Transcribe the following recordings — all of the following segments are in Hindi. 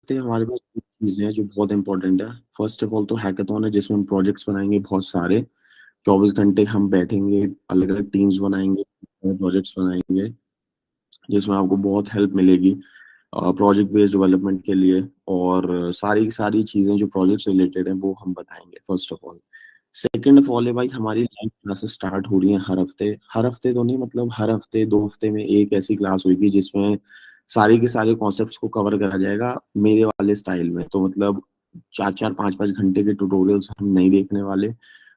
हफ्ते हमारे पास कुछ चीज़ें हैं जो बहुत इंपॉर्टेंट है। फर्स्ट ऑफ ऑल तो हैकाथॉन है जिसमें हम प्रोजेक्ट्स बनाएंगे बहुत सारे। 24 घंटे हम बैठेंगे, अलग अलग टीम्स बनाएंगे, प्रोजेक्ट्स बनाएंगे, जिसमें आपको बहुत हेल्प मिलेगी प्रोजेक्ट बेस्ड डेवलपमेंट के लिए। और सारी की सारी चीज़ें जो प्रोजेक्ट रिलेटेड हैं वो हम बताएंगे first of all. Second of all है भाई, हमारी लाइव क्लासेस स्टार्ट हो रही हैं हर हफ्ते तो नहीं, मतलब हर हफ्ते 2 हफ्ते में एक ऐसी क्लास होगी जिसमें सारे के सारे कॉन्सेप्ट्स को कवर करा जाएगा मेरे वाले स्टाइल में। तो मतलब 4-4 5-5 घंटे के ट्यूटोरियल्स हम नहीं देखने वाले,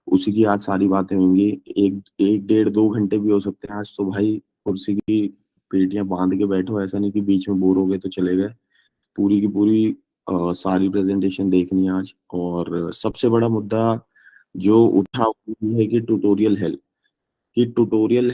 उसी की आज सारी बातें होंगी। एक एक 1.5-2 घंटे भी हो सकते हैं आज तो भाई। कुर्सी की पेटियां बांध के बैठो, ऐसा नहीं कि बीच में बोर हो गए तो चले गए। पूरी की पूरी सारी प्रेजेंटेशन देखनी है आज। और सबसे बड़ा मुद्दा जो उठा वो है कि ट्यूटोरियल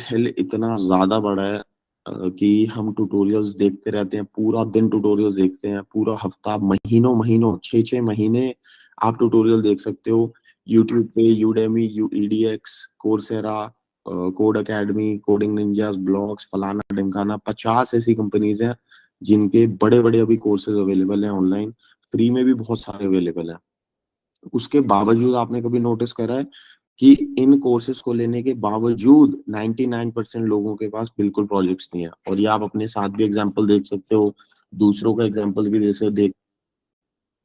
हेल इतना ज्यादा बड़ा है कि हम ट्यूटोरियल्स देखते रहते हैं, पूरा दिन ट्यूटोरियल्स देखते हैं, पूरा हफ्ता, महीनों महीनों 6-6 महीने आप ट्यूटोरियल देख सकते हो यूट्यूब पे। Udemy, edX, Coursera, code academy, coding ninjas, blogs, फलाना ढिमकाना, 50 ऐसी कंपनीज हैं जिनके बड़े बड़े अभी कोर्सेज अवेलेबल हैं ऑनलाइन। फ्री में भी बहुत सारे अवेलेबल हैं। उसके बावजूद आपने कभी नोटिस करा है कि इन कोर्सेज को लेने के बावजूद 99% लोगों के पास बिल्कुल प्रोजेक्ट्स नहीं है? और ये आप अपने साथ भी एग्जांपल देख सकते हो, दूसरों का एग्जांपल भी देख।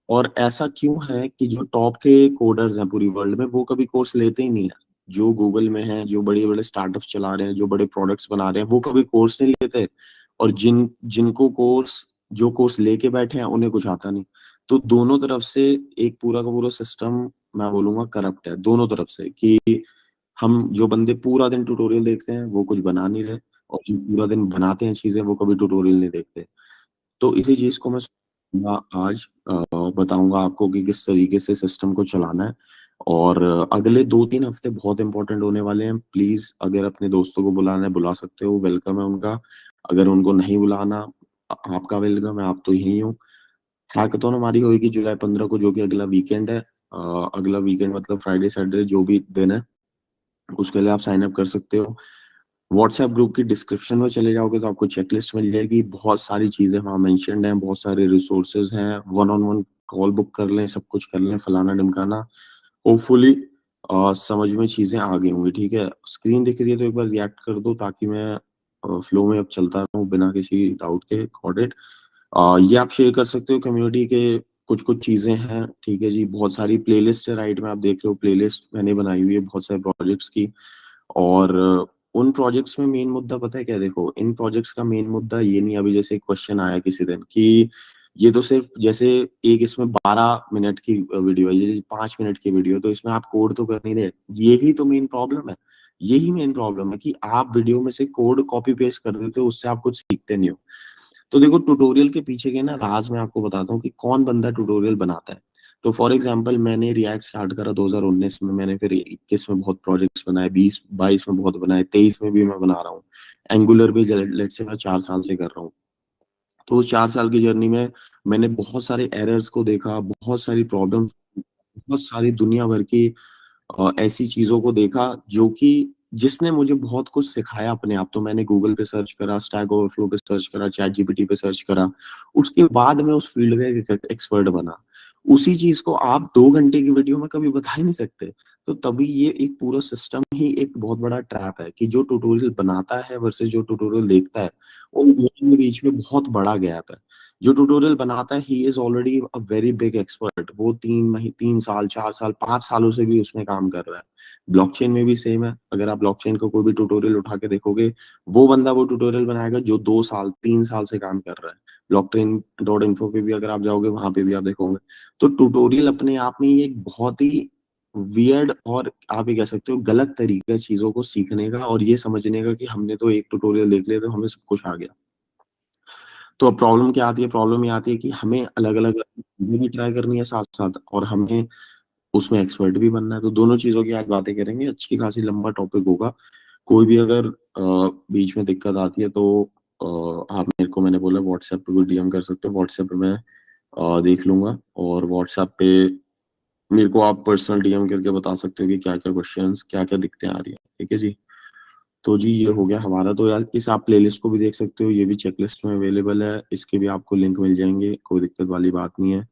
और ऐसा क्यों है कि जो टॉप के कोडर्स हैं पूरी वर्ल्ड में वो कभी कोर्स लेते ही नहीं है? जो गूगल में है, जो बड़े बड़े स्टार्टअप्स चला रहे हैं, जो बड़े प्रोडक्ट्स बना रहे हैं, वो कभी कोर्स नहीं लेते। और जिनको कोर्स जो कोर्स लेके बैठे हैं उन्हें कुछ आता नहीं। तो दोनों तरफ से एक पूरा का पूरा सिस्टम, मैं बोलूंगा करप्ट है दोनों तरफ से। कि हम जो बंदे पूरा दिन ट्यूटोरियल देखते हैं वो कुछ बना नहीं रहे, और जो पूरा दिन बनाते हैं चीजें वो कभी ट्यूटोरियल नहीं देखते। तो इसी चीज को मैं आज बताऊंगा आपको कि किस तरीके से सिस्टम को चलाना है। और अगले 2-3 हफ्ते बहुत इंपॉर्टेंट होने वाले हैं। प्लीज अगर अपने दोस्तों को बुलाना है बुला सकते हो, वेलकम है उनका। अगर उनको नहीं बुलाना, आपका वेलकम है, आप तो यही हो। हैकाथॉन हमारी होगी जुलाई 15 को, जो कि अगला वीकेंड है। अगला वीकेंड मतलब फ्राइडे सैटरडे जो भी दिन है, उसके लिए आप साइन अप कर सकते हो। व्हाट्सएप ग्रुप की डिस्क्रिप्शन में चले जाओगे तो आपको चेकलिस्ट मिल जाएगी, बहुत सारी चीजें वहाँ मेंशन्ड हैं, बहुत सारे रिसोर्सेज हैं। One on one call book कर लें, सब कुछ कर लें, फलाना ढिमकाना। होपफुली समझ में चीजें आ गई होंगी। ठीक है, स्क्रीन दिख रही है तो एक बार रिएक्ट कर दो ताकि मैं फ्लो में अब चलता रहूं बिना किसी डाउट के। गॉट। ये आप शेयर कर सकते हो कम्युनिटी के। कुछ कुछ चीजें हैं, ठीक है जी। बहुत सारी प्लेलिस्ट है, राइट में आप देख रहे हो प्लेलिस्ट मैंने बनाई हुई है बहुत सारे प्रोजेक्ट्स की। और उन प्रोजेक्ट्स में मेन मुद्दा पता है क्या? देखो, इन प्रोजेक्ट्स का मेन मुद्दा ये नहीं, अभी जैसे क्वेश्चन आया किसी दिन कि ये तो सिर्फ जैसे एक इसमें 12 मिनट की वीडियो है, ये 5 मिनट की वीडियो है, तो इसमें आप कोड तो कर नहीं रहे। यही तो मेन प्रॉब्लम है। यही मेन प्रॉब्लम है कि आप वीडियो में से कोड कॉपी पेस्ट कर देते हो, उससे आप कुछ सीखते नहीं हो। तो देखो, ट्यूटोरियल के पीछे के ना राज मैं आपको बताता हूँ कि कौन बंदा ट्यूटोरियल बनाता है। तो फॉर एग्जांपल, मैंने रिएक्ट स्टार्ट करा 2019 में, मैंने फिर 21 में बहुत प्रोजेक्ट्स बनाए, 20-22 में बहुत बनाए, 23 में भी मैं बना रहा हूँ। एंगुलर भी लेट से मैं 4 साल से कर रहा हूँ। तो उस 4 साल की जर्नी में मैंने बहुत सारे एरर्स को देखा, बहुत सारी प्रॉब्लम्स, बहुत सारी दुनिया भर की ऐसी चीजों को देखा जो कि जिसने मुझे बहुत कुछ सिखाया अपने आप। तो मैंने गूगल पे सर्च करा, स्टैक ओवरफ्लो पे सर्च करा, चैट जीपीटी पे सर्च करा, उसके बाद मैं उस फील्ड का एक एक्सपर्ट बना। उसी चीज को आप 2 घंटे की वीडियो में कभी बता ही नहीं सकते। तो तभी ये एक पूरा सिस्टम ही एक बहुत बड़ा ट्रैप है कि जो ट्यूटोरियल बनाता है वर्सेस जो ट्यूटोरियल देखता है, उन दोनों के बीच में बहुत बड़ा गैप है। जो ट्यूटोरियल बनाता है, he is already a very big expert. वो 3 साल, 4 साल, 5 सालों से भी उसमें काम कर रहा है। ब्लॉकचेन में भी सेम है। अगर आप ब्लॉकचेन का कोई भी ट्यूटोरियल उठा के देखोगे, वो बंदा वो ट्यूटोरियल बनाएगा जो 2 साल, 3 साल से काम कर रहा है। ब्लॉकचेन डॉट इन्फो पे भी अगर आप जाओगे, वहां पे भी आप देखोगे। तो ट्यूटोरियल अपने आप में ये एक बहुत ही वियर्ड, और आप ये कह सकते हो गलत तरीका है चीजों को सीखने का और ये समझने का कि हमने तो एक ट्यूटोरियल देख लिया तो हमें सब कुछ आ गया। तो अब प्रॉब्लम क्या आती है? प्रॉब्लम ये आती है कि हमें अलग अलग चीजें भी ट्राई करनी है साथ साथ, और हमें उसमें एक्सपर्ट भी बनना है। तो दोनों चीजों की आज बातें करेंगे, अच्छी खासी लंबा टॉपिक होगा। कोई भी अगर बीच में दिक्कत आती है तो आप मेरे को, मैंने बोला व्हाट्सएप पे भी डीएम कर सकते हो। व्हाट्सएप पे मैं देख लूंगा, और व्हाट्सएप पे मेरे को आप पर्सनल डीएम करके बता सकते हो कि क्या क्या क्वेश्चंस, क्या क्या दिक्कतें आ रही है। ठीक है जी। तो जी ये हो गया हमारा। तो यार इस आप प्लेलिस्ट को भी देख सकते हो, ये भी चेकलिस्ट में अवेलेबल है, इसके भी आपको लिंक मिल जाएंगे, कोई दिक्कत वाली बात नहीं है।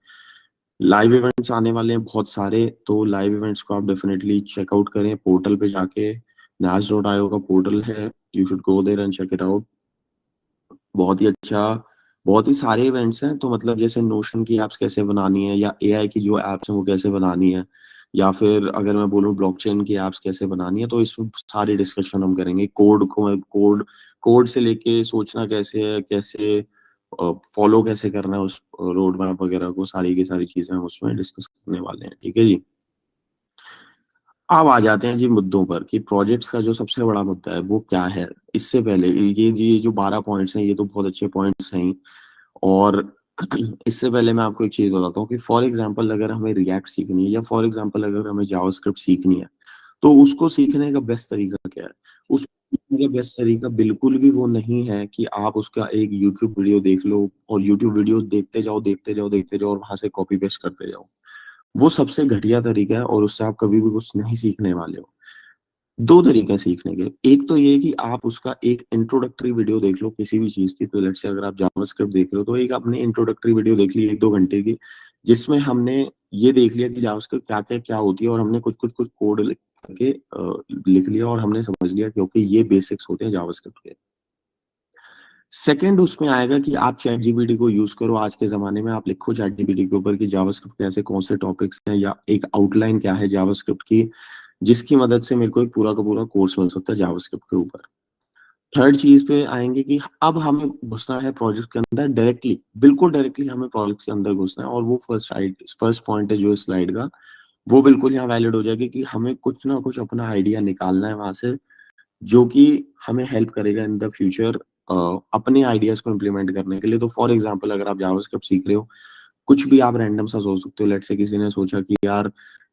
लाइव इवेंट्स आने वाले हैं बहुत सारे, तो लाइव इवेंट्स को आप डेफिनेटली चेकआउट करें पोर्टल पे जाके। nas.io का पोर्टल है, you should go there and check it out. बहुत ही अच्छा, बहुत ही सारे इवेंट्स हैं। तो मतलब जैसे नोशन की एप्स कैसे बनानी है, या एआई की जो एप्स हैं वो कैसे बनानी है, या फिर अगर मैं बोलूँ ब्लॉकचेन की एप्स कैसे बनानी है, तो इसमें सारी डिस्कशन हम करेंगे। कोड से लेके सोचना कैसे है, कैसे फॉलो कैसे करना है उस रोड मैप वगैरह को, सारी की सारी चीजें हम उसमें डिस्कस करने वाले हैं। ठीक है जी। अब आ जाते हैं जी मुद्दों पर, कि प्रोजेक्ट्स का जो सबसे बड़ा मुद्दा है वो क्या है। इससे पहले ये जी जो 12 पॉइंट्स हैं ये तो बहुत अच्छे पॉइंट्स हैं ही। और इससे पहले मैं आपको एक चीज बताता हूँ कि फॉर एग्जांपल अगर हमें रिएक्ट सीखनी है, या फॉर एग्जांपल अगर हमें जावास्क्रिप्ट सीखनी है, तो उसको सीखने का बेस्ट तरीका क्या है। उसको सीखने का बेस्ट तरीका बिल्कुल भी वो नहीं है कि आप उसका एक यूट्यूब वीडियो देख लो और यूट्यूब वीडियो देखते जाओ देखते जाओ देखते जाओ और वहां से कॉपी पेस्ट करते जाओ। वो सबसे घटिया तरीका है और उससे आप कभी भी कुछ नहीं सीखने वाले हो। दो तरीके हैं सीखने के। एक तो ये कि आप उसका एक इंट्रोडक्टरी वीडियो देख लो किसी भी चीज की। तो लेट्स से अगर आप जावास्क्रिप्ट देख रहे हो, तो एक आपने इंट्रोडक्टरी वीडियो देख ली 1-2 घंटे की, जिसमें हमने ये देख लिया कि जावास्क्रिप्ट क्या होती है, और हमने कुछ कोड लिख के लिख लिया और हमने समझ लिया कि ओके ये बेसिक्स होते हैं जावास्क्रिप्ट के। सेकंड उसमें आएगा कि आप चैट जीपीटी को यूज करो। आज के जमाने में आप लिखो चैट जीपीटी के ऊपर कि जावास्क्रिप्ट के ऐसे कौन से टॉपिक्स हैं, या एक आउटलाइन क्या है जावास्क्रिप्ट की, जिसकी मदद से मेरे को एक पूरा का पूरा कोर्स मिल सकता है जावास्क्रिप्ट के ऊपर। थर्ड चीज पे आएंगे कि अब हमें घुसना है प्रोजेक्ट के अंदर डायरेक्टली, बिल्कुल डायरेक्टली हमें प्रोजेक्ट के अंदर घुसना है। और वो फर्स्ट पॉइंट है जो इस स्लाइड का, वो बिल्कुल यहाँ वैलिड हो जाएगी कि हमें कुछ ना कुछ अपना आइडिया निकालना है वहां से, जो कि हमें हेल्प करेगा इन द फ्यूचर अपने आइडियाज को इम्प्लीमेंट करने के लिए। तो फॉर एग्जाम्पल अगर आप जावास्क्रिप्ट सीख रहे हो, कुछ भी आप रैंडम सा सोच सकते हो। लेट से किसी ने सोचा कि यार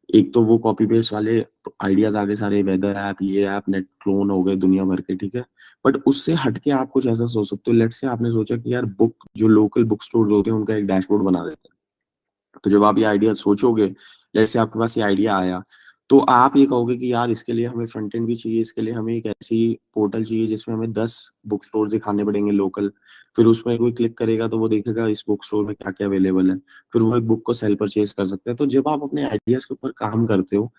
एक तो वो कॉपी पेस्ट वाले आइडियाज आगे सारे, वेदर ऐप, ये ऐप, नेट क्लोन हो गए दुनिया भर के, ठीक है। बट उससे हटके आप कुछ ऐसा सोच सकते हो। लेट से आपने सोचा कि यार बुक जो लोकल बुक स्टोर होते हैं उनका एक डैशबोर्ड बना देते हैं। तो जब आप ये आइडिया सोचोगे, जैसे आपके पास ये आइडिया आया, तो आप ये कहोगे कि यार इसके लिए हमें फ्रंट एंड भी चाहिए, इसके लिए हमें एक ऐसी पोर्टल चाहिए जिसमें हमें 10 बुक स्टोर दिखाने पड़ेंगे लोकल। फिर उसमें कोई क्लिक करेगा तो वो देखेगा इस बुक स्टोर में क्या क्या अवेलेबल है, फिर वो एक बुक को सेल परचेज कर सकते हैं। तो जब आप अपने आइडियाज के ऊपर काम करते हो,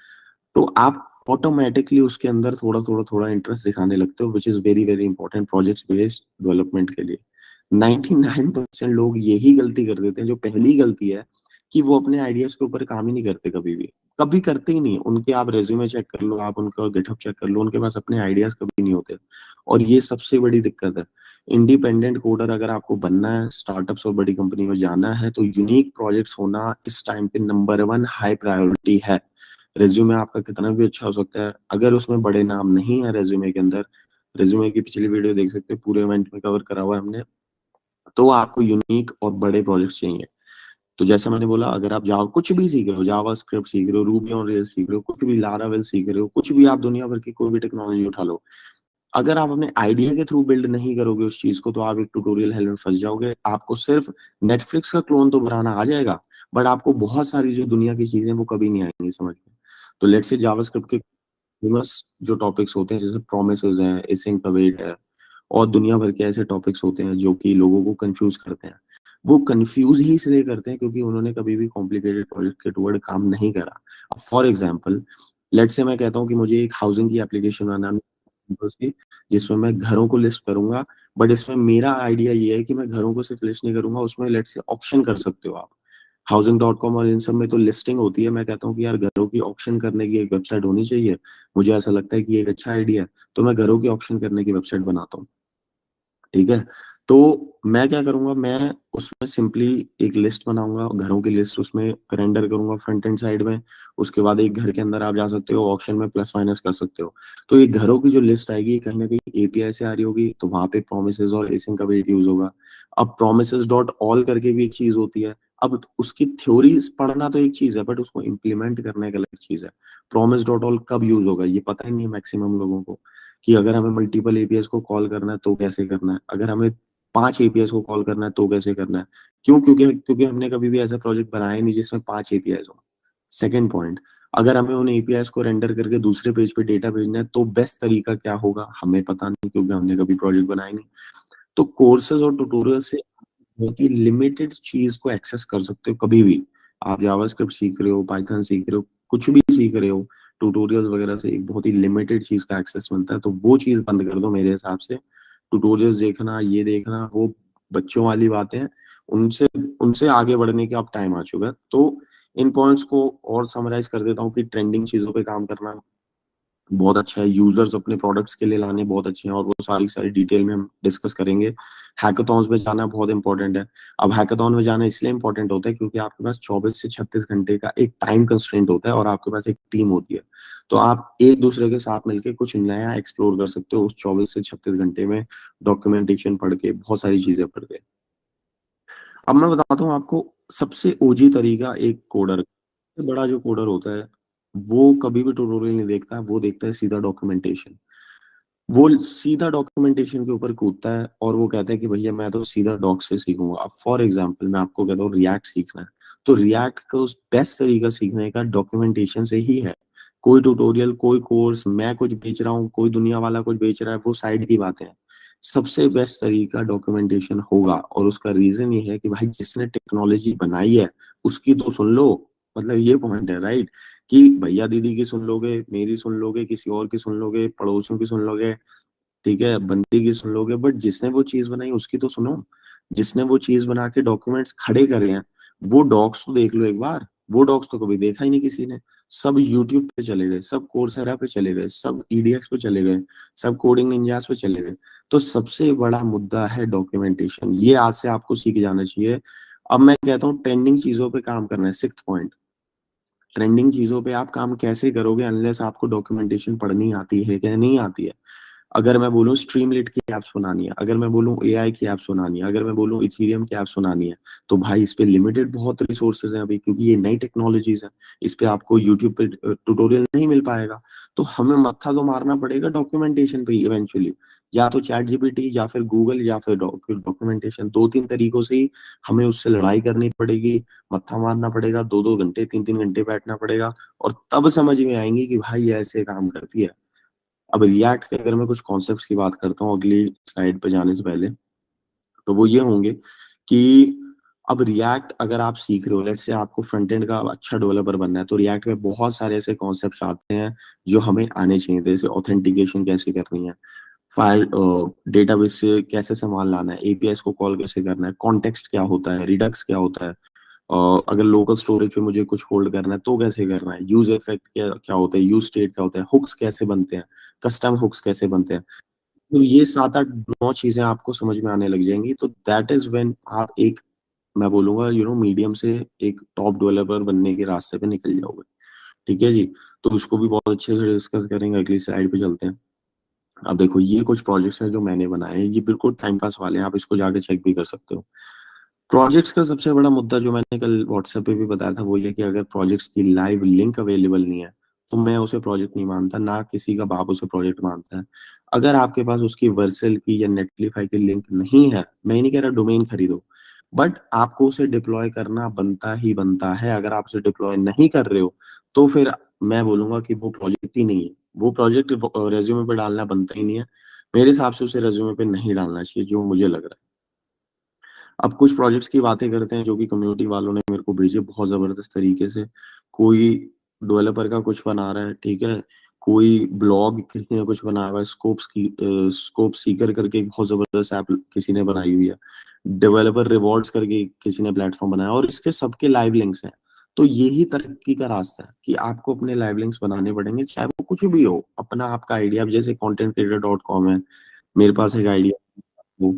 तो आप ऑटोमेटिकली उसके अंदर थोड़ा थोड़ा थोड़ा इंटरेस्ट दिखाने लगते हो, which is very very important project based development के लिए। 99% लोग यही गलती कर देते हैं, जो पहली गलती है, कि वो अपने आइडियाज के ऊपर काम ही नहीं करते कभी भी। कभी करते ही नहीं उनके। आप रेज्यूमे चेक कर लो, आप उनका गिटहब चेक कर लो, उनके पास अपने आइडियाज कभी नहीं होते। और ये सबसे बड़ी दिक्कत है। इंडिपेंडेंट कोडर अगर आपको बनना है, स्टार्टअप्स और बड़ी कंपनी में जाना है, तो यूनिक प्रोजेक्ट्स होना इस टाइम पे नंबर 1 हाई प्रायोरिटी है। रेज्यूमे आपका कितना भी अच्छा हो सकता है, अगर उसमें बड़े नाम नहीं है रेज्यूमे के अंदर, रेज्यूमे की पिछली वीडियो देख सकते हैं, पूरे इवेंट में कवर करा हुआ है हमने, तो आपको यूनिक और बड़े प्रोजेक्ट्स चाहिए। तो जैसे मैंने बोला, अगर आप जावा कुछ भी सीख रहे हो, जावा स्क्रिप्ट सीख रहे हो, रूबी ऑन रेल्स सीख रहे हो, कुछ भी लारावेल सीख रहे हो, कुछ भी आप दुनिया भर की कोई भी टेक्नोलॉजी उठा लो, अगर आप अपने आइडिया के थ्रू बिल्ड नहीं करोगे उस चीज को, तो आप एक ट्यूटोरियल हेल में फंस जाओगे। आपको सिर्फ नेटफ्लिक्स का क्लोन तो बनाना आ जाएगा, बट आपको बहुत सारी जो दुनिया की चीजें वो कभी नहीं आएंगी समझ में। तो लेट्स से जावास्क्रिप्ट के फेमस जो टॉपिक्स होते हैं, जैसे प्रोमिसेस हैं, एसिंक अवेट है, और दुनिया भर के ऐसे टॉपिक्स होते हैं जो कि लोगों को कंफ्यूज करते हैं। वो कंफ्यूज ही इसलिए करते हैं क्योंकि उन्होंने कभी भी कॉम्प्लिकेटेड प्रोजेक्ट के टुवर्ड काम नहीं करा। अब फॉर एग्जांपल, लेट से मैं कहता हूँ कि मुझे एक हाउसिंग की एप्लीकेशन बनाना है, जिसमें मैं घरों को लिस्ट करूंगा। बट इसमें मेरा आइडिया ये है कि मैं घरों को सिर्फ लिस्ट नहीं करूंगा, उसमें लेट से ऑप्शन कर सकते हो आप। हाउसिंग.com और इन सब में तो लिस्टिंग होती है। मैं कहता हूँ कि यार घरों की ऑप्शन करने की एक वेबसाइट होनी चाहिए। मुझे ऐसा लगता है कि ये एक अच्छा आइडिया है, तो मैं घरों की ऑप्शन करने की वेबसाइट बनाता हूँ। ठीक है। तो मैं क्या करूंगा, मैं उसमें सिंपली एक लिस्ट बनाऊंगा, घरों की लिस्ट उसमें रेंडर करूंगा फ्रंट एंड साइड में। उसके बाद एक घर के अंदर आप जा सकते हो, ऑप्शन में प्लस माइनस कर सकते हो। तो ये घरों की जो लिस्ट आएगी कहीं ना कहीं एपीआई से आ रही होगी, तो वहां पे प्रोमिसेस और एसिंक का वेट यूज होगा। अब प्रोमिसेस डॉट ऑल करके भी एक चीज होती है। अब उसकी थ्योरी पढ़ना तो एक चीज है, बट उसको इम्प्लीमेंट करना एक अलग चीज है। प्रोमिस डॉट ऑल कब यूज होगा ये पता ही नहीं है मैक्सिमम लोगों को, कि अगर हमें मल्टीपल एपीएस को कॉल करना है तो कैसे करना है, अगर हमें 5 एपीएस को कॉल करना है तो कैसे करना है। क्योंकि क्योंकि हमने कभी भी ऐसा प्रोजेक्ट बनाया ही नहीं जिसमें 5 एपीआई हो। सेकेंड पॉइंट, अगर हमें उन एपीआईज को रेंडर करके दूसरे पेज पे डेटा भेजना है तो बेस्ट तरीका क्या होगा हमें पता नहीं, क्योंकि हमने कभी प्रोजेक्ट बनाया नहीं। तो कोर्सेज और ट्यूटोरियल से बहुत ही लिमिटेड चीज को एक्सेस कर सकते हो कभी भी। आप जावास्क्रिप्ट सीख रहे हो, पाइथन सीख रहे हो, कुछ भी सीख रहे हो, ट्यूटोरियल्स वगैरह से एक बहुत ही लिमिटेड चीज का एक्सेस मिलता है, तो वो चीज बंद कर दो मेरे हिसाब से। ट्यूटोरियल्स देखना, ये देखना, वो बच्चों वाली बातें हैं। उनसे उनसे आगे बढ़ने का अब टाइम आ चुका है। तो इन पॉइंट्स को और समराइज कर देता हूँ कि ट्रेंडिंग चीजों पे काम करना बहुत अच्छा है, यूजर्स अपने प्रोडक्ट्स के लिए लाने बहुत अच्छे हैं, और वो सारी सारी डिटेल में हम डिस्कस करेंगे। हैकाथॉन्स में जाना बहुत इंपॉर्टेंट है। अब हैकाथॉन में जाना इसलिए इंपॉर्टेंट होता है क्योंकि आपके पास 24 से 36 घंटे का एक टाइम कंस्ट्रेंट होता है, और आपके पास एक टीम होती है। तो आप एक दूसरे के साथ मिलकर कुछ नया एक्सप्लोर कर सकते हो उस 24 से 36 घंटे में, डॉक्यूमेंटेशन पढ़ के, बहुत सारी चीजें पढ़ के। अब मैं बताता हूँ आपको सबसे ओजी तरीका एक कोडर, बड़ा जो कोडर होता है वो कभी भी ट्यूटोरियल नहीं देखता, वो देखता है सीधा डॉक्यूमेंटेशन। वो सीधा डॉक्यूमेंटेशन के ऊपर कूदता है और वो कहता है कि भैया मैं तो सीधा डॉक से सीखूंगा। अब फॉर एग्जांपल मैं आपको कहता हूँ रिएक्ट सीखना है, तो रिएक्ट का उस बेस्ट तरीका सीखने का डॉक्यूमेंटेशन से ही है। कोई ट्यूटोरियल, कोई कोर्स, मैं कुछ बेच रहा हूँ, कोई दुनिया वाला कुछ बेच रहा है, वो साइड की बातें हैं। सबसे बेस्ट तरीका डॉक्यूमेंटेशन होगा, और उसका रीजन ये है कि भाई जिसने टेक्नोलॉजी बनाई है उसकी तो सुन लो। मतलब ये पॉइंट है, राइट? कि भैया दीदी की सुन लोगे, मेरी सुन लोगे, किसी और की सुन लोगे, पड़ोसियों की सुन लोगे, ठीक है, बंदी की सुन लोगे, बट जिसने वो चीज बनाई उसकी तो सुनो। जिसने वो चीज बना के डॉक्यूमेंट्स खड़े करे हैं, वो डॉक्स तो देख लो एक बार। वो डॉक्स तो कभी देखा ही नहीं किसी ने। सब यूट्यूब पे चले गए, सब कोर्सेरा पे चले गए, सब ईडीएक्स पे चले गए, सब कोडिंग निंजास पे चले गए। तो सबसे बड़ा मुद्दा है डॉक्यूमेंटेशन, ये आज से आपको सीख जाना चाहिए। अब मैं कहता हूँ ट्रेंडिंग चीजों पे काम करना है, सिक्स्थ पॉइंट। ट्रेंडिंग चीजों पे आप काम कैसे करोगे अनलेस आपको डॉक्यूमेंटेशन पढ़नी आती है क्या नहीं आती है। अगर मैं बोलूँ स्ट्रीमलीट की एप्स बनानी है, अगर मैं बोलूँ एआई की एप्स बनानी है, अगर मैं बोलूँ इथेरियम की एप्स बनानी है, तो भाई इस पे लिमिटेड बहुत रिसोर्सेज हैं अभी, क्योंकि ये नई टेक्नोलॉजीज है। इस पे आपको यूट्यूब पे ट्यूटोरियल नहीं मिल पाएगा। तो हमें मत्था तो मारना पड़ेगा डॉक्यूमेंटेशन पे इवेंचुअली। या तो चैट जीपीटी, या फिर गूगल, या फिर डॉक्यूमेंटेशन, दो तीन तरीकों से ही हमें उससे लड़ाई करनी पड़ेगी। मत्था मारना पड़ेगा, 2-2 घंटे, 3-3 घंटे बैठना पड़ेगा, और तब समझ में आएंगी कि भाई ऐसे काम करती है। अब रिएक्ट के अगर मैं कुछ कॉन्सेप्ट्स की बात करता हूँ अगली स्लाइड पे जाने से पहले, तो वो ये होंगे कि अब रिएक्ट अगर आप सीख रहे हो, लेट्स से आपको फ्रंट एंड का अच्छा डेवलपर बनना है, तो रिएक्ट में बहुत सारे ऐसे कॉन्सेप्ट्स आते हैं जो हमें आने चाहिए। जैसे ऑथेंटिकेशन कैसे करनी है, फाइल डेटाबेस से कैसे सामान लाना है, एपीआई को कॉल कैसे करना है, कॉन्टेक्स्ट क्या होता है, रिडक्स क्या होता है, अगर लोकल स्टोरेज पे मुझे कुछ होल्ड करना है तो कैसे करना है, यूज इफेक्ट क्या क्या होता है, यूज स्टेट क्या होता है, हुक्स कैसे बनते हैं, कस्टम हुक्स कैसे बनते हैं। तो ये 7-8-9 चीजें आपको समझ में आने लग जाएंगी, तो दैट इज व्हेन आप एक, मैं बोलूंगा मीडियम से एक टॉप डेवलपर बनने के रास्ते पे निकल जाओगे। ठीक है जी। तो उसको भी बहुत अच्छे से डिस्कस करेंगे, अगली स्लाइड पे चलते हैं। अब देखो ये कुछ प्रोजेक्ट्स हैं जो मैंने बनाए हैं, ये बिल्कुल टाइम पास वाले हैं, आप इसको जाके चेक भी कर सकते हो। प्रोजेक्ट्स का सबसे बड़ा मुद्दा जो मैंने कल व्हाट्सएप पे भी बताया था वो ये कि अगर प्रोजेक्ट्स की लाइव लिंक अवेलेबल नहीं है तो मैं उसे प्रोजेक्ट नहीं मानता, ना किसी का बाप उसे प्रोजेक्ट मानता है। अगर आपके पास उसकी वर्सेल की या नेटलीफाई की लिंक नहीं है, मैं ये नहीं कह रहा डोमेन खरीदो, बट आपको उसे डिप्लॉय करना बनता ही बनता है। अगर आप उसे डिप्लॉय नहीं कर रहे हो तो फिर मैं बोलूंगा कि वो प्रोजेक्ट ही नहीं है। वो प्रोजेक्ट रेज्यूमे पे डालना बनता ही नहीं है। मेरे हिसाब से उसे रेज्यूमे पे नहीं डालना चाहिए, जो मुझे लग रहा है। अब कुछ प्रोजेक्ट्स की बातें करते हैं जो कि कम्युनिटी वालों ने मेरे को भेजे बहुत जबरदस्त तरीके से। कोई डेवलपर का कुछ बना रहा है, ठीक है, कोई ब्लॉग किसी ने कुछ बनाया हुआ है, स्कोप सीकर करके एक बहुत जबरदस्त ऐप किसी ने बनाई हुई है, डेवलपर रिवॉर्ड्स करके किसी ने प्लेटफॉर्म बनाया, और इसके सबके लाइव लिंक्स हैं। तो यही तरक्की का रास्ता है कि आपको अपने लाइव लिंक्स बनाने पड़ेंगे, चाहे वो कुछ भी हो, अपना आपका आइडिया। अब जैसे content creator.com है, मेरे पास एक आइडिया, वो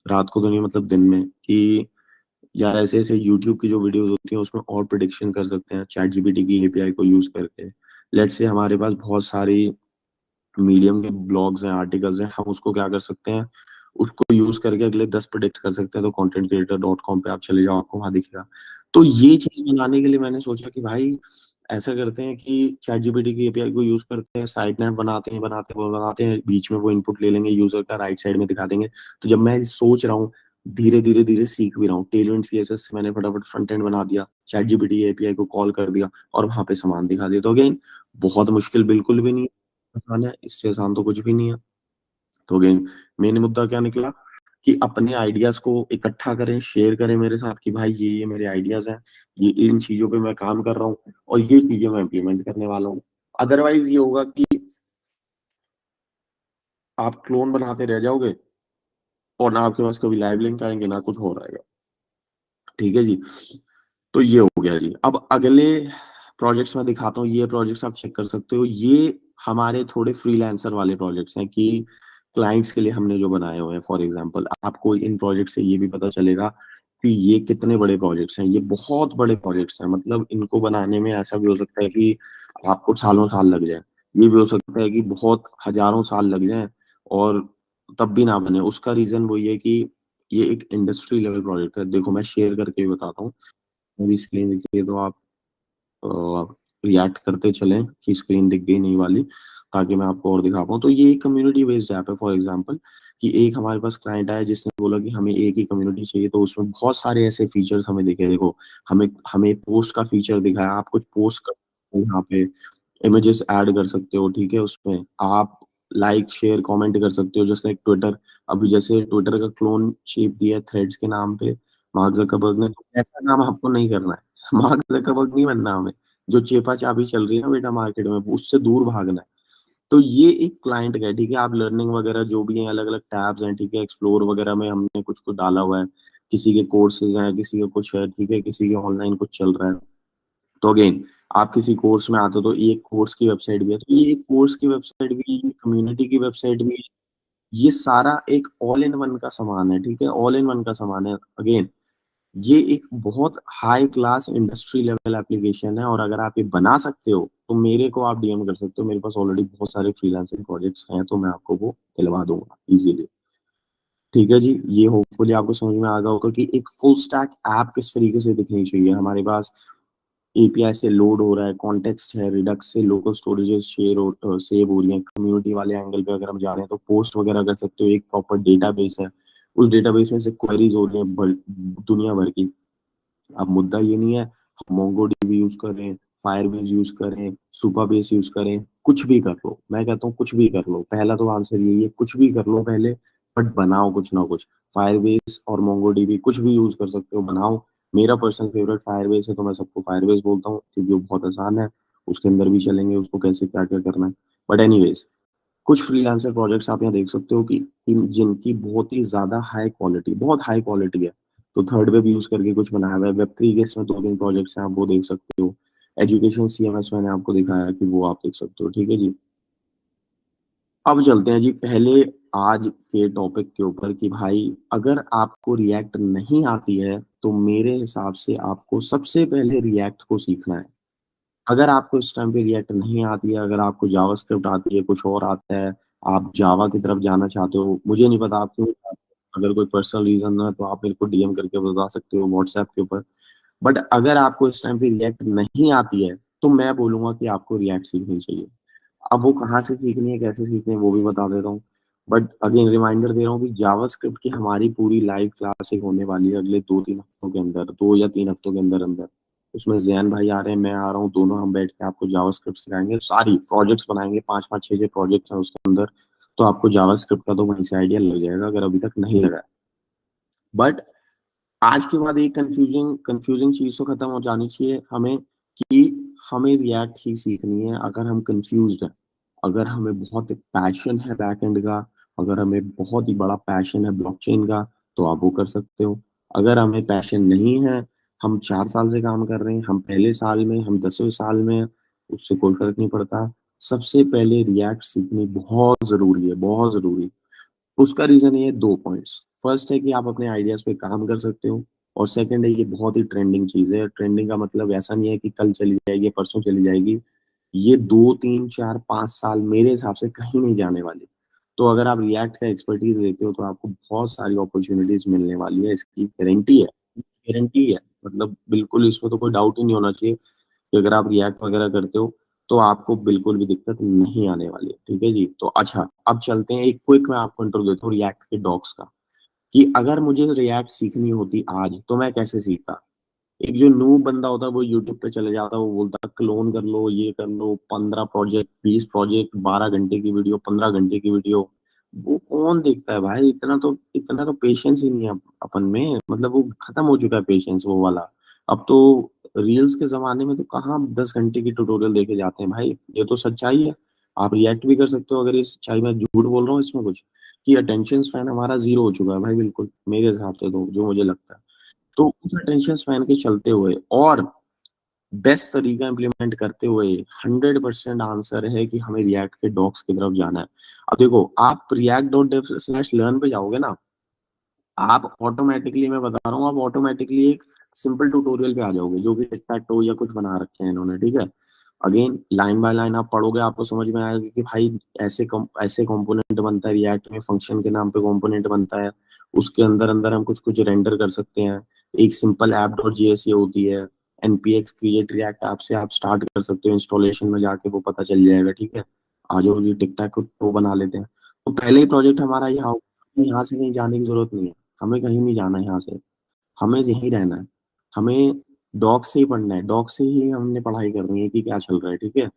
रात को तो नहीं मतलब दिन में, कि यार ऐसे ऐसे यूट्यूब की जो वीडियोस होती हैं उसमें और प्रिडिक्शन कर सकते हैं चैट जीपीटी की एपीआई को यूज करके। लेट्स से हमारे पास बहुत सारी मीडियम के ब्लॉग्स हैं, आर्टिकल्स हैं, हम उसको क्या कर सकते हैं, उसको यूज करके अगले 10 प्रिडिक्ट कर सकते हैं। तो content creator.com पे आप चले जाओ, आपको वहां दिखेगा। तो ये चीज बनाने के लिए मैंने सोचा कि भाई ऐसा करते हैं कि चैट जीपीटी की एपीआई को यूज करते हैं, साइट मैप बनाते हैं, बीच में वो इनपुट ले लेंगे यूजर का, राइट साइड में दिखा देंगे। तो जब मैं सोच रहा हूँ धीरे धीरे धीरे सीख भी रहा हूँ। टेलविंड सीएसएस मैंने फटाफट फ्रंट एंड बना दिया, चैट जीपीटी एपीआई को कॉल कर दिया और वहां पे सामान दिखा दिया। तो अगेन बहुत मुश्किल बिल्कुल भी नहीं है, आसान है, इससे आसान तो कुछ भी नहीं है। तो अगेन मेन मुद्दा क्या निकला कि अपने आइडियाज को इकट्ठा करें, शेयर करें मेरे साथ कि भाई ये मेरे आइडियाज हैं, ये इन चीजों पे मैं काम कर रहा हूँ और ये चीजें मैं इम्प्लीमेंट करने वाला हूँ। अदरवाइज ये होगा कि आप क्लोन बनाते रह जाओगे और ना आपके पास कभी लाइव लिंक आएंगे ना कुछ हो रहेगा। ठीक है जी। तो ये हो गया जी। अब अगले प्रोजेक्ट्स में दिखाता हूँ, ये प्रोजेक्ट्स आप चेक कर सकते हो। ये हमारे थोड़े फ्रीलांसर वाले प्रोजेक्ट्स हैं कि क्लाइंट्स के लिए हमने जो बनाए हुए हैं। फॉर एग्जांपल आपको इन प्रोजेक्ट से ये भी पता चलेगा कि ये कितने बड़े प्रोजेक्ट्स हैं। ये बहुत बड़े प्रोजेक्ट्स हैं, मतलब इनको बनाने में ऐसा भी हो सकता है कि आपको सालों साल लग जाए, ये भी हो सकता है कि बहुत हजारों साल लग जाए और तब भी ना बने। उसका रीजन वही है कि ये एक इंडस्ट्री लेवल प्रोजेक्ट है। देखो मैं शेयर करके भी बताता हूँ, मेरी स्क्रीन दिख रही है तो आप रिएक्ट करते चलें कि स्क्रीन दिख गई नहीं वाली, ताकि मैं आपको और दिखा पाऊँ। तो ये एक कम्युनिटी बेस्ड ऐप है। फॉर एग्जांपल कि एक हमारे पास क्लाइंट आया जिसने बोला कि हमें एक ही कम्युनिटी चाहिए, तो उसमें बहुत सारे ऐसे फीचर्स हमें दिखे। देखो हमें हमें पोस्ट का फीचर दिखा है, आप कुछ पोस्ट कर यहाँ पे इमेजेस ऐड कर सकते हो। ठीक है, उसमें आप लाइक शेयर कमेंट कर सकते हो, जस्ट लाइक ट्विटर। अभी जैसे ट्विटर का क्लोन शेप दिया है थ्रेड्स के नाम पे मार्क जकरबर्ग ने, तो ऐसा काम आपको नहीं करना है। मार्क जकरबर्ग नहीं बनना हमें। जो चेपा चाबी चल रही है ना बेटा मार्केट में, उससे दूर भागना है। तो ये एक क्लाइंट का है। ठीक है, आप लर्निंग वगैरह जो भी है, अलग अलग टैब्स हैं, ठीक है, एक्सप्लोर वगैरह में हमने कुछ कुछ डाला हुआ है। किसी के कोर्सेज हैं, किसी का कुछ है, ठीक है, किसी के ऑनलाइन कुछ चल रहा है। तो अगेन आप किसी कोर्स में आते हो तो एक कोर्स की वेबसाइट भी है, तो ये एक कोर्स की वेबसाइट भी, ये कम्युनिटी की वेबसाइट भी, ये सारा एक ऑल इन वन का सामान है। ठीक है, ऑल इन वन का सामान है। अगेन ये एक बहुत high class industry level application है और अगर आप ये बना सकते हो तो मेरे को आप डीएम कर सकते हो। मेरे पास ऑलरेडी बहुत सारे फ्रीलांसिंग प्रोजेक्ट्स हैं, तो मैं आपको वो दिलवा दूंगा इजीली। ठीक है जी, ये होपफुली आपको समझ में आ गया होगा कि एक फुल स्टैक ऐप किस तरीके से दिखनी चाहिए। हमारे पास एपीआई से लोड हो रहा है, कॉन्टेक्स्ट है, रिडक्स से लोकल स्टोरेजेस शेयर और सेव हो रही हैं। कम्युनिटी वाले एंगल पे अगर हम जा रहे हैं तो पोस्ट वगैरह कर सकते हो। एक प्रॉपर डेटाबेस है, उस डेटाबेस में से क्वेरीज हो रही हैं दुनिया भर की। अब मुद्दा ये नहीं है हम मोंगोडीबी यूज करें, फायरबेस यूज करें, सुपरबेस यूज करें, कुछ भी कर लो। मैं कहता हूँ कुछ भी कर लो, पहला तो आंसर यही है, कुछ भी कर लो पहले, बट बनाओ कुछ ना कुछ। फायरबेस और मोंगोडीबी कुछ भी यूज कर सकते हो, बनाओ। मेरा पर्सनल फेवरेट फायरबेस है, तो मैं सबको फायरबेस बोलता हूँ क्योंकि वो बहुत आसान है। उसके अंदर भी चलेंगे उसको कैसे क्या क्या करना है। बट एनीवेज कुछ फ्रीलांसर प्रोजेक्ट्स आप यहाँ देख सकते हो कि जिनकी बहुत ही ज्यादा हाई क्वालिटी, बहुत हाई क्वालिटी है। तो थर्ड वेब यूज करके कुछ बनाया हुआ है। वेब थ्री के इसमें दो तीन प्रोजेक्ट्स हैं, आप वो देख सकते हो। एजुकेशन सीएमएस मैंने आपको दिखाया कि वो आप देख सकते हो। ठीक है जी। अब चलते हैं जी पहले आज के टॉपिक के ऊपर कि भाई अगर आपको रिएक्ट नहीं आती है तो मेरे हिसाब से आपको सबसे पहले रिएक्ट को सीखना है। अगर आपको इस टाइम पे रिएक्ट नहीं आती है, अगर आपको जावास्क्रिप्ट आती है, कुछ और आता है, आप जावा की तरफ जाना चाहते हो, मुझे नहीं पता आप क्यों चाहते हो। अगर कोई पर्सनल रीजन है तो आप मेरे को डीएम करके बता सकते हो व्हाट्सएप के ऊपर। बट अगर आपको इस टाइम पे रिएक्ट नहीं आती है तो मैं बोलूंगा कि आपको रिएक्ट सीखनी चाहिए। अब वो कहाँ से सीखनी है, कैसे सीखनी है, वो भी बता देता हूँ। बट अगेन रिमाइंडर दे रहा हूँ कि जावास्क्रिप्ट की हमारी पूरी लाइव क्लासेस होने वाली है अगले 2-3 हफ्तों के अंदर, 2 या 3 हफ्तों के अंदर अंदर। उसमें जैन भाई आ रहे हैं, मैं आ रहा हूँ, दोनों हम बैठ के आपको जावास्क्रिप्ट सिखाएंगे। सारी प्रोजेक्ट्स बनाएंगे, 5-5 6-6 प्रोजेक्ट्स हैं उसके अंदर। तो आपको जावास्क्रिप्ट का तो वहीं से आइडिया लग जाएगा अगर अभी तक नहीं लगा। बट आज के बाद एक कंफ्यूजिंग कंफ्यूजिंग चीज तो खत्म हो जानी चाहिए हमें कि हमें रिएक्ट ही सीखनी है अगर हम कंफ्यूज हैं। अगर हमें बहुत पैशन है बैकएंड का, अगर हमें बहुत ही बड़ा पैशन है ब्लॉकचेन का, तो आप वो कर सकते हो। अगर हमें पैशन नहीं है, हम 4 साल से काम कर रहे हैं, हम पहले साल में, हम 10वें साल में, उससे कोई फर्क नहीं पड़ता। सबसे पहले रिएक्ट सीखनी बहुत जरूरी है, बहुत जरूरी। उसका रीजन ये 2 पॉइंट्स। फर्स्ट है कि आप अपने आइडियाज पे काम कर सकते हो, और सेकंड है ये बहुत ही ट्रेंडिंग चीज है। ट्रेंडिंग का मतलब ऐसा नहीं है कि कल चली जाएगी, परसों चली जाएगी। ये 2-3-4-5 साल मेरे हिसाब से कहीं नहीं जाने वाली। तो अगर आप रिएक्ट का एक्सपर्टीज लेते हो तो आपको बहुत सारी अपॉर्चुनिटीज मिलने वाली है, इसकी गारंटी है, गारंटी है। मतलब बिल्कुल इसमें तो कोई डाउट ही नहीं होना चाहिए कि अगर आप रिएक्ट वगैरह करते हो तो आपको बिल्कुल भी दिक्कत नहीं आने वाली है। ठीक है जी। तो अच्छा अब चलते हैं, एक क्विक मैं आपको इंट्रो देता हूँ रिएक्ट के डॉक्स का कि अगर मुझे रिएक्ट सीखनी होती आज तो मैं कैसे सीखता। एक जो नूब बंदा होता है वो यूट्यूब पे चले जाता है, वो बोलता है क्लोन कर लो, ये कर लो, 15 प्रोजेक्ट, 20 प्रोजेक्ट, 12 घंटे की वीडियो, 15 घंटे की वीडियो। वो कौन देखता है भाई? इतना तो पेशेंस ही नहीं है अपन में, मतलब वो खत्म हो चुका है पेशेंस वो वाला। अब तो रील्स के जमाने में तो कहाँ 10 घंटे की ट्यूटोरियल देखे जाते हैं भाई, ये तो सच्चाई है। आप रिएक्ट भी कर सकते हो अगर ये सच्चाई, में झूठ बोल रहा हूँ इसमें कुछ, कि अटेंशन स्पैन हमारा जीरो हो चुका है भाई, बिल्कुल मेरे हिसाब से तो, जो मुझे लगता है। तो उस अटेंशन स्पैन के चलते हुए और बेस्ट तरीका इम्प्लीमेंट करते हुए 100% आंसर है कि हमें रिएक्ट के डॉक्स की तरफ जाना है। अब देखो, आप react.dev/learn पे जाओगे ना, आप ऑटोमेटिकली, मैं बता रहा हूँ, आप ऑटोमेटिकली एक सिंपल ट्यूटोरियल पे आ जाओगे, जो भी टिक टैक टो या कुछ बना रखे हैं इन्होंने, ठीक है। अगेन लाइन बाय लाइन आप पढ़ोगे, आपको समझ में आएगा कि भाई ऐसे कंपोनेंट बनता है रिएक्ट में, फंक्शन के नाम पे कंपोनेंट बनता है, उसके अंदर अंदर हम कुछ कुछ रेंडर कर सकते हैं। एक सिंपल ऐप डॉट जेएस ये होती है, npx क्रिएट रिएक्ट ऐप से आप स्टार्ट कर सकते हो, इंस्टॉलेशन में जाके वो पता चल जाएगा, ठीक है। आ जाओ जी, टिक टैक को बना लेते हैं। तो पहले ही प्रोजेक्ट हमारा यहाँ, यहाँ से कहीं जाने की जरूरत नहीं है, हमें कहीं नहीं जाना है यहाँ से, हमें यहीं रहना है। हमें डॉग से ही पढ़ना है, डॉग से ही हमने पढ़ाई करनी है कि क्या चल रहा है, ठीक है।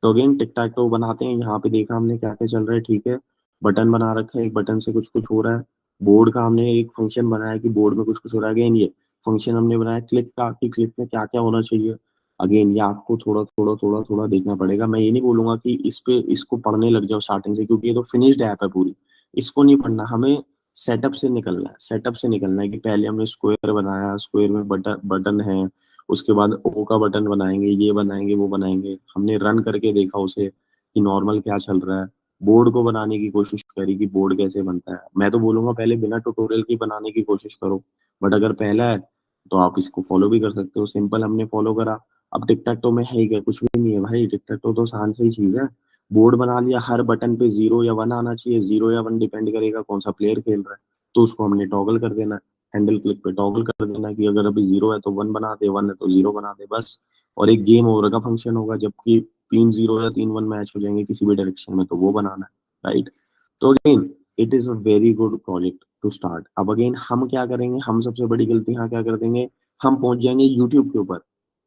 तो अगेन टिक टैक टो बनाते हैं, यहाँ पे देखा हमने क्या क्या चल रहा है, ठीक है। बटन बना रखा है, एक बटन से कुछ कुछ हो रहा है। बोर्ड का हमने एक फंक्शन बनाया कि बोर्ड में कुछ कुछ हो रहा है। अगेन ये फंक्शन हमने बनाया क्लिक का, कि क्लिक में क्या क्या होना चाहिए। अगेन ये आपको थोड़ा थोड़ा थोड़ा थोड़ा देखना पड़ेगा, मैं ये नहीं बोलूंगा कि इस पे इसको पढ़ने लग जाओ स्टार्टिंग से, क्योंकि ये तो फिनिश्ड ऐप है पूरी। इसको नहीं पढ़ना, हमें सेटअप से निकलना है, सेटअप से निकलना है कि पहले हमने स्क्वायर बनाया, स्क्वायर में बटन बटन है, उसके बाद ओ का बटन बनाएंगे, ये बनाएंगे, वो बनाएंगे, हमने रन करके देखा उसे कि नॉर्मल क्या चल रहा है। बोर्ड को बनाने की कोशिश करी कि बोर्ड कैसे बनता है। मैं तो बोलूंगा पहले बिना ट्यूटोरियल की बनाने की कोशिश करो, बट अगर पहला है तो आप इसको फॉलो भी कर सकते हो, सिंपल हमने फॉलो करा। अब टिक टैक तो में है ही क्या, कुछ भी नहीं है भाई, टिक टैक तो आसान सी चीज है। बोर्ड बना लिया, हर बटन पे 0 या 1 आना चाहिए, 0 या 1 डिपेंड करेगा कौन सा प्लेयर खेल रहा है, तो उसको हमने टॉगल कर देना है। हैंडल क्लिक पे टॉगल कर देना कि अगर अभी 0 है तो 1 बना दे, 1 है तो 0 बना दे, बस। और एक गेम ओवर का फंक्शन होगा, जबकि 3-0 या 3-1 मैच हो जाएंगे किसी भी डायरेक्शन में, तो वो बनाना है, राइट। तो again it is a very good project to start. अब अगेन हम क्या करेंगे, हम सबसे बड़ी गलती यहाँ क्या कर देंगे, हम पहुंच जाएंगे यूट्यूब के ऊपर,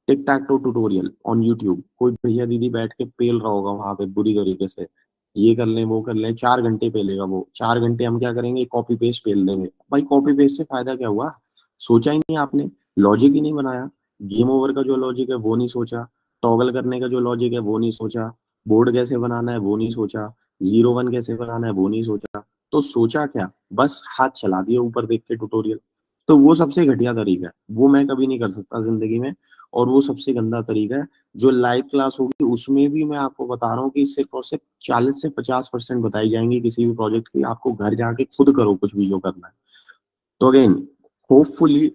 tic tac toe tutorial on YouTube, कोई भैया दीदी बैठ के पेल रहा होगा वहां पे बुरी तरीके से, ये कर लें वो कर लें, 4 घंटे पेलेगा वो, 4 घंटे हम क्या करेंगे, कॉपी पेस्ट पेल देंगे। भाई कॉपी पेस्ट से फायदा क्या हुआ? सोचा ही नहीं आपने, लॉजिक ही नहीं बनाया। गेम ओवर का जो लॉजिक है वो नहीं सोचा, टॉगल करने का जो लॉजिक है वो नहीं सोचा, बोर्ड कैसे बनाना है वो नहीं सोचा, 0-1 कैसे बनाना है वो नहीं सोचा। तो सोचा क्या, बस हाथ चला दिया ऊपर देख के ट्यूटोरियल। तो वो सबसे घटिया तरीका है, वो मैं कभी नहीं कर सकता जिंदगी में। और वो सबसे गंदा तरीका है। जो लाइव क्लास होगी उसमें भी मैं आपको बता रहा हूँ कि सिर्फ और सिर्फ 40 से 50% बताई जाएंगी किसी भी प्रोजेक्ट की, आपको घर जाके खुद करो कुछ भी जो करना है। तो अगेन होपफुली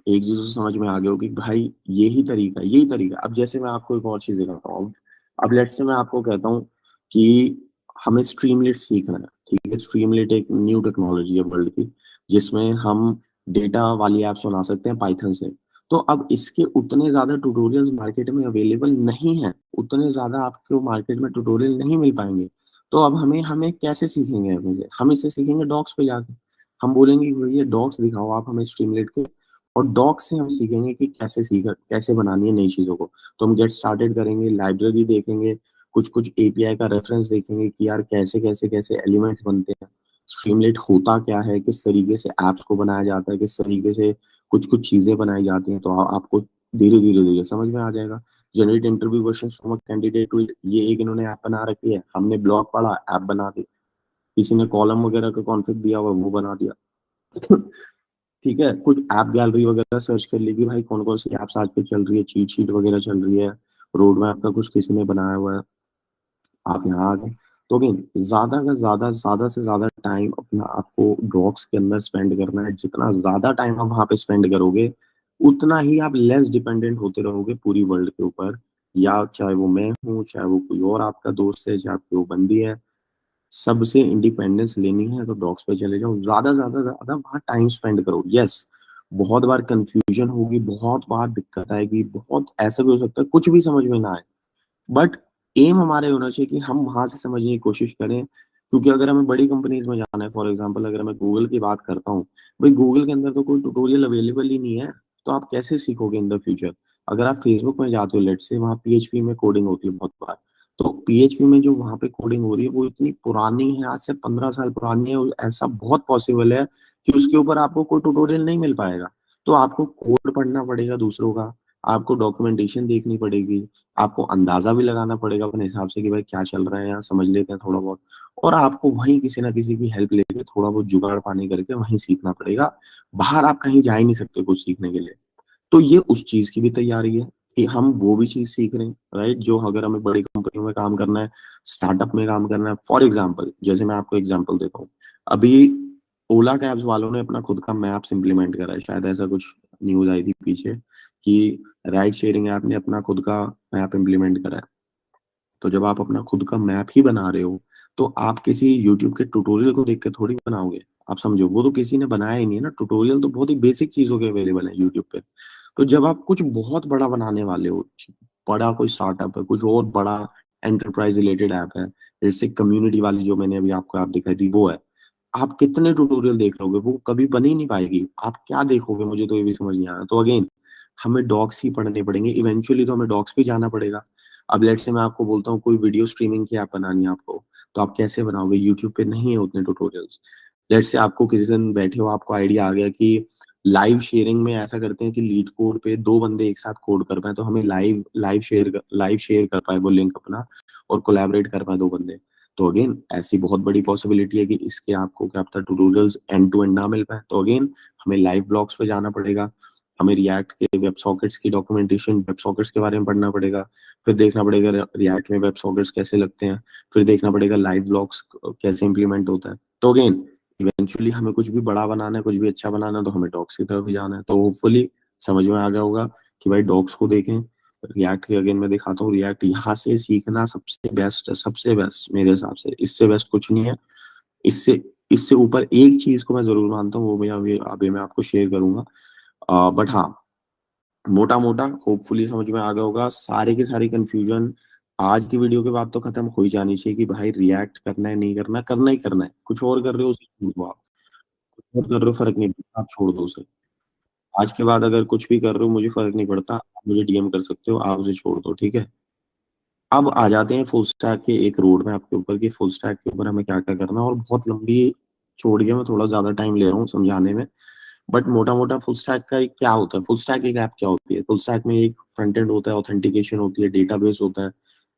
एक चीज तो समझ में आ गया हो कि भाई यही तरीका। अब जैसे मैं आपको एक और चीज दिखाता हूँ। अब लेट्स से मैं आपको कहता हूँ कि हमें स्ट्रीमलेट सीखना है, ठीक है। स्ट्रीमलेट एक न्यू टेक्नोलॉजी है वर्ल्ड की, जिसमें हम डेटा वाली एप्स बना सकते हैं पाइथन से। तो अब इसके उतने ज्यादा ट्यूटोरियल्स मार्केट में अवेलेबल नहीं है, उतने ज्यादा आपको मार्केट में ट्यूटोरियल नहीं मिल पाएंगे। तो अब हमें हमें कैसे सीखेंगे, हम इसे सीखेंगे डॉक्स पे जाके। हम बोलेंगे कि भैया डॉक्स दिखाओ आप हमें स्ट्रीमलेट के, और डॉग से हम सीखेंगे कि कैसे बनानी है नई चीजों को। तो हम गेट स्टार्टेड करेंगे, लाइब्रेरी देखेंगे, कुछ कुछ एपीआई का रेफरेंस देखेंगे कि यार कैसे कैसे कैसे एलिमेंट्स बनते हैं, स्ट्रीमलेट होता क्या है, किस तरीके से ऐप्स को बनाया जाता है, किस तरीके से कुछ कुछ चीजें बनाई जाती हैं। तो आपको धीरे धीरे धीरे समझ में आ जाएगा। Generate interview question from a candidate will, ये एक इन्होंने ऐप बना रखी है, हमने ब्लॉग पढ़ा ऐप बना दी, किसी ने कॉलम वगैरह का कॉन्फ़िग दिया हुआ वो बना दिया। ठीक है, कुछ ऐप गैलरी वगैरह सर्च कर ली कि भाई कौन कौन सी ऐप्स आज पे चल रही है, चीट शीट वगैरह चल रही है, रोड मैप का कुछ किसी ने बनाया हुआ है, आप यहाँ आ गए। तो अगेन ज्यादा से ज्यादा टाइम अपना आपको डॉग्स के अंदर स्पेंड करना है। जितना ज्यादा टाइम आप वहाँ पे स्पेंड करोगे, उतना ही आप लेस डिपेंडेंट होते रहोगे पूरी वर्ल्ड के ऊपर। या चाहे वो मैं हूँ, चाहे वो कोई और आपका दोस्त है, चाहे आपकी वो बंदी है, सबसे इंडिपेंडेंस लेनी है तो डॉग्स पे चले जाओ, ज्यादा वहाँ टाइम स्पेंड करो। यस, बहुत बार कंफ्यूजन होगी, बहुत बार दिक्कत आएगी, बहुत ऐसा भी हो सकता है कुछ भी समझ में ना आए, बट एम हमारे होना चाहिए कि हम वहां से समझने की कोशिश करें क्योंकि अगर हमें बड़ी कंपनीज में जाना है, फॉर एग्जांपल अगर मैं गूगल की बात करता हूँ, भाई गूगल के अंदर तो कोई ट्यूटोरियल अवेलेबल ही नहीं है, तो आप कैसे सीखोगे इन द फ्यूचर? अगर आप फेसबुक में जाते हो, लेट्स से वहाँ पीएचपी में कोडिंग होती है बहुत बार, तो पीएचपी में जो वहाँ पे कोडिंग हो रही है वो इतनी पुरानी है, आज से 15 साल पुरानी है, और ऐसा बहुत पॉसिबल है कि उसके ऊपर आपको कोई ट्यूटोरियल नहीं मिल पाएगा। तो आपको कोड पढ़ना पड़ेगा दूसरों का, आपको डॉक्यूमेंटेशन देखनी पड़ेगी, आपको अंदाजा भी लगाना पड़ेगा अपने हिसाब से कि भाई क्या चल रहा है यहाँ, समझ लेते हैं थोड़ा बहुत, और आपको वहीं किसी ना किसी की हेल्प लेके थोड़ा बहुत जुगाड़ पानी करके वहीं सीखना पड़ेगा। बाहर आप कहीं जा ही नहीं सकते कुछ सीखने के लिए। तो ये उस चीज की भी तैयारी है कि हम वो भी चीज सीख रहे हैं, राइट? जो अगर हमें बड़ी कंपनियों में काम करना है, स्टार्टअप में काम करना है, फॉर एग्जाम्पल जैसे मैं आपको एग्जाम्पल देता हूँ, अभी ओला कैब्स वालों ने अपना खुद का मैप्स इम्प्लीमेंट करा है, शायद ऐसा कुछ न्यूज आई थी पीछे कि राइड शेयरिंग ऐप ने अपना खुद का मैप इम्प्लीमेंट करा है। तो जब आप अपना खुद का मैप ही बना रहे हो, तो आप किसी यूट्यूब के ट्यूटोरियल को देख के थोड़ी बनाओगे। आप समझो, वो तो किसी ने बनाया ही नहीं है ना, ट्यूटोरियल तो बहुत ही बेसिक चीजों के अवेलेबल है यूट्यूब पे। तो जब आप कुछ बहुत बड़ा बनाने वाले हो, बड़ा कोई स्टार्टअप है, कुछ और बड़ा एंटरप्राइज रिलेटेड ऐप है, जैसे कम्युनिटी वाली जो मैंने अभी आपको ऐप दिखाई थी वो है, आप कितने ट्यूटोरियल देख लोगे, वो कभी बन ही नहीं पाएगी। आप क्या देखोगे, मुझे तो ये भी समझ नहीं आ रहा। तो अगेन हमें डॉक्स ही पढ़ने पड़ेंगे, इवेंचुअली तो हमें डॉक्स भी जाना पड़ेगा। अब लेट्स से मैं आपको बोलता हूँ कोई वीडियो स्ट्रीमिंग की ऐप बनानी है आपको, तो आप कैसे बनाओगे? यूट्यूब पे नहीं है उतने ट्यूटोरियल्स। लेट्स से आपको किसी दिन बैठे हो, आपको आइडिया आ गया कि लाइव शेयरिंग में ऐसा करते हैं कि लीड कोड पे दो बंदे एक साथ कोड कर पाए, तो हमें लाइव शेयर कर पाए वो लिंक अपना, और कोलैबोरेट कर पाए दो बंदे। तो अगेन ऐसी बहुत बड़ी पॉसिबिलिटी है कि इसके आपको क्या पता ट्यूटोरियल्स एंड टू एंड ना मिल पाए। तो अगेन हमें लाइव ब्लॉग्स पे जाना पड़ेगा, हमें रिएक्ट के वेब सॉकेट्स की डॉक्यूमेंटेशन, वेब सॉकेट्स के बारे में पढ़ना पड़ेगा, फिर देखना पड़ेगा रिएक्ट में वेब सॉकेट्स कैसे लगते हैं, फिर देखना पड़ेगा लाइव ब्लॉग्स कैसे इंप्लीमेंट होता है। तो अगेन इवेंचुअली हमें कुछ भी बड़ा बनाना है, कुछ भी अच्छा बनाना है, तो हमें डॉक्स की तरफ ही जाना है। तो होपफुली समझ में आ गया होगा कि भाई डॉक्स को देखें। रिएक्ट के अगेन मैं दिखाता हूँ, रिएक्ट यहाँ से सीखना सबसे बेस्ट है, सबसे बेस्ट मेरे हिसाब से, इससे बेस्ट कुछ नहीं है। इससे इससे ऊपर एक चीज को मैं जरूर मानता हूँ, वो मैं अभी मैं आपको शेयर करूंगा। बट हाँ, मोटा मोटा होपफुली समझ में आ गया होगा। सारे के सारी कंफ्यूजन आज की वीडियो के बाद तो खत्म हो ही जानी चाहिए कि भाई रिएक्ट करना है नहीं करना, करना ही करना है। कुछ और कर रहे हो उसे छोड़ दो, आप कुछ और कर रहे हो फर्क नहीं पड़ता, आप छोड़ दो उसे। आज के बाद अगर कुछ भी कर रहे हो मुझे फर्क नहीं पड़ता, आप मुझे डीएम कर सकते हो, आप उसे छोड़ दो, ठीक है? अब आ जाते हैं फुल स्टैक के एक रोड मैप के ऊपर कि फुल स्टैक के ऊपर हमें क्या क्या करना है, और बहुत लंबी छोड़ के मैं थोड़ा ज्यादा टाइम ले रहा हूँ समझाने में। बट मोटा मोटा फुल स्टैक का एक क्या होता है, फुल स्टैक एक ऐप क्या होती है? फुल स्टैक में एक फ्रंट एंड होता है, ऑथेंटिकेशन होती है, डेटाबेस होता है,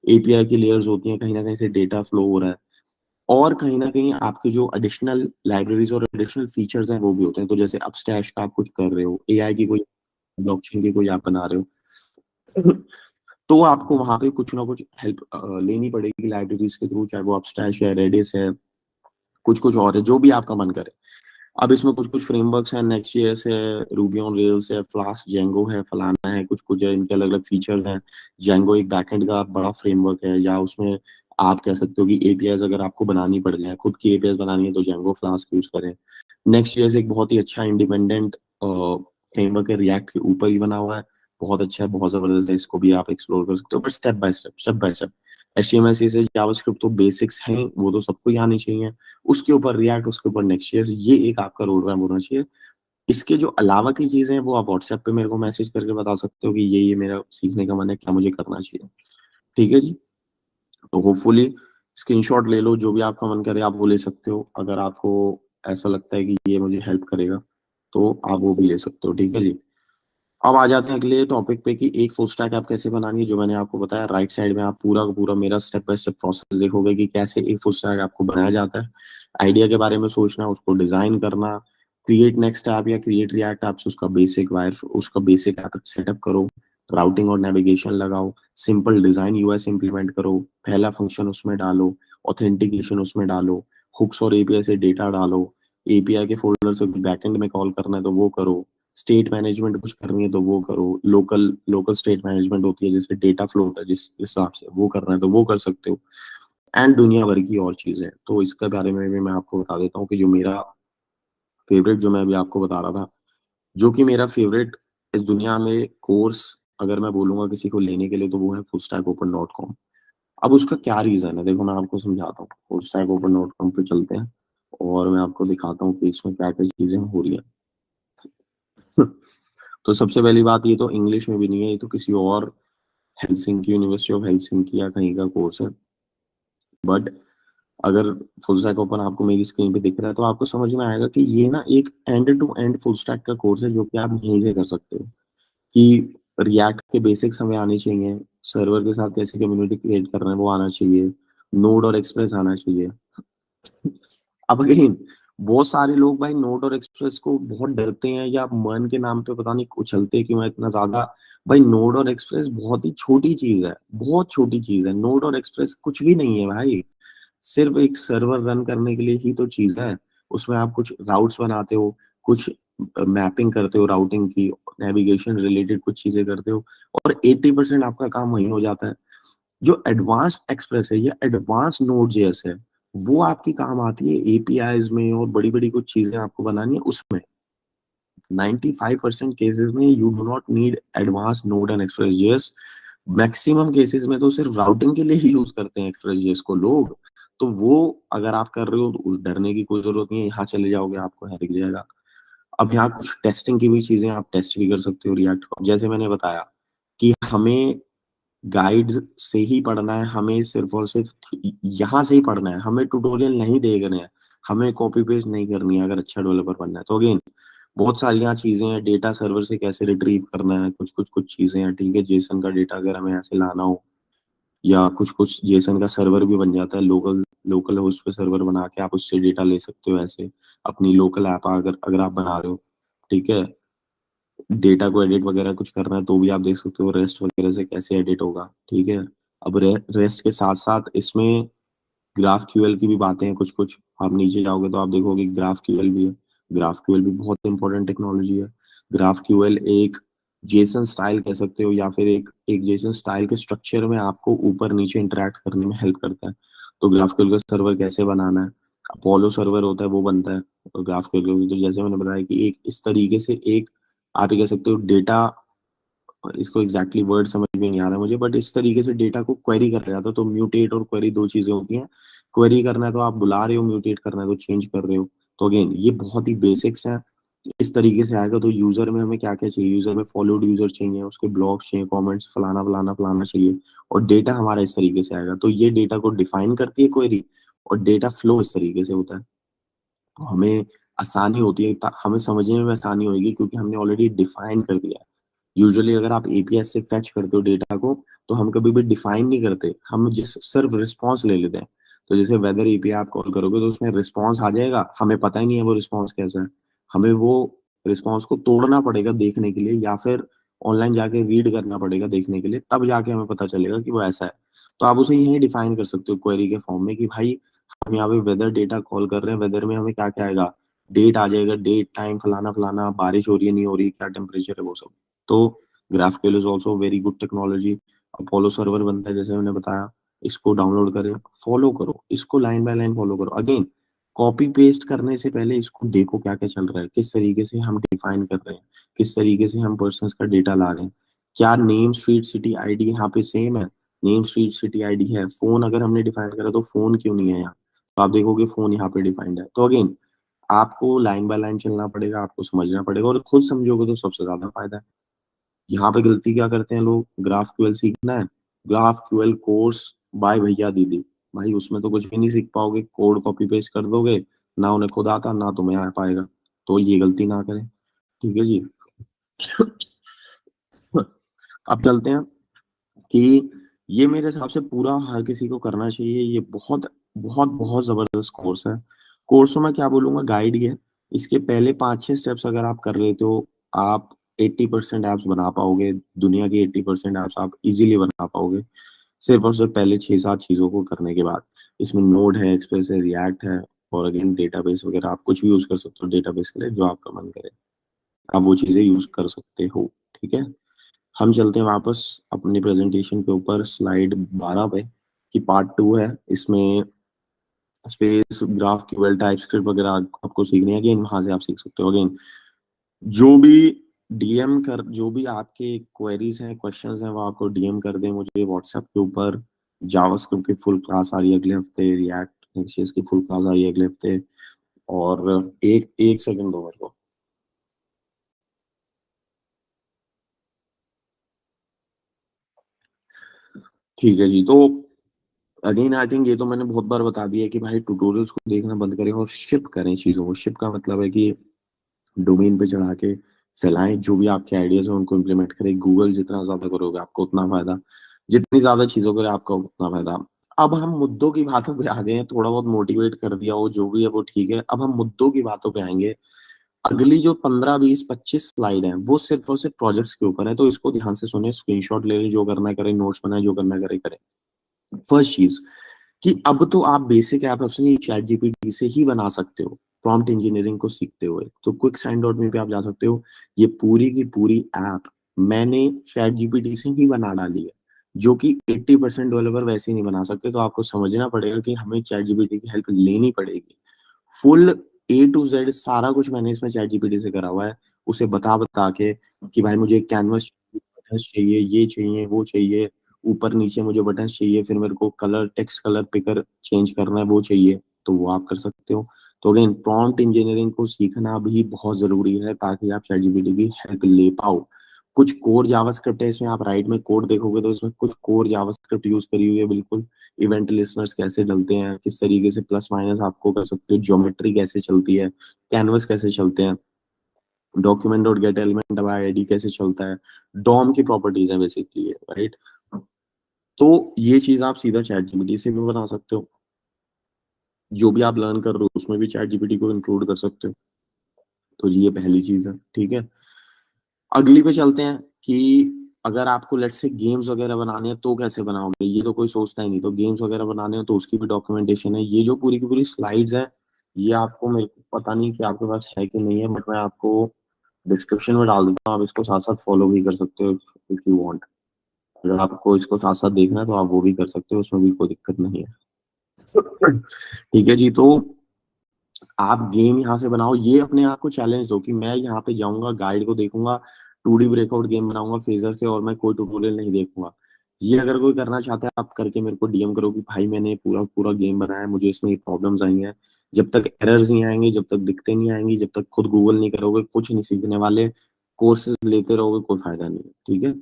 एपीआई की लेयर्स होती हैं, कहीं ना कहीं से डेटा फ्लो हो रहा है, और कहीं ना कहीं आपके जो एडिशनल लाइब्रेरीज और एडिशनल फीचर्स हैं वो भी होते हैं। तो जैसे अपस्टैश का आप कुछ कर रहे हो, एआई की कोई ब्लॉकचेन की कोई ऐप बना रहे हो, तो आपको वहां पे कुछ ना कुछ हेल्प लेनी पड़ेगी लाइब्रेरीज के थ्रू, चाहे वो अपस्टैश है, रेडिस है, कुछ कुछ और है, जो भी आपका मन करे। अब इसमें कुछ कुछ फ्रेमवर्क्स हैं, नेक्स्ट.जेएस है, रूबी ऑन रेल्स है, फ्लास्क, जेंगो है, फलाना है, कुछ कुछ है, इनके अलग अलग फीचर्स हैं। जेंगो एक बैकएंड का बड़ा फ्रेमवर्क है, या उसमें आप कह सकते हो कि एपीआईज अगर आपको बनानी पड़ जाए, खुद की एपीआईज बनानी है, तो जेंगो फ्लास्क यूज करें। नेक्स्ट.जेएस एक बहुत ही अच्छा इंडिपेंडेंट फ्रेमवर्क है, रिएक्ट के ऊपर ही बना हुआ है, बहुत अच्छा है, बहुत जबरदस्त है, इसको भी आप एक्सप्लोर कर सकते हो, but step by step. HTML CSS JavaScript तो बेसिक्स हैं, वो तो सबको ही आनी चाहिए। उसके ऊपर रिएक्ट, उसके ऊपर नेक्स्ट.जेएस, ये एक आपका रोड मैप होना चाहिए। इसके जो अलावा की चीजें हैं वो आप व्हाट्सएप पे मेरे को मैसेज करके बता सकते हो कि ये मेरा सीखने का मन है, क्या मुझे करना चाहिए, ठीक है जी? तो होपफुली स्क्रीनशॉट ले लो, जो भी आपका मन करे आप वो ले सकते हो, अगर आपको ऐसा लगता है कि ये मुझे हेल्प करेगा तो आप वो भी ले सकते हो, ठीक है जी? अब आ जाते हैं अगले टॉपिक पे कि एक फुल स्टैक ऐप कैसे बनानी है। जो मैंने आपको बताया, राइट साइड में आप पूरा का पूरा मेरा स्टेप बाय स्टेप प्रोसेस देखोगे कि कैसे एक फुल स्टैक ऐप को बनाया जाता है। आइडिया के बारे में सोचना, उसको डिजाइन करना, क्रिएट नेक्स्ट ऐप या क्रिएट रिएक्ट ऐप्स, उसका बेसिक ऐप सेटअप करो, राउटिंग और नेविगेशन लगाओ, सिंपल डिजाइन यूएस इंप्लीमेंट करो, पहला फंक्शन उसमें डालो, ऑथेंटिकेशन उसमें डालो, हुक्स और एपीआई से डेटा डालो, एपीआई के फोल्डर से बैकएंड में कॉल करना है तो वो करो, स्टेट मैनेजमेंट कुछ करनी है तो वो करो, लोकल लोकल स्टेट मैनेजमेंट होती है, जैसे डेटा फ्लो होता है जिस हिसाब से वो करना है तो वो कर सकते हो, एंड दुनिया भर की और चीजें। तो इसके बारे में भी मैं आपको बता देता हूँ कि जो मेरा फेवरेट, जो मैं अभी आपको बता रहा था, जो कि मेरा फेवरेट इस दुनिया में कोर्स अगर मैं बोलूंगा किसी को लेने के लिए, तो वो है fullstackopen.com। अब उसका क्या रीजन है, देखो मैं आपको समझाता हूँ। Full stack open dot com पे चलते हैं और मैं आपको दिखाता हूँ कि इसमें क्या क्या चीजें हो रही हैं। तो सबसे पहली बात, ये तो इंग्लिश में भी नहीं है, ये तो किसी और हेलसिंकी, यूनिवर्सिटी ऑफ हेलसिंकी या कहीं का कोर्स है। बट अगर फुल स्टैक ओपन आपको मेरी स्क्रीन पे दिख रहा है तो आपको समझ में आएगा कि ये ना एक end to end full stack का कोर्स है जो कि आप यहीं से कर सकते हो। कि रिएक्ट के बेसिक्स हमें आने चाहिए, सर्वर के साथ कैसे कम्युनिटी क्रिएट करना है वो आना चाहिए, नोड और एक्सप्रेस आना चाहिए। अब अगेन, बहुत सारे लोग भाई नोड और एक्सप्रेस को बहुत डरते हैं या मन के नाम पे पता नहीं उछलते क्यों है इतना ज्यादा। भाई नोड और एक्सप्रेस बहुत ही छोटी चीज है, बहुत छोटी चीज है। नोड और एक्सप्रेस कुछ भी नहीं है भाई, सिर्फ एक सर्वर रन करने के लिए ही तो चीज है। उसमें आप कुछ राउट्स बनाते हो, कुछ मैपिंग करते हो राउटिंग की, नेविगेशन रिलेटेड कुछ चीजें करते हो, और 80% आपका काम वहीं हो जाता है। जो एडवांस एक्सप्रेस है या एडवांस नोड जेएस है, वो आपकी काम आती है एपीआईज में और बड़ी बड़ी कुछ चीजें आपको बनानी है उसमें। 95% केसेस में you do not need advance node and express JS. Maximum cases में तो सिर्फ राउटिंग के लिए ही यूज करते हैं एक्सप्रेस जेएस को लोग। तो वो अगर आप कर रहे हो तो उस डरने की कोई जरूरत नहीं है, यहाँ चले जाओगे आपको यहाँ दिख जाएगा। अब यहाँ कुछ टेस्टिंग की भी चीजें, आप टेस्ट भी कर सकते हो रिएक्ट को। जैसे मैंने बताया कि हमें गाइड्स से ही पढ़ना है, हमें सिर्फ और सिर्फ यहाँ से ही पढ़ना है, हमें ट्यूटोरियल नहीं देखने हैं, हमें कॉपी पेस्ट नहीं करनी है अगर अच्छा डेवलपर बनना है तो। अगेन बहुत सारी यहाँ चीजें हैं, डेटा सर्वर से कैसे रिट्रीव करना है, कुछ चीजें हैं, ठीक है। जेसन का डेटा अगर हमें ऐसे लाना हो, या कुछ कुछ जेसन का सर्वर भी बन जाता है, लोकल लोकल होस्ट पे सर्वर बना के आप उससे डेटा ले सकते हो ऐसे, अपनी लोकल ऐप अगर अगर आप बना रहे हो, ठीक है। डेटा को एडिट वगैरह कुछ करना है तो भी आप देख सकते हो रेस्ट वगैरह से कैसे एडिट होगा, ठीक है। अब रेस्ट के साथ साथ इसमें ग्राफ क्यूएल की भी बातें हैं कुछ कुछ। आप नीचे जाओगे तो आप देखोगे ग्राफ क्यूएल भी है। ग्राफ क्यूएल भी बहुत इंपॉर्टेंट टेक्नोलॉजी है। ग्राफ क्यूएल एक जेसन स्टाइल कह सकते हो, या फिर एक एक जेसन स्टाइल के स्ट्रक्चर में आपको ऊपर नीचे इंटरेक्ट करने में हेल्प करता है। तो ग्राफ क्यूएल का सर्वर कैसे बनाना है, अपोलो सर्वर होता है वो बनता है। और ग्राफ क्यूएल तो जैसे मैंने बताया कि एक इस तरीके से एक, आप ये कह सकते हो डेटा, इसको एग्जैक्टली वर्ड समझ में नहीं आ रहा मुझे, बट इस तरीके से डेटा को क्वेरी कर रहा था। तो म्यूटेट और क्वेरी दो चीजें होती हैं। क्वेरी करना है तो आप बुला रहे हो, म्यूटेट करना है तो चेंज कर रहे हो। तो अगेन ये बहुत ही बेसिक्स हैं। इस तरीके से आएगा। तो यूजर में हमें क्या क्या चाहिए, यूजर में फॉलोड यूजर चाहिए, उसके ब्लॉग्स चाहिए, कमेंट्स, फलाना फलाना फलाना चाहिए। और डेटा हमारा इस तरीके से आएगा। तो ये डेटा को डिफाइन करती है क्वेरी, और डेटा फ्लो इस तरीके से होता है। तो हमें आसानी होती है, हमें समझने में आसानी होगी क्योंकि हमने ऑलरेडी डिफाइन कर दिया है। यूजुअली अगर आप एपीएस से फेच करते हो डेटा को, तो हम कभी भी डिफाइन नहीं करते, हम जिस सिर्फ रिस्पॉन्स ले लेते हैं। तो जैसे वेदर एपीआई आप कॉल करोगे तो उसमें रिस्पॉन्स आ जाएगा, हमें पता ही नहीं है वो रिस्पॉन्स कैसा है। हमें वो रिस्पॉन्स को तोड़ना पड़ेगा देखने के लिए, या फिर ऑनलाइन जाके रीड करना पड़ेगा देखने के लिए, तब जाके हमें पता चलेगा कि वो ऐसा है। तो आप उसे यही डिफाइन कर सकते हो क्वेरी के फॉर्म में कि भाई हम यहाँ पे वेदर डेटा कॉल कर रहे हैं, वेदर में हमें क्या क्या आएगा, डेट आ जाएगा, डेट टाइम फलाना फलाना, बारिश हो रही है नहीं हो रही, क्या टेम्परेचर है, वो सब। तो GraphQL is also very good technology. Apollo server बनता है जैसे मैंने बताया, इसको डाउनलोड करें, फॉलो करो, इसको लाइन बाय लाइन फॉलो करो। अगेन कॉपी पेस्ट करने से पहले इसको देखो क्या क्या चल रहा है, किस तरीके से हम डिफाइन कर रहे हैं, किस तरीके से हम पर्सन का डेटा ला रहे हैं। क्या नेम स्ट्रीट सिटी आईडी यहाँ पे सेम है, नेम स्ट्रीट सिटी आईडी है। फोन अगर हमने डिफाइन करा तो फोन क्यों नहीं है यहाँ, तो आप देखोगे फोन यहाँ पे डिफाइंड है। तो अगेन आपको लाइन बाय लाइन चलना पड़ेगा, आपको समझना पड़ेगा, और खुद समझोगे तो सबसे ज्यादा फायदा है। यहाँ पे गलती क्या करते हैं लोग, ग्राफ क्यूएल सीखना है, ग्राफ क्यूएल कोर्स बाय भैया दीदी, भाई उसमें तो कुछ भी नहीं सीख पाओगे, कोड कॉपी पेस्ट कर दोगे, ना उन्हें खुद आता ना तुम्हें आ पाएगा। तो ये गलती ना करें, ठीक है जी। अब चलते हैं कि ये मेरे हिसाब से पूरा हर किसी को करना चाहिए। ये बहुत बहुत बहुत जबरदस्त कोर्स है। कोर्स में क्या बोलूंगा, गाइड ही है। इसके पहले 5-6 स्टेप्स अगर आप कर लेते हो, आप 80% एप्स बना पाओगे। दुनिया की 80% एप्स आप इजीली बना पाओगे, सिर्फ और सिर्फ पहले 6-7 चीजों को करने के बाद। इसमें नोड है, एक्सप्रेस है, रिएक्ट है, और अगेन डेटाबेस वगैरह आप कुछ भी यूज कर सकते हो डेटाबेस के लिए, जो आपका मन करे आप वो चीजें यूज कर सकते हो, ठीक है। हम चलते हैं वापस अपनी प्रेजेंटेशन के ऊपर, स्लाइड 12 पे, कि पार्ट 2 है। इसमें स्पेस ग्राफ क्यूएल टाइपस्क्रिप्ट वगैरह आपको सीखनी है। अगेन वहां से आप सीख सकते हो। अगेन जो भी जो भी आपके क्वेरीज हैं, क्वेश्चंस हैं, वो आपको डीएम कर दें मुझे व्हाट्सएप के ऊपर। जावास्क्रिप्ट की फुल क्लास आ रही है अगले हफ्ते, रिएक्ट नेक्स्ट की फुल क्लास आ रही है अगले हफ्ते। और एक एक सेकंड दो मेरे को। ठीक है जी। तो अगेन आई थिंक ये तो मैंने बहुत बार बता दिया है कि भाई ट्यूटोरियल्स को देखना बंद करें और शिप करें चीजों को। शिप का मतलब है कि डोमेन पे चढ़ा के फैलाएं, जो भी आपके आइडियाज हैं उनको इम्प्लीमेंट करें। गूगल जितना ज्यादा करोगे आपको उतना फायदा, जितनी ज्यादा चीजों करें आपका उतना फायदा। अब हम मुद्दों की बातों पे आ गए हैं, थोड़ा बहुत मोटिवेट कर दिया हो जो भी है वो ठीक है। अब हम मुद्दों की बातों पे आएंगे। अगली जो 15 20 25 स्लाइड है वो सिर्फ और सिर्फ प्रोजेक्ट्स के ऊपर है, तो इसको ध्यान से सुने, स्क्रीनशॉट ले लें, जो करना है करें, नोट्स बनाए, जो करना है करें। फर्स्ट चीज कि अब तो आप बेसिक ऐप अपनी चैट जीपीटी से ही बना सकते हो प्रॉम्प्ट इंजीनियरिंग को सीखते हुए। तो क्विक साइन डॉट मी पे आप जा सकते हो। ये पूरी की पूरी ऐप मैंने चैट जीपीटी से ही बना डाली है, जो कि 80% डेवलपर वैसे ही नहीं बना सकते। तो आपको समझना पड़ेगा कि हमें चैट जीपीटी की हेल्प लेनी पड़ेगी। फुल A to Z सारा कुछ मैंने इसमें चैट जीपीटी से करा हुआ है, उसे बता बता के कि भाई मुझे कैनवस चाहिए, ये चाहिए, वो चाहिए, ऊपर नीचे मुझे बटन चाहिए, फिर मेरे को colour, text colour picker change करना है, वो चाहिए, तो वो आप कर सकते हो। तो अगेन प्रॉम्प्ट इंजीनियरिंग को सीखना भी बहुत जरूरी है ताकि आप चैटजीपीटी की हेल्प ले पाओ। कुछ कोर जावास्क्रिप्ट है इसमें, आप राइट में कोड देखोगे तो इसमें कुछ कोर जावास्क्रिप्ट यूज करी हुई है बिल्कुल। इवेंट लिस्नर्स कैसे डलते हैं, किस तरीके से प्लस माइनस आपको कर सकते हो, ज्योमेट्री कैसे चलती है, कैनवस कैसे चलते हैं, document dot gate element ID कैसे चलता है, डॉम की प्रॉपर्टीज है बेसिकली, राइट। तो ये चीज आप सीधा चैट जीपीटी से भी बना सकते हो। जो भी आप लर्न कर रहे हो उसमें भी चैट जीपीटी को इंक्लूड कर सकते हो। तो जी ये पहली चीज है, ठीक है। अगली पे चलते हैं कि अगर आपको लेट्स से गेम्स वगैरह बनाने हैं तो कैसे बनाओगे। ये तो कोई सोचता ही नहीं। तो गेम्स वगैरह बनाने हैं तो उसकी भी डॉक्यूमेंटेशन है। ये जो पूरी की पूरी स्लाइड्स हैं, ये आपको, मेरे को पता नहीं कि आपके पास है कि नहीं है, बट मैं आपको डिस्क्रिप्शन में डाल देता हूँ। आप इसको साथ साथ फॉलो भी कर सकते हो इफ यू वांट। अगर आपको इसको साथ साथ देखना है तो आप वो भी कर सकते हो, उसमें भी कोई दिक्कत नहीं है। ठीक है जी। तो आप गेम यहाँ से बनाओ। ये अपने आप को चैलेंज दो कि मैं यहाँ पे जाऊंगा, गाइड को देखूंगा, 2D ब्रेकआउट गेम बनाऊंगा फेजर से, और मैं कोई ट्यूटोरियल नहीं देखूंगा। ये अगर कोई करना चाहता है आप करके मेरे को डीएम करो कि भाई मैंने पूरा पूरा गेम बनाया है, मुझे इसमें ये प्रॉब्लम्स आई हैं। जब तक एरर्स नहीं आएंगे, जब तक दिक्कतें नहीं आएंगी, जब तक खुद गूगल नहीं करोगे, कुछ नहीं सीखने वाले। कोर्सेज लेते रहोगे, कोई फायदा नहीं है, ठीक है।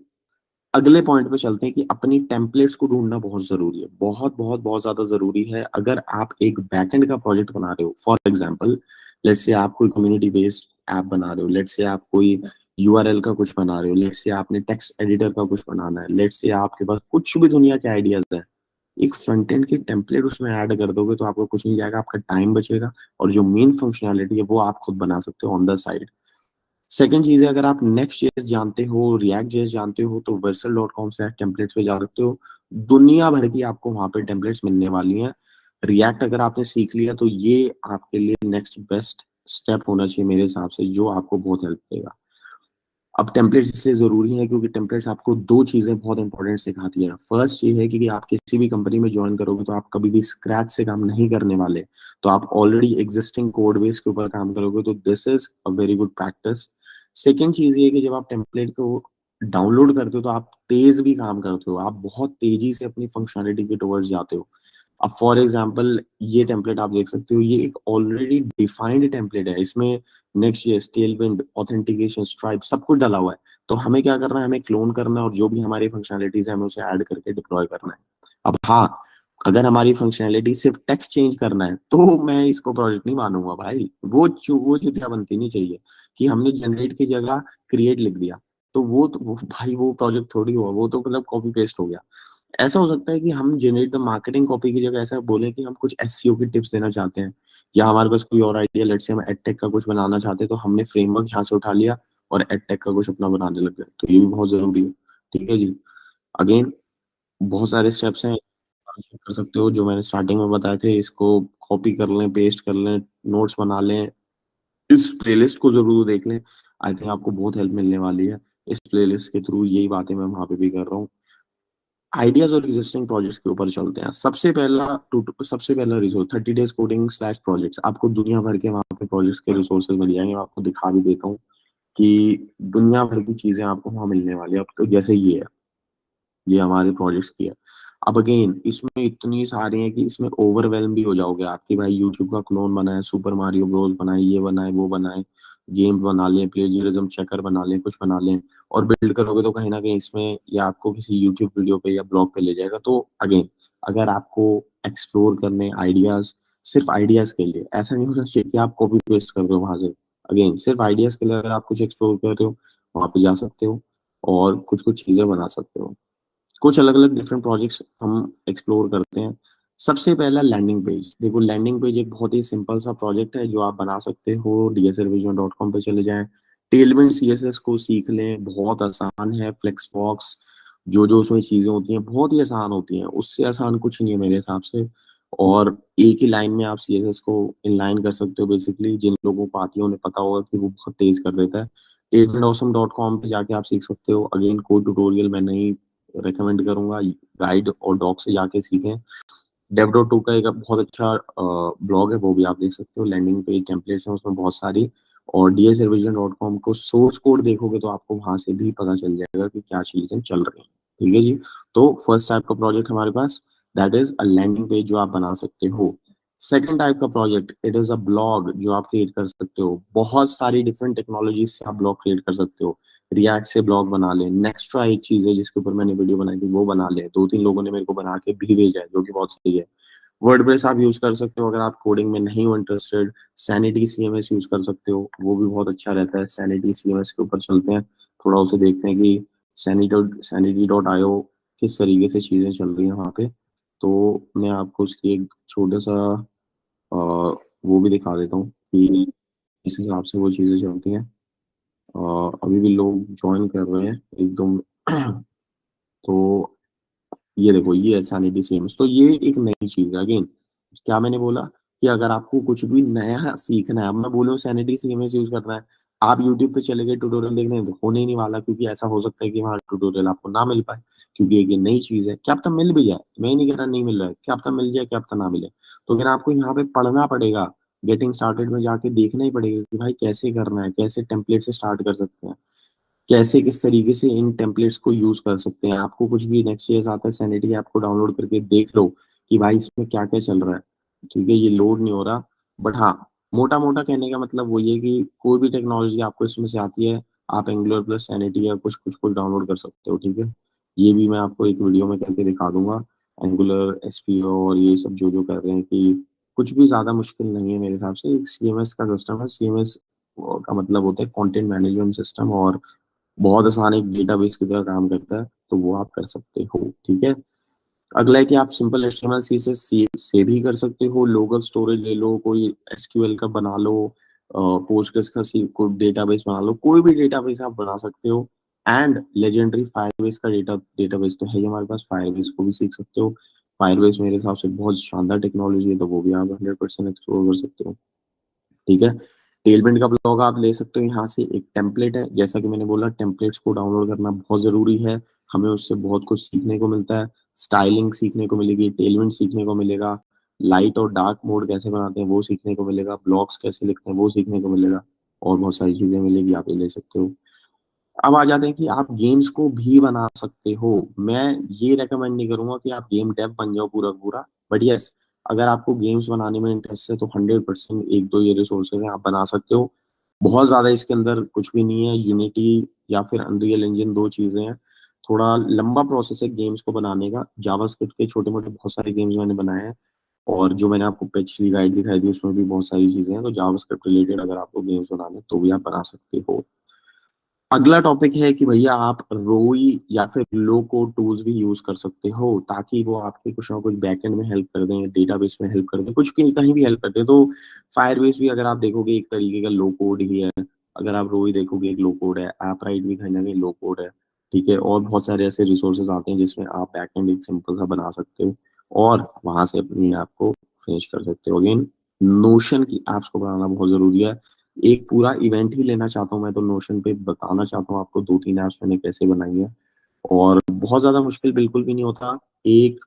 अगले पॉइंट पे चलते हैं कि अपनी टेम्पलेट्स को ढूंढना बहुत जरूरी है, बहुत बहुत बहुत ज्यादा जरूरी है। अगर आप एक बैकएंड का प्रोजेक्ट बना रहे हो, फॉर एग्जांपल लेट्स से आप कोई कम्युनिटी बेस्ड ऐप बना रहे हो, लेट्स से आप कोई यूआरएल का कुछ बना रहे हो, लेट्स से आपने टेक्स्ट एडिटर का कुछ बनाना है, लेट्स से आपके पास कुछ भी दुनिया के आइडियाज है, एक फ्रंट एंड की टेम्पलेट उसमें ऐड कर दोगे तो आपको कुछ नहीं जाएगा, आपका टाइम बचेगा, और जो मेन फंक्शनैलिटी है वो आप खुद बना सकते हो ऑन द साइड। सेकंड चीज है, अगर आप नेक्स्ट जेएस जानते हो, रिएक्ट जेएस जानते हो, तो versal.com से टेम्पलेट्स पे जा सकते हो। दुनिया भर की आपको वहां पे टेम्पलेट्स मिलने वाली हैं। रिएक्ट अगर आपने सीख लिया तो ये आपके लिए नेक्स्ट बेस्ट स्टेप होना चाहिए मेरे हिसाब से, जो आपको बहुत हेल्प करेगा। अब टेम्पलेट्स इसलिए जरूरी है क्योंकि टेम्पलेट्स आपको दो चीजें बहुत इंपॉर्टेंट सिखाती है। फर्स्ट ये है कि आप किसी भी कंपनी में ज्वाइन करोगे तो आप कभी भी स्क्रैच से काम नहीं करने वाले। तो आप ऑलरेडी एग्जिस्टिंग कोड बेस के ऊपर काम करोगे, तो this is a very good practice. Second चीज ये है कि जब आप टेम्पलेट को डाउनलोड करते हो तो आप तेज भी काम करते हो, आप बहुत तेजी से अपनी फंक्शनलिटी के टुवर्ड्स जाते हो। अब फॉर एग्जाम्पल ये टेम्पलेट आप देख सकते हो, ये एक ऑलरेडी डिफाइंड टेम्पलेट है। इसमें नेक्स्ट ये टेलविंड, ऑथेंटिकेशन, स्ट्राइप सब कुछ डाला हुआ है। तो हमें क्या करना है, हमें क्लोन करना है और जो भी हमारी फंक्शनैलिटीज है हमें उसे ऐड करके डिप्लॉय करना है। अब हाँ, अगर हमारी फंक्शनैलिटी सिर्फ टेक्स्ट चेंज करना है तो मैं इसको प्रोजेक्ट नहीं मानूंगा भाई। वो चीज़ें बनती नहीं चाहिए कि हमने जनरेट की जगह क्रिएट लिख दिया। तो वो भाई वो प्रोजेक्ट थोड़ी हुआ, वो तो मतलब कॉपी पेस्ट हो गया। ऐसा हो सकता है कि हम जनरेट द मार्केटिंग कॉपी की जगह ऐसा बोले कि हम कुछ एसईओ की टिप्स देना चाहते हैं, या हमारे पास कोई और आइडिया, लेट्स से हम एडटेक का कुछ बनाना चाहते हैं, तो हमने फ्रेमवर्क यहाँ से उठा लिया और एडटेक का कुछ अपना बनाने लग गए। तो ये भी बहुत जरूरी है, ठीक है जी। अगेन बहुत सारे स्टेप्स हैं, आप कर सकते हो जो मैंने स्टार्टिंग में बताए थे। इसको कॉपी कर लें, पेस्ट कर लें, नोट्स बना लें, इस प्लेलिस्ट को जरूर देख लें। आई थिंक आपको बहुत हेल्प मिलने वाली है इस प्लेलिस्ट के थ्रू। यही बातें मैं वहां पे भी कर रहा हूँ। आइडियाज और एग्जिस्टिंग प्रोजेक्ट्स के ऊपर चलते हैं। सबसे पहला resource 30 days coding slash projects. आपको दुनिया भर के वहाँ पे प्रोजेक्ट्स के रिसोर्सेज मिल जाएंगे। मैं आपको दिखा भी देता हूँ कि दुनिया भर की चीजें आपको वहाँ मिलने वाली है। अब तो जैसे ये है, ये हमारे प्रोजेक्ट्स की है। अब अगेन इसमें इतनी सारी हैं कि इसमें ओवरवेलम भी हो जाओगे आप कि भाई यूट्यूब का क्लोन बनाए, सुपर मारियो ब्रोस बनाए, ये बनाए वो बनाए, गेम्स बना लें, प्लेजियरिज्म चेकर बना लें, कुछ बना लें और बिल्ड करोगे तो कहीं ना कहीं इसमें या आपको किसी यूट्यूब वीडियो पे या ब्लॉग पे ले जाएगा। तो अगेन अगर आपको एक्सप्लोर करने आइडियाज, सिर्फ आइडियाज के लिए, ऐसा नहीं होना चाहिए कि आप कॉपी पेस्ट कर रहे हो वहां से। अगेन सिर्फ आइडियाज के लिए अगर आप कुछ एक्सप्लोर कर रहे हो, वहां पे जा सकते हो और कुछ कुछ चीजें बना सकते हो। कुछ अलग अलग डिफरेंट प्रोजेक्ट्स हम एक्सप्लोर करते हैं। सबसे पहला लैंडिंग पेज। देखो लैंडिंग पेज एक बहुत ही सिंपल सा प्रोजेक्ट है जो आप बना सकते हो। dsrvision.com पे चले जाएं, टेलविंड सीएसएस को सीख लें, बहुत आसान है। फ्लेक्सबॉक्स जो जो उसमें चीजें होती हैं बहुत ही आसान होती हैं, उससे आसान कुछ नहीं है मेरे हिसाब से। और एक ही लाइन में आप सीएसएस को इनलाइन कर सकते हो। बेसिकली जिन लोगों को आती है उन्हें पता होगा कि वो बहुत तेज कर देता है। tailwindawesome.com पे जाके आप सीख सकते हो। अगेन कोई ट्यूटोरियल मैं नहीं रेकमेंड करूंगा, गाइड और डॉग से जाके सीखें। dev.to का एक बहुत अच्छा ब्लॉग है, वो भी आप देख सकते हो। लैंडिंग पेज टेम्पलेट्स हैं उसमें बहुत सारी। और dsrevision.com को सोर्स कोड देखोगे तो आपको वहां से भी पता चल जाएगा कि क्या चीजें चल रही हैं। ठीक है जी। तो फर्स्ट टाइप का प्रोजेक्ट हमारे पास, that is a landing page जो आप बना सकते हो। सेकेंड टाइप का project, it is a blog जो आप क्रिएट कर सकते हो। बहुत सारी डिफरेंट टेक्नोलॉजी से आप ब्लॉग क्रिएट कर सकते हो। रिएक्ट से ब्लॉग बना ले, नेक्स्ट्रा एक चीज है जिसके ऊपर मैंने वीडियो बनाई थी वो बना ले, दो तीन लोगों ने मेरे को बना के भी भेजा है जो कि बहुत सही है। वर्डप्रेस आप यूज कर सकते हो अगर आप कोडिंग में नहीं हो इंटरेस्टेड। सैनिटी सीएमएस यूज कर सकते हो, वो भी बहुत अच्छा रहता है। सैनिटी सीएमएस के ऊपर चलते हैं, थोड़ा उसे देखते हैं कि sanity.io किस तरीके से चीजें चल रही हैं वहाँ पे। तो मैं आपको उसकी एक छोटा सा वो भी दिखा देता हूँ कि इस हिसाब से वो चीजें चलती हैं। अभी भी लोग ज्वाइन कर रहे हैं एकदम। तो ये देखो, ये है सैनिटी सीएमएस। तो ये एक नई चीज है। अगेन क्या मैंने बोला कि अगर आपको कुछ भी नया सीखना है, अब मैं बोलूँ सैनिटी सीएमएस यूज करना है, आप यूट्यूब पे चले गए ट्यूटोरियल देखने, तो होने ही नहीं वाला, क्योंकि ऐसा हो सकता है कि वहाँ ट्यूटोरियल आपको ना मिल पाए, क्योंकि एक ये नई चीज है। क्या पता मिल भी जाए, मैं ही नहीं कह रहा नहीं मिल रहा है, क्या पता मिल जाए, क्या पता ना मिले। तो फिर आपको यहाँ पे पढ़ना पड़ेगा। गेटिंग स्टार्टेड में जाके देखना ही पड़ेगा कि भाई कैसे करना है, कैसे टेम्पलेट से स्टार्ट कर सकते हैं, कैसे किस तरीके से इन टेम्पलेट्स को यूज कर सकते हैं। आपको कुछ भी नेक्स्ट आता है सैनिटी ऐप को डाउनलोड करके देख लो कि भाई इसमें क्या क्या चल रहा है। ठीक है, ये लोड नहीं हो रहा, बट हाँ, मोटा मोटा कहने का मतलब वो ये कि कोई भी टेक्नोलॉजी आपको इसमें से आती है, आप एंगुलर प्लस सैनिटी या कुछ कुछ कुछ डाउनलोड कर सकते हो। ठीक है, ये भी मैं आपको एक वीडियो में करके दिखा दूंगा। एंगुलर एसपीओ और ये सब जो जो कर रहे हैं कि कुछ भी ज्यादा मुश्किल नहीं है मेरे हिसाब से। एक सीएमएस का सिस्टम है। सीएमएस का मतलब होता है कंटेंट मैनेजमेंट सिस्टम, और बहुत आसान एक डेटाबेस की तरह काम करता है, तो वो आप कर सकते हो। ठीक है, अगला है कि आप सिंपल एचटीएमएल सीएसएस से भी कर सकते हो। लोकल स्टोरेज ले लो, कोई एसक्यूएल का बना लो, पोस्टग्रेस का कोई डेटाबेस बना लो, कोई भी डेटाबेस आप बना सकते हो। एंड लेजेंडरी फायरबेस का डेटाबेस तो है ही हमारे पास, फायरबेस को भी सीख सकते हो। फायरबेस मेरे हिसाब से बहुत शानदार टेक्नोलॉजी है, तो वो भी आप 100% एक्सप्लोर कर सकते हो। ठीक है, टेलविंड का ब्लॉग आप ले सकते हो। यहाँ से एक टेम्पलेट है, जैसा कि मैंने बोला टेम्पलेट्स को डाउनलोड करना बहुत जरूरी है, हमें उससे बहुत कुछ सीखने को मिलता है। स्टाइलिंग सीखने को मिलेगी, टेलविंड सीखने को मिलेगा, लाइट और डार्क मोड कैसे बनाते हैं वो सीखने को मिलेगा, ब्लॉग्स कैसे लिखते हैं वो सीखने को मिलेगा, और बहुत सारी चीजें मिलेगी, आप ये ले सकते हो। अब आ जाते हैं कि आप गेम्स को भी बना सकते हो। मैं ये रेकमेंड नहीं करूंगा कि आप गेम डेव बन जाओ पूरा पूरा, बट यस, अगर आपको गेम्स बनाने में इंटरेस्ट है तो 100% एक दो ये रिसोर्सेज हैं, आप बना सकते हो। बहुत ज्यादा इसके अंदर कुछ भी नहीं है। यूनिटी या फिर अनरियल इंजन, दो चीजें हैं। थोड़ा लंबा प्रोसेस है गेम्स को बनाने का। जावास्क्रिप्ट के छोटे मोटे बहुत सारे गेम्स मैंने बनाए हैं, और जो मैंने आपको पिछली गाइड दिखाई थी उसमें भी बहुत सारी चीजें हैं। तो जावास्क्रिप्ट रिलेटेड अगर आपको गेम्स बनाने हैं, तो भी आप बना सकते हो। अगला टॉपिक है कि भैया आप रोई या फिर लो कोड टूल्स भी यूज कर सकते हो, ताकि वो आपके कुछ ना कुछ बैकएंड में हेल्प कर दें, डेटाबेस में हेल्प कर दें, कुछ कहीं भी हेल्प कर दें। तो फायरबेस भी अगर आप देखोगे एक तरीके का लो कोड ही है। अगर आप रोई देखोगे एक लो कोड है, एपराइट भी कहीं ना कहीं लो कोड है। ठीक है, और बहुत सारे ऐसे रिसोर्सेज आते हैं जिसमें आप बैकएंड एक सिंपल सा बना सकते हो, और वहां से अपनी ऐप को फिनिश कर सकते हो। अगेन नोशन की एप्स को बनाना बहुत जरूरी है। एक पूरा इवेंट ही लेना चाहता हूँ मैं तो नोशन पे, बताना चाहता हूँ आपको दो तीन ऐप्स मैंने कैसे बनाई है, और बहुत ज्यादा मुश्किल बिल्कुल भी नहीं होता। एक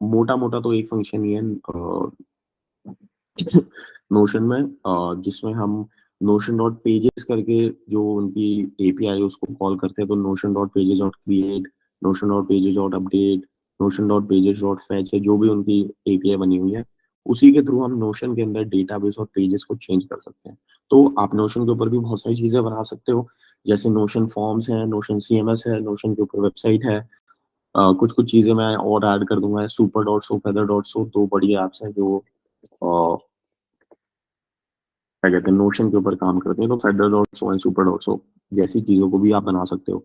मोटा मोटा तो एक फंक्शन ही है नोशन में, जिसमें हम नोशन डॉट पेजेस करके जो उनकी एपीआई है उसको कॉल करते हैं। तो notion dot pages dot create, notion dot pages dot update, notion.pages.fetch है, जो भी उनकी एपीआई बनी हुई है, उसी के थ्रू हम नोशन के अंदर डेटाबेस और पेजेस को चेंज कर सकते हैं। तो आप नोशन के ऊपर भी बहुत सारी चीजें बना सकते हो, जैसे नोशन फॉर्म्स है, नोशन सीएमएस है, नोशन के ऊपर वेबसाइट है। कुछ कुछ चीजें मैं और ऐड कर दूंगा, सुपर डॉट्सो, फेदर डॉट्सो, दो बढ़िया ऐप्स हैं जो क्या कहते हैं, नोशन के ऊपर काम करते हैं। तो फेडरल डॉट्स हो, सुपर डॉट्स हो, जैसी चीजों को भी आप बना सकते हो।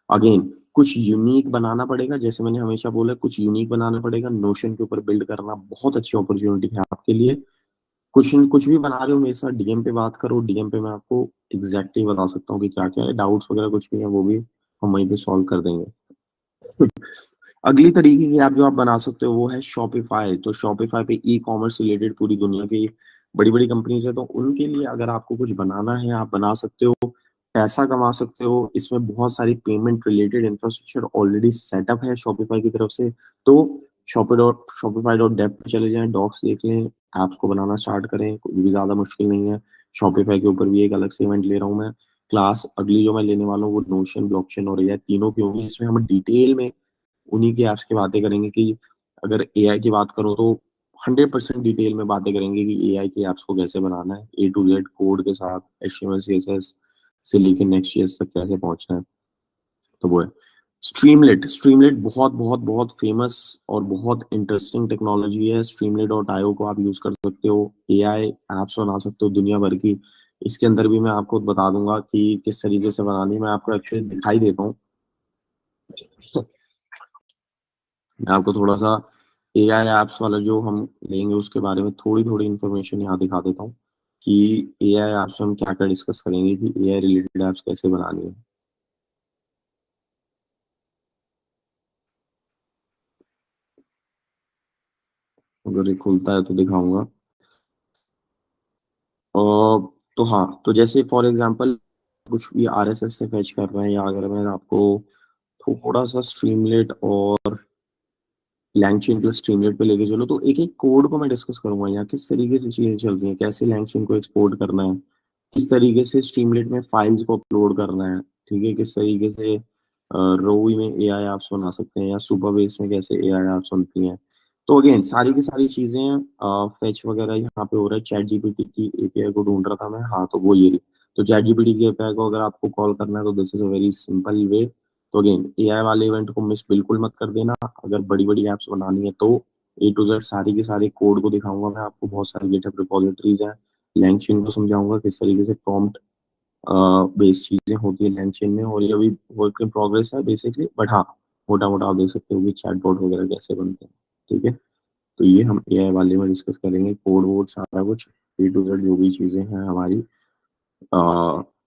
अगेन कुछ यूनिक बनाना पड़ेगा, जैसे मैंने हमेशा बोला, कुछ यूनिक बनाना पड़ेगा। नोशन के ऊपर बिल्ड करना बहुत अच्छी अपॉर्चुनिटी है आपके लिए। कुछ भी बना रहे हो, मेरे साथ डीएम पे बात करो, डीएम पे मैं आपको एग्जैक्टली बता सकता हूँ कि क्या क्या है। डाउट्स वगैरह कुछ भी है वो भी हम वहीं पे सॉल्व कर देंगे। अगली तरीके की ऐप जो आप बना सकते हो वो है शॉपिफाई। तो शॉपिफाई पे ई कॉमर्स रिलेटेड पूरी दुनिया की बड़ी बड़ी कंपनीज है, तो उनके लिए अगर आपको कुछ बनाना है आप बना सकते हो, पैसा कमा सकते हो। इसमें बहुत सारी payment related infrastructure already setup है शॉपिफाई की तरफ से। तो shopify.dev पे चले जाएं, डॉक्स देख लें, ऐप्स को बनाना स्टार्ट करें, कुछ भी ज्यादा मुश्किल नहीं है। शॉपिफाई के ऊपर भी एक अलग से इवेंट ले रहा हूँ मैं। क्लास अगली जो मैं लेने वाला हूँ वो नोशन, ब्लॉकचेन और एआई तीनों की होगी। इसमें हम डिटेल में उन्हीं की ऐप्स की बातें करेंगे कि अगर एआई की बात करो तो 100% डिटेल में बातें करेंगे कि एआई की ऐप्स को कैसे बनाना है, ए टू जेड कोड के साथ, एचटीएमएल सीएसएस से लेकर नेक्स्ट.js तक कैसे पहुंचना है। तो वो है स्ट्रीमलेट। स्ट्रीमलेट बहुत बहुत बहुत फेमस और बहुत इंटरेस्टिंग टेक्नोलॉजी है। streamlit.io को आप यूज कर सकते हो, एआई एप्स बना सकते हो दुनिया भर की। इसके अंदर भी मैं आपको बता दूंगा कि किस तरीके से बनानी है। मैं आपको एक्चुअली दिखाई देता हूँ, मैं आपको थोड़ा सा एआई एप्स वाला जो हम लेंगे उसके बारे में थोड़ी थोड़ी इन्फॉर्मेशन यहाँ दिखा देता हूँ कि एआई एप्स में हम क्या क्या डिस्कस करेंगे, कि एआई रिलेटेड एप्स कैसे बनानी है। अगर ये खुलता है तो दिखाऊंगा। और तो हाँ, तो जैसे फॉर एग्जांपल कुछ भी आरएसएस से फैच कर रहे हैं, या अगर मैं आपको थोड़ा सा स्ट्रीमलेट और लैंगचेन प्लस स्ट्रीमलेट पे लेके चलो, तो एक एक कोड को मैं डिस्कस करूंगा यहाँ, किस तरीके से चीजें चल रही हैं, कैसे लैंगचेन को एक्सपोर्ट करना है, किस तरीके से स्ट्रीमलेट में फाइल्स को अपलोड करना है, ठीक है, किस तरीके से रोवी में एआई ऐप्स बना सकते हैं, या सुपरबेस में कैसे एआई ऐप्स बनती हैं। तो अगेन सारी की सारी चीजें फेच वगैरह यहाँ पे हो रहा है। चैट जीपीटी की एपीआई को ढूंढ रहा था मैं, हाँ तो वो ये रही। तो चैट जीपीटी की एपीआई को अगर आपको कॉल करना है तो this is a very simple way. तो अगेन एआई वाले इवेंट को मिस बिल्कुल मत कर देना। अगर बड़ी बड़ी एप्स बनानी है तो ए टू जेड सारी के सारे कोड को दिखाऊंगा मैं आपको। बहुत सारी गिटहब रिपोजिटरीज हैं। लैंगचेन को समझाऊंगा किस तरीके से प्रॉम्प्ट बेस्ड चीजें होती है लैंगचेन में, और ये अभी वर्क इन प्रोग्रेस है बेसिकली, बट हाँ मोटा मोटा आप देख सकते हो कि चैटबॉट वगैरह कैसे बनते हैं। ठीक है, तो ये हम एआई वाले में डिस्कस करेंगे, कोड वोड सारा कुछ, ए टू जेड जो भी चीजें हैं हमारी।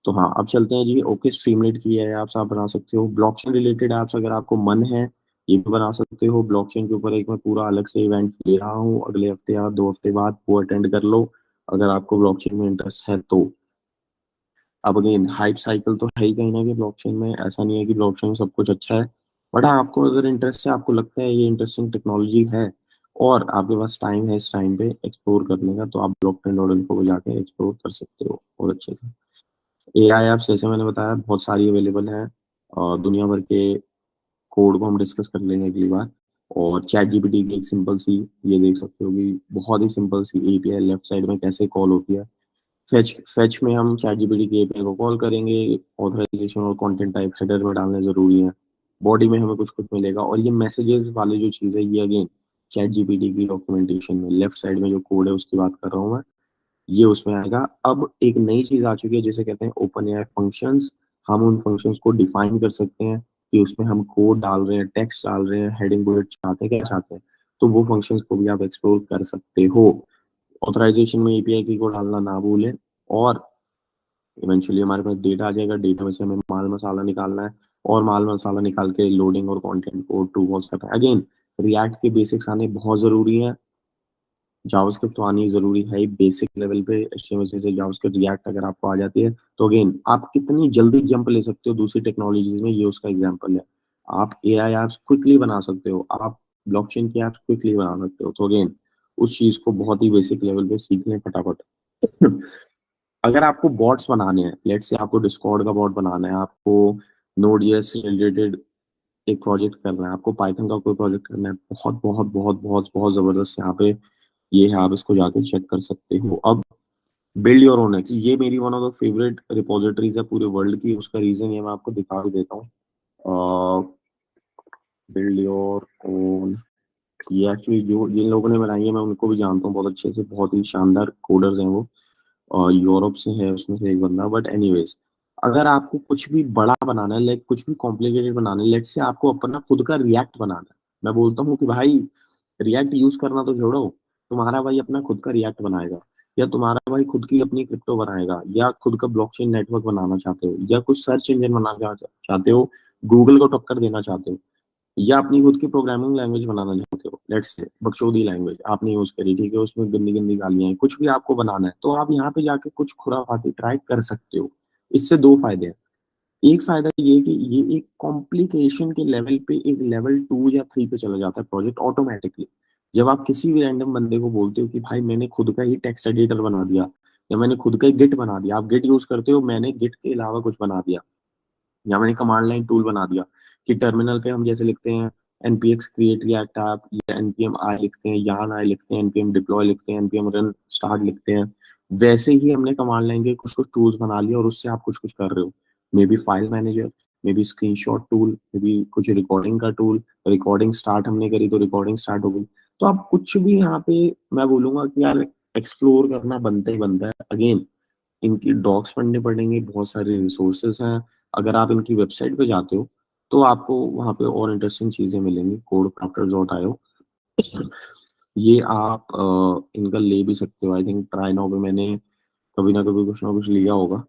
तो हाँ, अब चलते हैं जी। ओके, स्ट्रीमलेट की है ऐप्स आप बना सकते हो। ब्लॉकचेन रिलेटेड ऐप्स अगर आपको मन है ये भी बना सकते हो। ब्लॉकचेन के ऊपर एक मैं पूरा अलग से इवेंट ले रहा हूँ अगले हफ्ते या 2 हफ्ते बाद, वो अटेंड कर लो अगर आपको ब्लॉकचेन में इंटरेस्ट है तो। अब अगेन हाइप साइकिल तो है ही कहीं ना कहीं ब्लॉकचेन में, ऐसा नहीं है कि ब्लॉकचेन में सब कुछ अच्छा है, बट हाँ आपको अगर इंटरेस्ट है, आपको लगता है ये इंटरेस्टिंग टेक्नोलॉजी है और आपके पास टाइम है इस टाइम पे एक्सप्लोर करने का, तो आप blockchain.info को जाके एक्सप्लोर कर सकते हो और अच्छे से। एआई ऐप्स जैसे मैंने बताया बहुत सारी अवेलेबल हैं, और दुनिया भर के कोड को हम डिस्कस कर लेंगे अगली बार। और चैट जीपीटी की एक सिंपल सी, ये देख सकते हो कि बहुत ही सिंपल सी एपीआई लेफ्ट साइड में कैसे कॉल होती है। फेच फेच में हम चैट जीपीटी की एपीआई को कॉल करेंगे। ऑथराइजेशन और कंटेंट टाइप हेडर में डालने जरूरी है। बॉडी में हमें कुछ कुछ मिलेगा, और ये मैसेजेस वाली जो चीज़ है ये अगेन चैट जीपीटी की डॉक्यूमेंटेशन में लेफ्ट साइड में जो कोड है उसकी बात कर रहा हूँ मैं, ये उसमें आएगा। अब एक नई चीज आ चुकी है जिसे कहते हैं ओपन एआई फंक्शंस। हम उन फंक्शंस को डिफाइन कर सकते हैं कि उसमें हम कोड डाल रहे हैं, टेक्स्ट डाल रहे हैं, हेडिंग बुलेट चाहते हैं, क्या चाहते हैं, तो वो फंक्शंस को भी आप एक्सप्लोर कर सकते हो। ऑथराइजेशन में एपीआई की को डालना ना भूलें। और इवेंचुअली हमारे पास डेटा आ जाएगा, डेटा में से हमें माल मसाला निकालना है, और माल मसाला निकाल के लोडिंग और कंटेंट को टू वॉच करना है। अगेन रिएक्ट के बेसिक्स आने बहुत जरूरी है। जावास्क्रिप्ट तो आनी जरूरी है ही बेसिक लेवल पे। एचटीएमएल से जावास्क्रिप्ट रिएक्ट अगर आपको आ जाती है तो अगेन आप कितनी जल्दी जंप ले सकते हो दूसरी टेक्नोलॉजीज में, ये उसका एग्जांपल है। आप एआई एप्स क्विकली बना सकते हो, आप ब्लॉकचेन की एप्स क्विकली बना सकते हो। तो अगेन उस चीज को बहुत ही बेसिक लेवल पे सीख लें फटाफट। अगर आपको बॉट्स बनाने हैं, लेट्स से आपको डिस्कॉर्ड का बॉट बनाना है, आपको नोड जेएस से रिलेटेड एक प्रोजेक्ट करना है, आपको पाइथन का कोई प्रोजेक्ट करना है, बहुत बहुत बहुत बहुत बहुत जबरदस्त यहाँ पे ये है, आप इसको जाके चेक कर सकते हो। अब बिल्ड योर ओन एक्स, ये मेरी one of the favourite repositories है पूरे वर्ल्ड की। उसका रीजन ये मैं आपको दिखा भी देता हूँ। बिल्ड योर ओन, ये एक्चुअली जो जिन लोगों ने बनाई है मैं उनको भी जानता हूँ बहुत अच्छे से, बहुत ही शानदार कोडर्स हैं वो, और यूरोप से है उसमें से एक बंदा। बट एनीवेज, अगर आपको कुछ भी बड़ा बनाना है, लाइक कुछ भी कॉम्प्लिकेटेड बनाना है, लेट से आपको अपना खुद का रिएक्ट बनाना है, मैं बोलता हूँ कि भाई रिएक्ट यूज करना तो छोड़ो, तुम्हारा भाई अपना खुद का रिएक्ट बनाएगा, या तुम्हारा भाई खुद की अपनी क्रिप्टो बनाएगा, या खुद का ब्लॉकचेन नेटवर्क बनाना चाहते हो, या कुछ सर्च इंजन बनाना चाहते हो, गूगल को टक्कर देना चाहते हो, या अपनी खुद की प्रोग्रामिंग लैंग्वेज बनाना चाहते हो, लेट्स से बकचोदी लैंग्वेज आपने यूज करी, ठीक है, उसमें गंदी गंदी गालियां हैं, कुछ भी आपको बनाना है, तो आप यहाँ पे जाके कुछ खुराफाती ट्राई कर सकते हो। इससे दो फायदे हैं। एक फायदा ये कि ये एक कॉम्प्लिकेशन के लेवल पे एक लेवल 2 या 3 पे चला जाता है प्रोजेक्ट ऑटोमेटिकली। जब आप किसी भी रैंडम बंदे को बोलते हो कि भाई मैंने खुद का ही टेक्स्ट एडिटर बना दिया, या मैंने खुद का ही गिट बना दिया, आप गिट यूज करते हो, मैंने गिट के अलावा कुछ बना दिया, या मैंने कमांड लाइन टूल बना दिया कि टर्मिनल पे हम जैसे लिखते हैं npx create react app, या npm i लिखते हैं, yarn i लिखते हैं, npm deploy लिखते हैं, npm run start लिखते हैं, वैसे ही हमने कमांड लाइन के कुछ कुछ टूल्स बना लिए और उससे आप कुछ कुछ कर रहे हो। May be file manager, may be screenshot tool, may be कुछ रिकॉर्डिंग का टूल, रिकॉर्डिंग स्टार्ट हमने करी तो रिकॉर्डिंग स्टार्ट हो गई। तो आप कुछ भी यहाँ पे, मैं बोलूंगा कि यार एक्सप्लोर करना बनता ही बनता है। अगेन, इनकी डॉक्स पढ़ने पड़ेंगे, बहुत सारे रिसोर्सेस हैं, अगर आप इनकी वेबसाइट पे जाते हो तो आपको वहाँ पे और इंटरेस्टिंग चीजें मिलेंगी। codecrafters.io, ये आप इनका ले भी सकते हो। आई थिंक ट्राई नाउ पे मैंने कभी ना कुछ लिया होगा।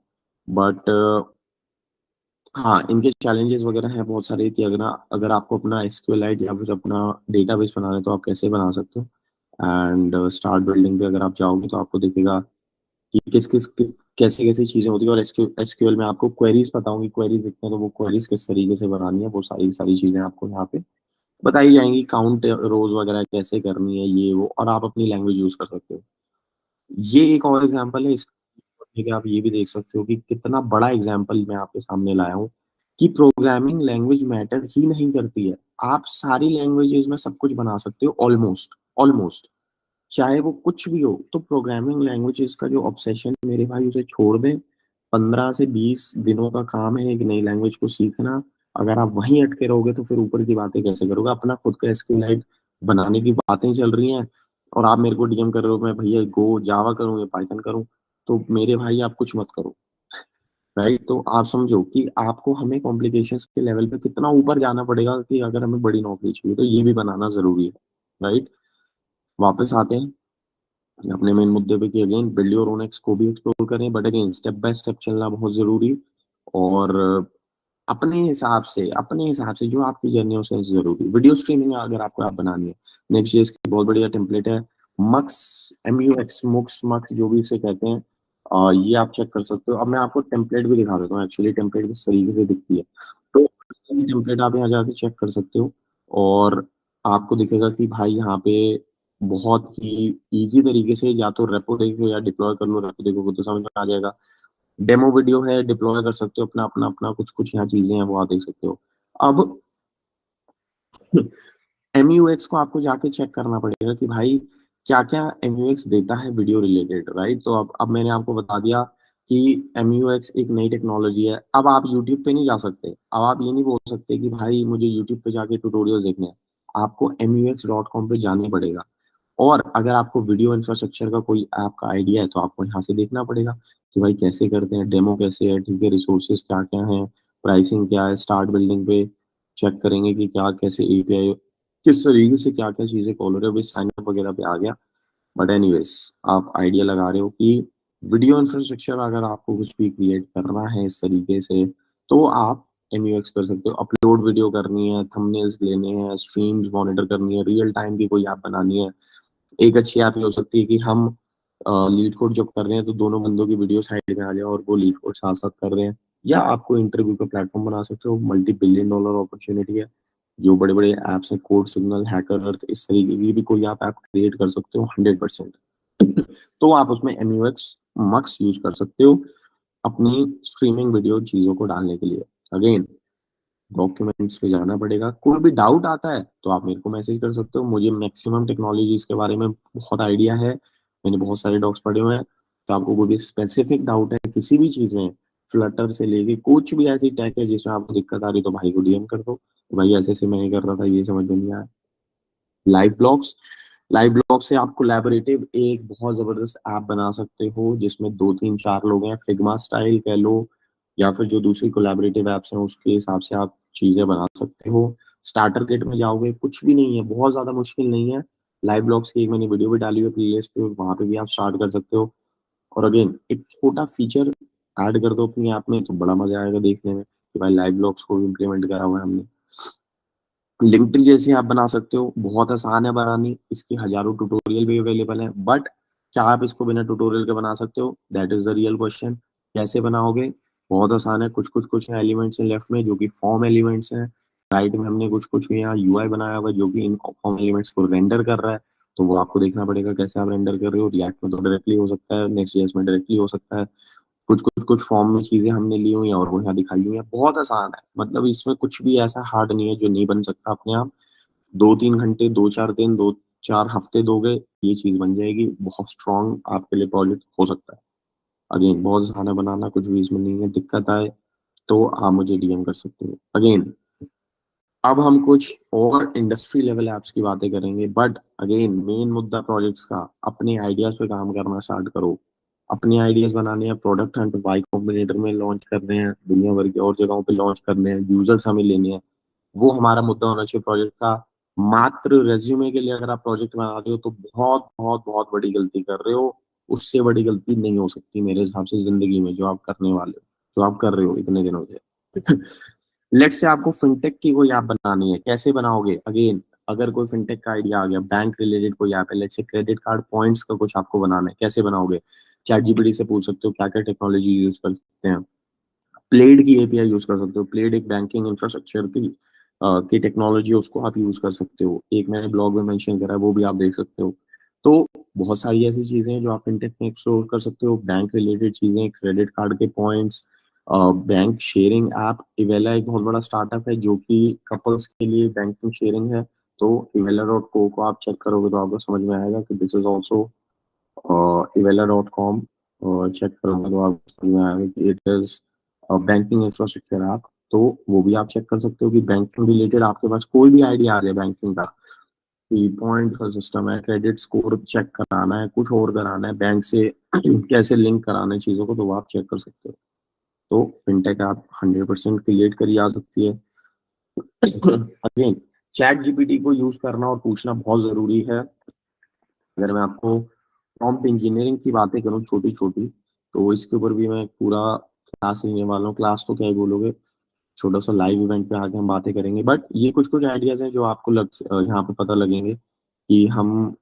बट हाँ, इनके चैलेंजेस वगैरह हैं बहुत सारे कि अगर अगर आपको अपना एसक्यूएलाइट या फिर अपना डेटाबेस बनाना है तो आप कैसे बना सकते हो। एंड स्टार्ट बिल्डिंग पे अगर आप जाओगे तो आपको दिखेगा कि कैसे कैसे चीजें होती है, और एसक्यूएल में आपको क्वेरीज पता होंगी, क्वेरीज लिखते हैं तो वो क्वेरीज किस तरीके से बनानी है, वो सारी सारी चीजें आपको यहाँ पे बताई जाएंगी। काउंट रोज वगैरह कैसे करनी है ये वो, और आप अपनी लैंग्वेज यूज कर सकते हो। ये एक और एग्जांपल है इसका, ठीक है, आप ये भी देख सकते हो कि कितना बड़ा एग्जांपल मैं आपके सामने लाया हूँ कि प्रोग्रामिंग लैंग्वेज मैटर ही नहीं करती है। आप सारी लैंग्वेजेस में सब कुछ बना सकते हो, ऑलमोस्ट ऑलमोस्ट, चाहे वो कुछ भी हो। तो प्रोग्रामिंग लैंग्वेजेस का जो ऑब्सेशन मेरे भाई, उसे छोड़ दें। 15 से 20 दिनों का काम है एक नई लैंग्वेज को सीखना। अगर आप वहीं अटके रहोगे तो फिर ऊपर की बातें कैसे करोगे। अपना खुद का एसक्यूएलाइट बनाने की बातें चल रही हैं और आप मेरे को डीएम कर रहे हो मैं भैया गो जावा करूँ या पाइथन करूँ, तो मेरे भाई आप कुछ मत करो। राइट, तो आप समझो कि आपको हमें कॉम्प्लिकेशंस के लेवल पे कितना ऊपर जाना पड़ेगा कि अगर हमें बड़ी नौकरी चाहिए, तो ये भी बनाना जरूरी है। राइट, वापस आते हैं अपने मेन मुद्दे पे कि again build your own x को भी एक्सप्लोर करें, but again step by step चलना बहुत जरूरी। और अपने हिसाब से जो आपकी जर्नी है उसे जरूरी। वीडियो स्ट्रीमिंग अगर आपको आप बनानी है, नेक्स्ट जेएस की बहुत बढ़िया टेम्पलेट है, मक्स, MUX, मुक्स, मक्स, जो भी इसे कहते हैं, ये आप चेक कर सकते हो। अब मैं आपको टेम्पलेट भी दिखा देता हूँ एक्चुअली टेम्पलेट किस तरीके से दिखती है। तो टेम्पलेट आप यहाँ जाके चेक कर सकते हो, और आपको दिखेगा कि भाई यहाँ पे बहुत ही इजी तरीके से या तो रेपो देखो या डिप्लॉय कर लो। रेपो देखोगे तो समझ में आ जाएगा। डेमो वीडियो है, डिप्लॉय कर सकते हो अपना अपना अपना, कुछ कुछ यहाँ चीजें हैं वो आप देख सकते हो। अब MUX को आपको जाके चेक करना पड़ेगा कि भाई क्या क्या MUX देता है वीडियो रिलेटेड। राइट, तो अब मैंने आपको बता दिया कि MUX एक नई टेक्नोलॉजी है। अब आप यूट्यूब पे नहीं जा सकते, अब आप ये नहीं बोल सकते कि भाई मुझे यूट्यूब पे जाके ट्यूटोरियल देखने हैं, आपको MUX.com पे जाना पड़ेगा। और अगर आपको वीडियो इंफ्रास्ट्रक्चर का कोई ऐप का आइडिया है तो आपको यहाँ से देखना पड़ेगा कि भाई कैसे करते हैं, डेमो कैसे है, ठीक है, रिसोर्सेज क्या क्या है, प्राइसिंग क्या है। स्टार्ट बिल्डिंग पे चेक करेंगे कि क्या कैसे API किस तरीके से क्या क्या चीजें कॉल हो रही है। अभी साइन अप वगैरह पे आ गया। बट एनीवेज, आप आइडिया लगा रहे हो कि वीडियो इंफ्रास्ट्रक्चर अगर आपको कुछ भी क्रिएट करना है इस तरीके से, तो आप MUX कर सकते हो। अपलोड वीडियो करनी है, थंबनेल्स लेने हैं, स्ट्रीम्स मॉनिटर करनी है, रियल टाइम की कोई ऐप बनानी है। एक अच्छी ऐप ये हो सकती है कि हम लीड कोड जब कर रहे हैं तो दोनों बंदों की वीडियो साइड में आ जाए और वो लीड कोड साथ साथ कर रहे हैं। या आपको इंटरव्यू का प्लेटफॉर्म बना सकते हो, $multi-billion अपॉर्चुनिटी है। जो बड़े बड़े ऐप्स हैं, कोड सिग्नल, हैकर अर्थ, इस तरीके की भी कोई आप ऐप क्रिएट कर सकते हो 100%। तो आप उसमें MUX मक्स यूज कर सकते हो अपनी स्ट्रीमिंग वीडियो चीजों को डालने के लिए। अगेन, डॉक्यूमेंट्स पे जाना पड़ेगा। कोई भी डाउट आता है तो आप मेरे को मैसेज कर सकते हो, मुझे मैक्सिमम टेक्नोलॉजीज के बारे में बहुत आइडिया है, मैंने बहुत सारे डॉक्स पढ़े हुए हैं। तो आपको कोई भी स्पेसिफिक डाउट है किसी भी चीज में, फ्लटर से लेके कुछ भी ऐसी टेक है जिसमें आपको दिक्कत आ रही है, तो भाई को डीएम कर दो, तो भाई ऐसे ऐसे मैं ये कर रहा था, ये समझ में नहीं आया। लाइव ब्लॉग्स, लाइव ब्लॉग से आप कोलैबोरेटिव एक बहुत जबरदस्त ऐप बना सकते हो जिसमें दो तीन चार लोग हैं, फिग्मा स्टाइल कह लो या फिर जो दूसरी कोलैबोरेटिव एप्स हैं उसके हिसाब से आप चीजें बना सकते हो। स्टार्टर किट में जाओगे, कुछ भी नहीं है, बहुत ज्यादा मुश्किल नहीं है। लाइव ब्लॉग्स की एक मैंने वीडियो भी डाली हुई प्लेलिस्ट पे, वहां पे भी आप स्टार्ट कर सकते हो। और अगेन एक छोटा फीचर ऐड कर दो अपनी ऐप में तो बड़ा मजा आएगा देखने में कि भाई लाइव ब्लॉग्स को भी इम्प्लीमेंट करा हुआ है हमने। लिंक्डइन जैसी आप बना सकते हो, बहुत आसान है बनानी, इसके हजारों ट्यूटोरियल भी अवेलेबल है। बट क्या आप इसको बिना ट्यूटोरियल के बना सकते हो? That is the real question. कैसे बनाओगे? बहुत आसान है। कुछ एलिमेंट्स हैं लेफ्ट में जो कि फॉर्म एलिमेंट्स हैं, राइट में हमने कुछ यहाँ यूआई बनाया हुआ है जो कि इन फॉर्म एलिमेंट्स को रेंडर कर रहा है। तो वो आपको देखना पड़ेगा कैसे आप रेंडर कर रहे हो। रिएक्ट में तो डायरेक्टली हो सकता है, नेक्स्ट जेएस में डायरेक्टली हो सकता है। कुछ फॉर्म में चीजें हमने ली हुई हैं और वो यहाँ दिखाई हुई है। बहुत आसान है, मतलब इसमें कुछ भी ऐसा हार्ड नहीं है जो नहीं बन सकता अपने आप। 2-3 घंटे, 2-4 दिन, 2-4 हफ्ते दोगे, ये चीज बन जाएगी। बहुत स्ट्रांग आपके लिए प्रोजेक्ट हो सकता है। अगेन बहुत आसान है बनाना, कुछ भी इसमें नहीं है। दिक्कत आए तो आप मुझे डीएम कर सकते हो। अगेन अब हम कुछ और इंडस्ट्री लेवल एप्स की बातें करेंगे, बट अगेन मेन मुद्दा प्रोजेक्ट्स का, अपने आइडियाज पे काम करना स्टार्ट करो। अपने आइडियाज बनाने हैं, प्रोडक्ट हंट वाई कॉम्बिनेटर में लॉन्च करने हैं, दुनिया भर की और जगहों पे लॉन्च करने हैं, यूजर्स हमें लेने हैं। वो हमारा मुद्दा होना चाहिए प्रोजेक्ट का। मात्र रेज्यूमे के लिए अगर आप प्रोजेक्ट बना रहे हो तो बहुत बहुत बहुत बड़ी गलती कर रहे हो। उससे बड़ी गलती नहीं हो सकती मेरे हिसाब से जिंदगी में, जो आप करने वाले हो, जो आप कर रहे हो इतने दिनों से। लेट से आपको फिनटेक की कोई ऐप बनानी है, कैसे बनाओगे? अगेन अगर कोई फिनटेक का आइडिया आ गया, बैंक रिलेटेड कोई ऐप है, लेट से क्रेडिट कार्ड पॉइंट्स का कुछ आपको बनाना है, कैसे बनाओगे? चैट जीपीटी से पूछ सकते हो क्या क्या टेक्नोलॉजी यूज कर सकते हैं। प्लेड की एपीआई यूज कर सकते हो। प्लेड एक बैंकिंग इंफ्रास्ट्रक्चर की टेक्नोलॉजी है, उसको आप यूज कर सकते हो। एक मैंने ब्लॉग में मेंशन करा है, वो भी आप देख सकते हो। तो बहुत सारी ऐसी चीजें हैं जो आप फिनटेक में एक्सप्लोर कर सकते हो। बैंक रिलेटेड चीजें, क्रेडिट कार्ड के points, bank sharing app. Iweala एक बहुत बड़ा स्टार्टअप है जो कि कपल्स के लिए बैंकिंग शेयरिंग है। तो इवेला.co को आप चेक करोगे तो आपको समझ में आएगा कि दिस इज ऑल्सो इवेला.com। चेक करोगे तो आपको समझ में आएगा कि it is banking infrastructure app. तो वो भी आप चेक कर सकते हो कि बैंकिंग रिलेटेड आपके पास कोई भी आइडिया आ जाए बैंकिंग का, कि पॉइंट का सिस्टम है, क्रेडिट स्कोर चेक कराना है, कुछ और कराना है बैंक से, कैसे लिंक कराना है चीजों को, तो वो आप चेक कर सकते हो। तो फिनटेक आप 100% क्रिएट करी जा सकती है। अगेन चैट जीपीटी को यूज करना और पूछना बहुत जरूरी है। अगर मैं आपको प्रॉम्प्ट इंजीनियरिंग की बातें करूँ छोटी छोटी, तो इसके ऊपर भी मैं पूरा क्लास लेने वाला हूँ। क्लास तो क्या ही बोलोगे, छोटा सा लाइव इवेंट पे आके हम बातें करेंगे। बट ये कुछ कुछ आइडियाज हैं जो आपको यहाँ पे पता लगेंगे कि हम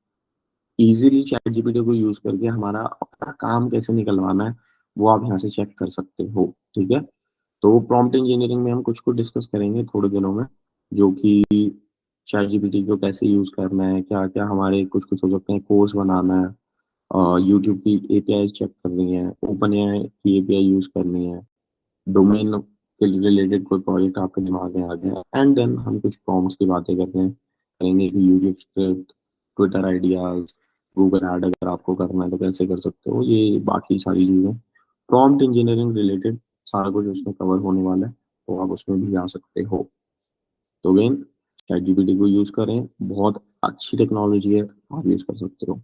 इजीली चैट जीपीटी को यूज करके हमारा अपना काम कैसे निकलवाना है, वो आप यहाँ से चेक कर सकते हो। ठीक है, तो प्रॉम्प्ट इंजीनियरिंग में हम कुछ कुछ डिस्कस करेंगे थोड़े दिनों में, जो कि चैट जीपीटी को कैसे यूज करना है, क्या क्या हमारे कुछ कुछ हो सकते हैं, कोर्स बनाना है, यूट्यूब की एपीआई चेक करनी है, ओपन एआई की एपीआई यूज करनी है, डोमेन के रिलेटेड कोई प्रोजेक्ट आपके दिमाग में आ गया, एंड देन हम कुछ प्रॉम्प्ट्स की बातें करते हैं, कहेंगे कि YouTube script, Twitter ideas, Google add अगर आपको करना है तो कैसे कर सकते हो, ये बाकी सारी चीजें प्रॉम्प्ट इंजीनियरिंग रिलेटेड सारा कुछ उसमें कवर होने वाला है। तो आप उसमें भी आ सकते हो। तो अगेन चैट जीपीटी को यूज करें, बहुत अच्छी टेक्नोलॉजी है, आप यूज कर सकते हो।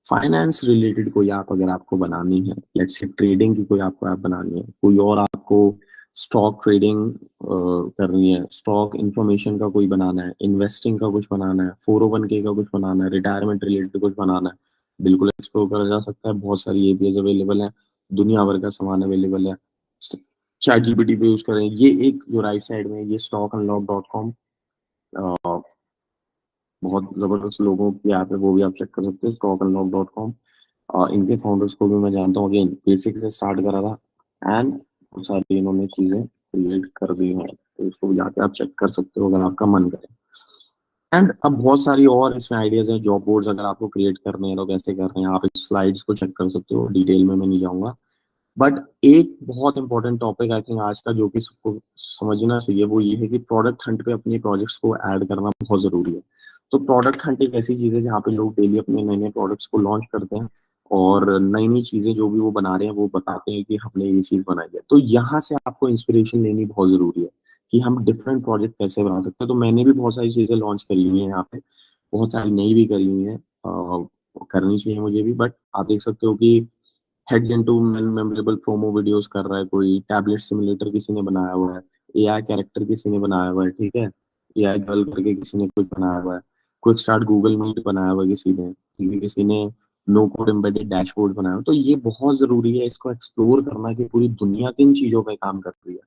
फाइनेंस रिलेटेड कोई ऐप अगर आपको बनानी है, लेट्स से ट्रेडिंग की कोई आपको ऐप बनानी है, कोई और आपको स्टॉक ट्रेडिंग करनी है, स्टॉक इंफॉर्मेशन का कोई बनाना है, इन्वेस्टिंग का कुछ बनाना है, 401k का कुछ बनाना है, रिटायरमेंट रिलेटेड कुछ बनाना है, बिल्कुल एक्सप्लोर करा जा सकता है। बहुत सारी एपीआई अवेलेबल है, दुनिया भर का सामान अवेलेबल है। चैट जीपीटी पे यूज करें। ये एक जो राइट साइड में है, ये stockunlock.com, बहुत जबरदस्त लोगों की ऐप है, वो भी आप चेक कर सकते हो, stockunlock.com। इनके फाउंडर्स को भी मैं जानता हूँ, अगेन बेसिक से स्टार्ट करा था एंड बहुत सारी इन्होंने चीजें क्रिएट कर दी हैं, तो इसको भी जाके आप चेक कर सकते हो अगर आपका मन करे। एंड अब बहुत सारी और इसमें आइडियाज हैं। जॉब बोर्ड्स अगर आपको क्रिएट करने हैं तो कैसे कर रहे हैं, आप इस स्लाइड्स को चेक कर सकते हो, डिटेल में मैं नहीं जाऊंगा। बट एक बहुत इंपॉर्टेंट टॉपिक आई थिंक आज का जो कि सबको समझना चाहिए वो ये है कि प्रोडक्ट हंट पे अपने प्रोजेक्ट्स को ऐड करना बहुत जरूरी है। तो प्रोडक्ट हंट एक ऐसी चीज है जहाँ पे लोग डेली अपने नए नए प्रोडक्ट्स को लॉन्च करते हैं और नई नई चीजें जो भी वो बना रहे हैं वो बताते हैं कि हमने ये चीज बनाई है। तो यहाँ से आपको इंस्पिरेशन लेनी बहुत जरूरी है कि हम डिफरेंट प्रोजेक्ट कैसे बना सकते हैं। तो मैंने भी बहुत सारी चीजें लॉन्च करी हुई है यहाँ पे, बहुत सारी नई भी करी हुई है, करनी चाहिए मुझे भी। बट आप देख सकते हो कि heads into memorable promo videos कर रहा है कोई, टैबलेट सिमुलेटर किसी ने बनाया हुआ है, एआई कैरेक्टर किसी ने बनाया हुआ है, ठीक है, एआई गर्ल करके किसी ने कुछ बनाया हुआ है, क्विक स्टार्ट गूगल मीट बनाया हुआ है किसी ने, ठीक है, किसी ने नो कोड एम्बेडेड डैशबोर्ड बनाया हुआ है। तो ये बहुत जरूरी है इसको एक्सप्लोर करना कि पूरी दुनिया किन चीजों पे काम कर रही है,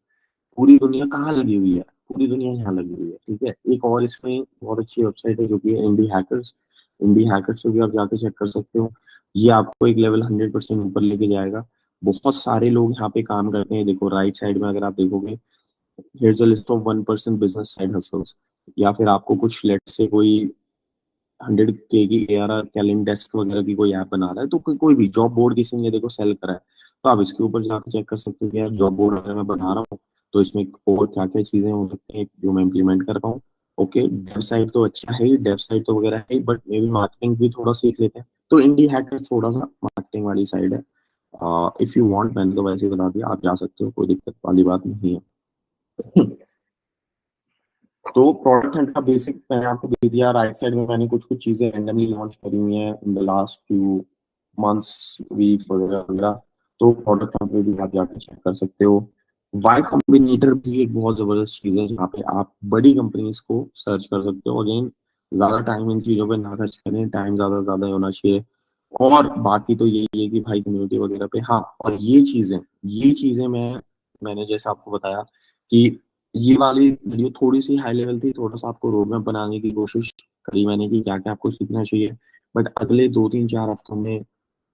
पूरी दुनिया कहाँ लगी हुई है, पूरी दुनिया यहाँ लगी हुई है, ठीक है। एक और इसमें बहुत अच्छी वेबसाइट है जो कि है इंडी हैकर्स। इंडी हैकर्स पे भी आप जाके चेक कर सकते हो। ये आपको एक लेवल 100% ऊपर लेके जाएगा। बहुत सारे लोग यहाँ पे काम करते हैं। देखो राइट साइड में अगर आप देखोगे, here's a list of 1% business side hustles, या फिर आपको कुछ लेट से कोई 100K की ARR कैलेंडर डेस्क वगैरह की कोई ऐप बना रहा है, तो कोई भी जॉब बोर्ड किसी ने देखो सेल करा है, तो आप इसके ऊपर जाकर चेक कर सकते हो कि यार जॉब बोर्ड अगर मैं बना रहा हूँ तो इसमें और क्या क्या चीजें हो सकती हैं जो मैं इम्प्लीमेंट कर पाऊँ। ओके, डेव साइड तो अच्छा है ही, डेव साइड तो वगैरह है ही, बट मे बी मार्केटिंग भी थोड़ा सीख लेते हैं। तो इंडी हैकर्स थोड़ा सा मार्केटिंग वाली साइड है। इफ यू वांट, मैंने तो वैसे ही बता दिया, आप जा सकते हो, कोई दिक्कत वाली बात नहीं है। तो प्रोडक्ट हंट का बेसिक मैंने आपको दे दिया। राइट साइड में मैंने कुछ कुछ चीजें रैंडमली लॉन्च करी हुई हैं in the last few months, weeks वगैरह वगैरह। तो प्रोडक्ट हंट में भी आप जाकर चेक कर सकते हो। वाई कॉम्बिनेटर भी एक बहुत जबरदस्त चीज है जहाँ पे आप बड़ी कंपनीज को सर्च कर सकते हो। अगेन, ज्यादा टाइम इन चीजों पे ना खर्च करें, टाइम ज्यादा ज्यादा होना चाहिए। और बाकी तो यही है कि भाई कम्युनिटी वगैरह पे, हाँ, और ये चीजें मैंने जैसे आपको बताया कि ये वाली वीडियो थोड़ी सी हाई लेवल थी, थोड़ा सा आपको रोड मैप बनाने की कोशिश करी मैंने कि क्या क्या आपको सीखना चाहिए। बट अगले 2 3 4 हफ्तों में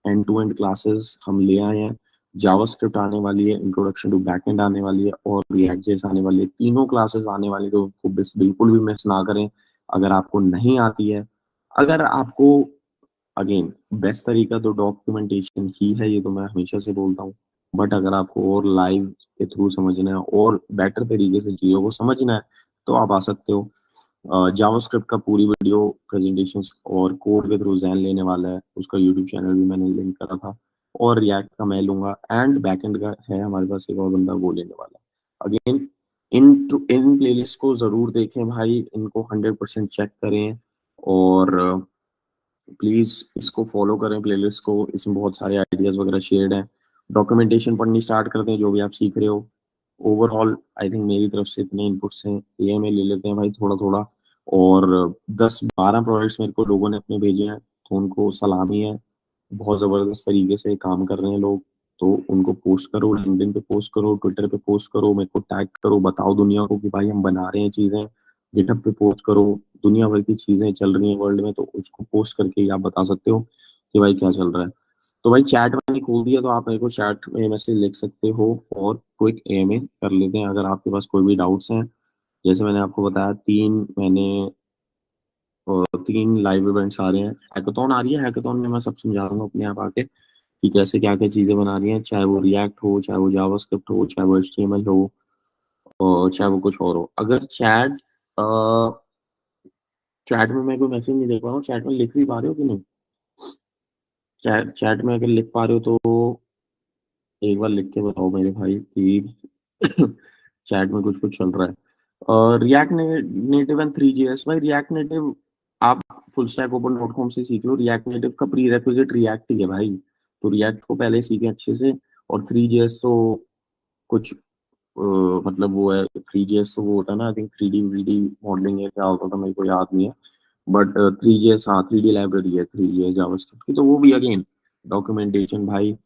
एंड टू एंड क्लासेस हम ले आए हैं। जावास्क्रिप्ट आने वाली है, इंट्रोडक्शन टू बैकएंड आने वाली है, और रिएक्ट जेएस आने वाली है। तीनों क्लासेस आने वाली है, तो उसको बिल्कुल भी मिस ना करें। अगर आपको नहीं आती है, अगर आपको, अगेन, बेस्ट तरीका तो डॉक्यूमेंटेशन ही है, ये तो मैं हमेशा से बोलता हूँ। बट अगर आपको और लाइव के थ्रू समझना है और बेटर तरीके से चीजों को समझना है, तो आप आ सकते हो। जावास्क्रिप्ट का पूरी वीडियो प्रेजेंटेशन और कोड के थ्रू जैन लेने वाला है, उसका यूट्यूब चैनल भी मैंने लिंक करा था। और रिएक्ट का मैं लूंगा, एंड बैकएंड का है हमारे पास एक और बंदा, वो लेने वाला है। अगेन, इन प्लेलिस्ट को जरूर देखें भाई, इनको 100% चेक करें। और प्लीज इसको फॉलो करें, प्लेलिस्ट को, इसमें बहुत सारे आइडियाज वगैरह शेयर्ड हैं। डॉक्यूमेंटेशन पढ़नी स्टार्ट करते हैं जो भी आप सीख रहे हो। ओवरऑल आई थिंक मेरी तरफ से इतने इनपुट्स हैं, ये में ले लेते हैं भाई थोड़ा थोड़ा। और 10 12 प्रोजेक्ट्स मेरे को लोगों ने अपने भेजे हैं, तो उनको सलामी है। बहुत जबरदस्त तरीके से काम कर रहे हैं लोग। तो उनको पोस्ट करो, लिंक्डइन पे पोस्ट करो, ट्विटर पे पोस्ट करो, मेरे को टैग करो, बताओ दुनिया को कि भाई हम बना रहे हैं चीजें। गिटहब पे पोस्ट करो। दुनिया भर की चीजें चल रही हैं वर्ल्ड में, तो उसको पोस्ट करके ही आप बता सकते हो कि भाई क्या चल रहा है। तो भाई चैट मैंने खोल दिया, तो आप मेरे को चैट में मैसेज लिख सकते हो और क्विक AMA कर लेते हैं अगर आपके पास कोई भी डाउट्स हैं। जैसे मैंने आपको बताया, 3 लाइव इवेंट्स आ रहे हैं, हैकाथॉन आ रही है, हैकाथॉन में मैं सब समझाऊंगा अपने आप आके कि कैसे क्या क्या चीजें बना रही हैं, चाहे वो रिएक्ट हो, चाहे वो जावास्क्रिप्ट हो, चाहे वो HTML हो, और चाहे वो कुछ और हो। अगर चैट में मैं कोई मैसेज नहीं देख पा रहा हूँ, चैट में लिख भी पा रहे हो कि नहीं? चैट में अगर लिख पा रहे हो तो एक बार लिख के बताओ मेरे भाई कि चैट में कुछ कुछ चल रहा है। और रिएक्ट नेटिव एंड 3GS, भाई रिएक्ट नेटिव आप फुल स्टैक ओपन.com से सीख लो। रिएक्ट नेटिव का प्री रेक्विजिट रिएक्ट ही है भाई, तो रिएक्ट को पहले सीखें अच्छे से। और 3GS तो कुछ मतलब वो है, 3GS तो वो होता है ना, आई थिंक 3D मॉडलिंग है, क्या होता था मेरे को याद नहीं है। बट 3GS, हाँ, 3D लाइब्रेरी है 3GS जावास्क्रिप्ट की, तो वो भी अगेन डॉक्यूमेंटेशन भाई।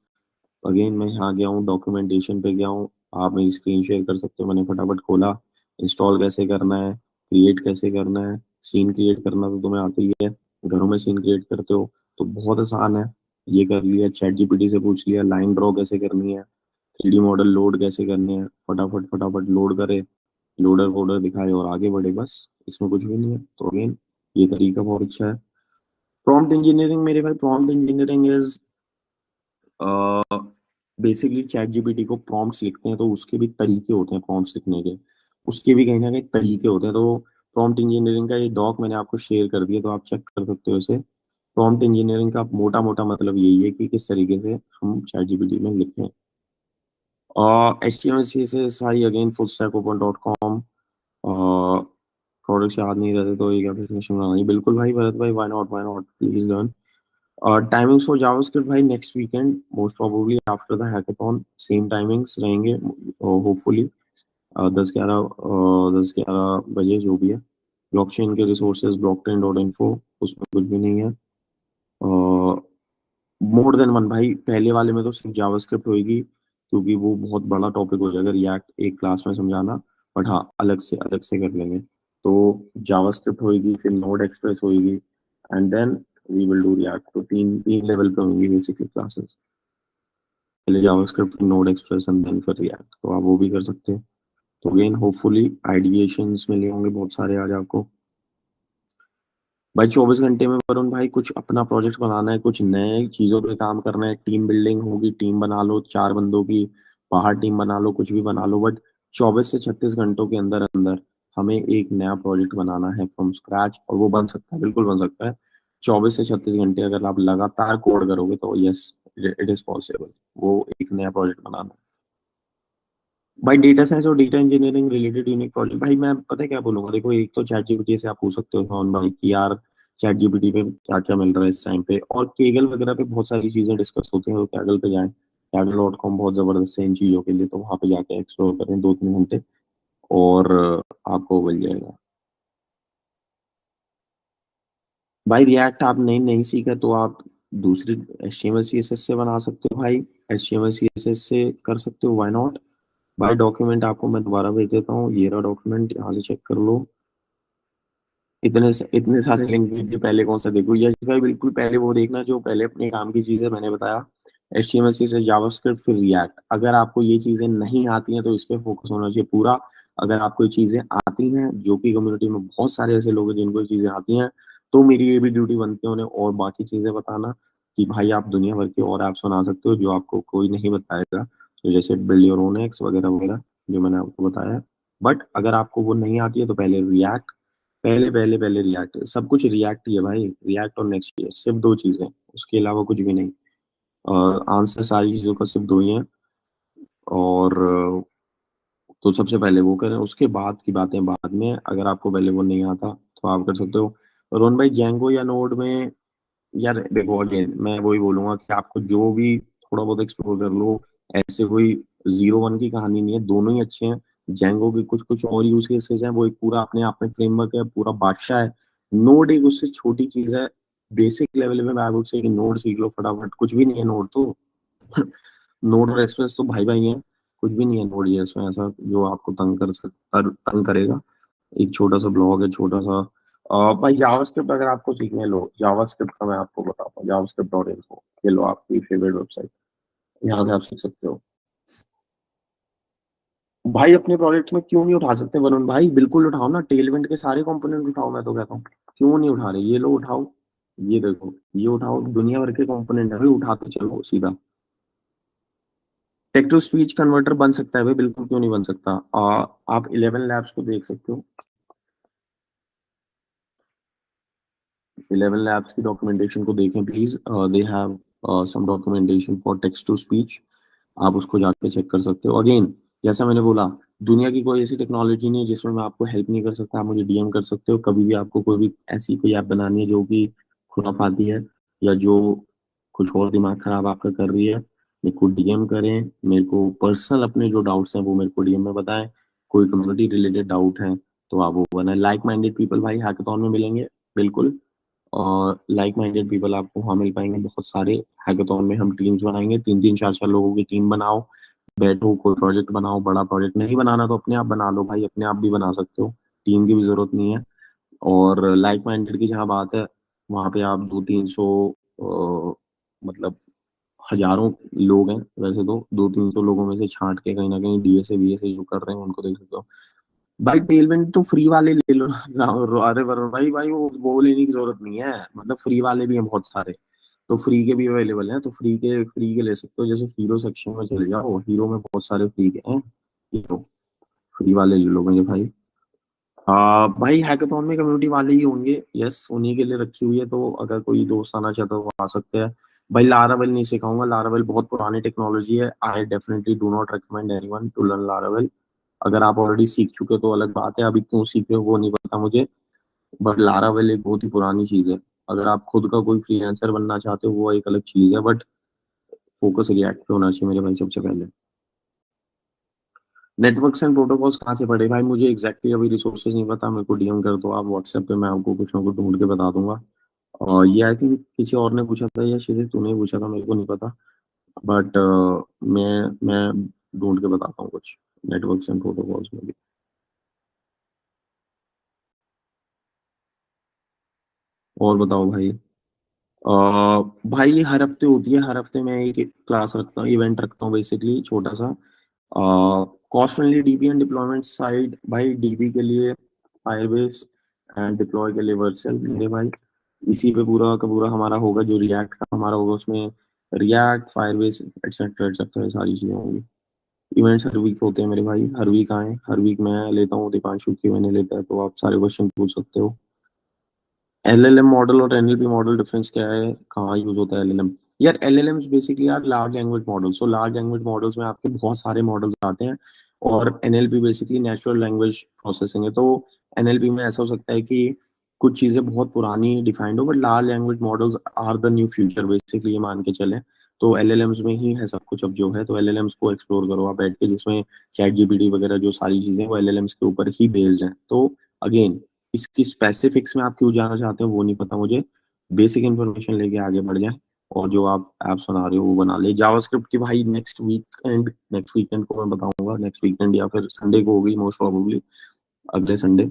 अगेन मैं यहाँ गया हूँ, डॉक्यूमेंटेशन पे गया हूँ। आप मेरी स्क्रीन शेयर कर सकते हो, मैंने फटाफट खोला। इंस्टॉल कैसे करना है, क्रिएट कैसे करना है, सीन क्रिएट करना तो तुम्हें आता ही है, घरों में सीन क्रिएट करते हो, तो बहुत आसान है। ये कर लिया, चैट जीपीटी से पूछ लिया, लाइन ड्रॉ कैसे करनी है, 3D मॉडल लोड कैसे करने हैं, फटाफट फटाफट लोड करे, लोडर वोडर दिखाए और आगे बढ़े, बस। इसमें कुछ भी नहीं है। तो अगेन, ये तरीका बहुत अच्छा है। प्रॉम्प्ट इंजीनियरिंग मेरे भाई, prompt engineering is basically chat GPT को प्रॉम्प्ट्स लिखते हैं तो उसके भी तरीके होते हैं प्रॉम्प्ट्स लिखने के, उसके भी कहीं ना कहीं तरीके होते हैं। तो प्रॉम्प्ट इंजीनियरिंग का ये डॉक मैंने आपको शेयर कर दिया, तो आप चेक कर सकते हो इसे। प्रॉम्प्ट इंजीनियरिंग का मोटा मोटा मतलब यही है कि किस तरीके से हम चैट जीपीटी में लिखें। HTML CSS भाई अगेन fullstackopen.com। प्रोडक्ट्स याद नहीं रहते तो एक एप्लीकेशन बनाना ही, बिल्कुल भाई भरत भाई, why not please learn. Timings for JavaScript भाई next weekend most probably after the hackathon, same timings रहेंगे होपफुली 10-11 बजे जो भी है। ब्लॉकचेन के रिसोर्सेज blockchain.info, उसमें कुछ भी नहीं है। मोर देन वन भाई, पहले वाले में तो सिर्फ जावास्क्रिप्ट होगी क्योंकि वो बहुत बड़ा टॉपिक हो जाएगा रिएक्ट एक क्लास में समझाना, बट हाँ अलग से कर लेंगे। तो जावास्क्रिप्ट होगी, फिर नोड एक्सप्रेस होगी, and then we will do React. तो तीन तीन लेवल पे होंगी बेसिकली क्लासेस, पहले जावास्क्रिप्ट फिर नोड एक्सप्रेस एंड देन फिर रिएक्ट, तो आप वो भी कर सकते हैं। तो अगेन होपफुली आइडिएशंस मिले होंगे बहुत सारे आज आपको। भाई 24 घंटे में वरुण भाई कुछ अपना प्रोजेक्ट बनाना है, कुछ नए चीजों पे काम करना है, टीम बिल्डिंग होगी, टीम बना लो 4 बंदों की, बाहर टीम बना लो, कुछ भी बना लो, बट 24 से 36 घंटों के अंदर अंदर हमें एक नया प्रोजेक्ट बनाना है फ्रॉम स्क्रैच, और वो बन सकता है, बिल्कुल बन सकता है। 24 से 36 घंटे अगर आप लगातार कोड करोगे तो यस इट इज पॉसिबल, वो एक नया प्रोजेक्ट बनाना। भाई डेटा साइंस और data engineering related unique project, भाई मैं पता है क्या बोलूंगा, देखो एक तो चैट जीपीटी से आप पूछ सकते हो सोहन भाई कि यार चैट जीपीटी पे क्या क्या मिल रहा है इस टाइम पे, और केगल वगैरह पे बहुत सारी चीजें डिस्कस होती हैं, तो कैगल पे जाएं, कैगल.com बहुत जबरदस्त है इन चीजों के लिए, तो वहां पे जाके एक्सप्लोर करें 2-3 घंटे, और आपको मिल जाएगा। भाई रिएक्ट आप नहीं सीखा तो आप दूसरी HTML CSS से बना सकते हो भाई, HTML CSS से कर सकते हो, व्हाई नॉट। भाई डॉक्यूमेंट आपको मैं दोबारा भेज देता हूँ, ये रहा डॉक्यूमेंट, यहाँ से चेक कर लो। इतने सारे लिंक दीजिए, पहले कौन सा देखो, यस भाई बिल्कुल पहले वो देखना जो पहले अपने काम की चीजें मैंने बताया, HTML से जावास्क्रिप्ट फिर रिएक्ट। अगर आपको ये चीजें नहीं आती हैं तो इस पे फोकस होना चाहिए पूरा। अगर आपको ये चीजें आती हैं, जो कि कम्युनिटी में बहुत सारे ऐसे लोग हैं जिनको ये चीजें आती हैं, तो मेरी ये भी ड्यूटी बनती है उन्हें और बाकी चीजें बताना, कि भाई आप दुनिया भर के और ऐप्स बना सकते हो जो आपको कोई नहीं बताएगा, तो जैसे बिल्ड योर ओन एक्स वगैरह वगैरह जो मैंने आपको बताया है। बट अगर आपको वो नहीं आती है तो पहले रिएक्ट, पहले रिएक्ट, सब कुछ रिएक्ट ही है भाई, रिएक्ट और नेक्स्ट ईयर सिर्फ दो चीजें, उसके अलावा कुछ भी नहीं। और आंसर सारी चीजों का सिर्फ दो ही है। और तो सबसे पहले वो करें, उसके बाद की बातें बाद में, अगर आपको पहले वो नहीं आता तो आप कर सकते हो। रोहन भाई जेंगो या नोड में, यार देखो अगेन मैं वही बोलूंगा कि आपको जो भी थोड़ा बहुत एक्सप्लोर कर लो, ऐसे कोई 0-1 की कहानी नहीं है, दोनों ही अच्छे हैं। जेंगो की कुछ कुछ और यूज केसेस हैं, वो एक पूरा अपने आप में फ्रेमवर्क है, पूरा बादशाह है। नोड एक उससे छोटी चीज है, बेसिक लेवल में मैं वुड से कि नोड सीख लो फटाफट, कुछ भी नहीं है नोड तो। नोड और एक्सप्रेस तो भाई भाई हैं, कुछ भी नहीं है नोड जेएस में ऐसा जो आपको तंग करेगा। एक छोटा सा ब्लॉग है, छोटा सा। भाई जावास्क्रिप्ट अगर आपको सीखने लो, जावास्क्रिप्ट का मैं आपको बताता हूँ, javascript.info, ये लो आपकी फेवरेट वेबसाइट, यहाँ से आप सीख सकते हो। भाई अपने प्रोजेक्ट में क्यों नहीं उठा सकते वरुण भाई, बिल्कुल उठाओ ना, टेलविंड के सारे कंपोनेंट उठाओ, मैं तो कहता हूँ क्यों नहीं उठा रहे, ये लो उठाओ, ये देखो ये उठाओ, दुनिया भर के कंपोनेंट है भाई, उठाते चलो सीधा। टेक्स्ट टू स्पीच कन्वर्टर बन सकता है भाई, बिल्कुल क्यों नहीं बन सकता। आप 11 लैब्स को देख सकते हो, 11 लैब्स की डॉक्यूमेंटेशन को देखें please, they have some documentation for text to speech, आप उसको जाके चेक कर सकते हो। अगेन जैसा मैंने बोला, दुनिया की कोई ऐसी टेक्नोलॉजी नहीं है जिसमें मैं आपको हेल्प नहीं कर सकता, आप मुझे डीएम कर सकते हो कभी भी, आपको कोई भी ऐसी कोई ऐप बनानी है जो कि खुराफाती है, या जो कुछ और दिमाग खराब आपका कर रही है, मेरे को डीएम करें, मेरे को पर्सनल अपने जो डाउट्स हैं वो मेरे को डीएम में बताएं, कोई कम्युनिटी रिलेटेड डाउट है तो आप वो बनाए। लाइक माइंडेड पीपल भाई हैकाथॉन में मिलेंगे, बिल्कुल। और लाइक माइंडेड पीपल आपको वहाँ मिल पाएंगे बहुत सारे, हैकाथॉन में हम टीम्स बनाएंगे, 3-3 4-4 लोगों की टीम बनाओ, बैठो कोई प्रोजेक्ट बनाओ, बड़ा प्रोजेक्ट नहीं बनाना तो अपने आप बना लो भाई, अपने आप भी बना सकते हो, टीम की भी जरूरत नहीं है। और लाइक माइंडेड की जहाँ बात है, वहाँ पे आप 200-300 मतलब हजारों लोग हैं वैसे तो, 200-300 लोगों में से छांट के कहीं ना कहीं डीएसए बीएसए जो कर रहे हैं उनको देख सकते हो। भाई टेलविंड तो फ्री वाले ले लो ना, अरे वरुण भाई, भाई वो लेने की जरूरत नहीं है, मतलब फ्री वाले भी हैं बहुत सारे, तो फ्री के भी अवेलेबल हैं, तो फ्री के ले सकते हो। जैसे हीरो सेक्शन में चले जाओ, हीरो में बहुत सारे फ्री के हैं, हीरो फ्री वाले ले लो मेरे भाई। भाई हैकाथॉन में कम्युनिटी वाले ही होंगे, यस, उन्हीं के लिए रखी हुई है, तो अगर कोई दोस्त आना चाहता है तो वो आ सकते हैं। भाई लारावेल नहीं सिखाऊंगा, लारावेल बहुत पुरानी टेक्नोलॉजी है। I definitely do not recommend anyone to learn Laravel. अगर आप ऑलरेडी सीख चुके हो तो अलग बात है, अभी क्यों सीख रहे हो वो नहीं पता मुझे, बट लारावेल एक बहुत ही पुरानी चीज है। अगर आप खुद का कोई फ्रीलांसर बनना चाहते हो वो एक अलग चीज है, बट फोकस रिएक्ट पे होना चाहिए मेरे भाई सबसे पहले। नेटवर्क्स एंड प्रोटोकॉल्स कहाँ से पढ़े भाई, मुझे एग्जैक्टली अभी रिसोर्सेज नहीं पता, मेरे को डीएम कर दो आप व्हाट्सएप पे, मैं आपको कुछ ना कुछ ढूंढ के बता दूंगा। और ये आई थिंक किसी और ने पूछा था या शायद तूने पूछा था, मेरे को नहीं पता, बट मैं ढूंढ के बताता हूँ कुछ नेटवर्क्स एंड प्रोटोकॉल्स में भी। और बताओ भाई। भाई हर हफ्ते होती है, हर हफ्ते मैं एक क्लास रखता हूँ, इवेंट रखता हूँ बेसिकली छोटा सा। Cost friendly dB and deployment side, भाई डीबी के लिए फायरबेस एंड डिप्लॉय के लिए वर्सेल मेरे भाई। इसी पे पूरा का पूरा हमारा होगा, जो रिएक्ट का हमारा होगा उसमें रिएक्ट फायरबेस एटसेट्रा एटसेट्रा सारी चीजें होंगी। इवेंट्स हर वीक होते हैं मेरे भाई, हर वीक आए, हर वीक मैं लेता हूँ, दीपांशु की मैंने लेता है, तो आप सारे क्वेश्चन पूछ सकते हो। एलएलएम मॉडल और एनएलपी मॉडल डिफरेंस क्या है, कहाँ यूज होता है एलएलएम? यार एलएलएम बेसिकली यार large language model, so large language models में आपके बहुत सारे मॉडल्स आते हैं, और NLP basically natural language processing है। तो एनएलपी में ऐसा हो सकता है कि कुछ चीजें बहुत पुरानी डिफाइंड हो, but large language models are the new future basically, ये मान के चले। तो एलएलएम्स में ही है सब कुछ अब जो है, तो एलएलएम्स को एक्सप्लोर करो आप बैठ के, जिसमें चैट जीपीटी वगैरह जो सारी चीजें वो एलएलएम्स के ऊपर ही बेस्ड हैं। तो अगेन इसकी स्पेसिफिक्स में आप क्यों जाना चाहते हो वो नहीं पता मुझे, बेसिक इन्फॉर्मेशन लेके आगे बढ़ जाए, और जो आप ऐप्स बना रहे हो वो बना ले। जावास्क्रिप्ट की भाई नेक्स्ट वीकेंड को मैं बताऊंगा, नेक्स्ट वीकेंड या फिर संडे को होगी मोस्ट प्रोबेबली, अगले संडे।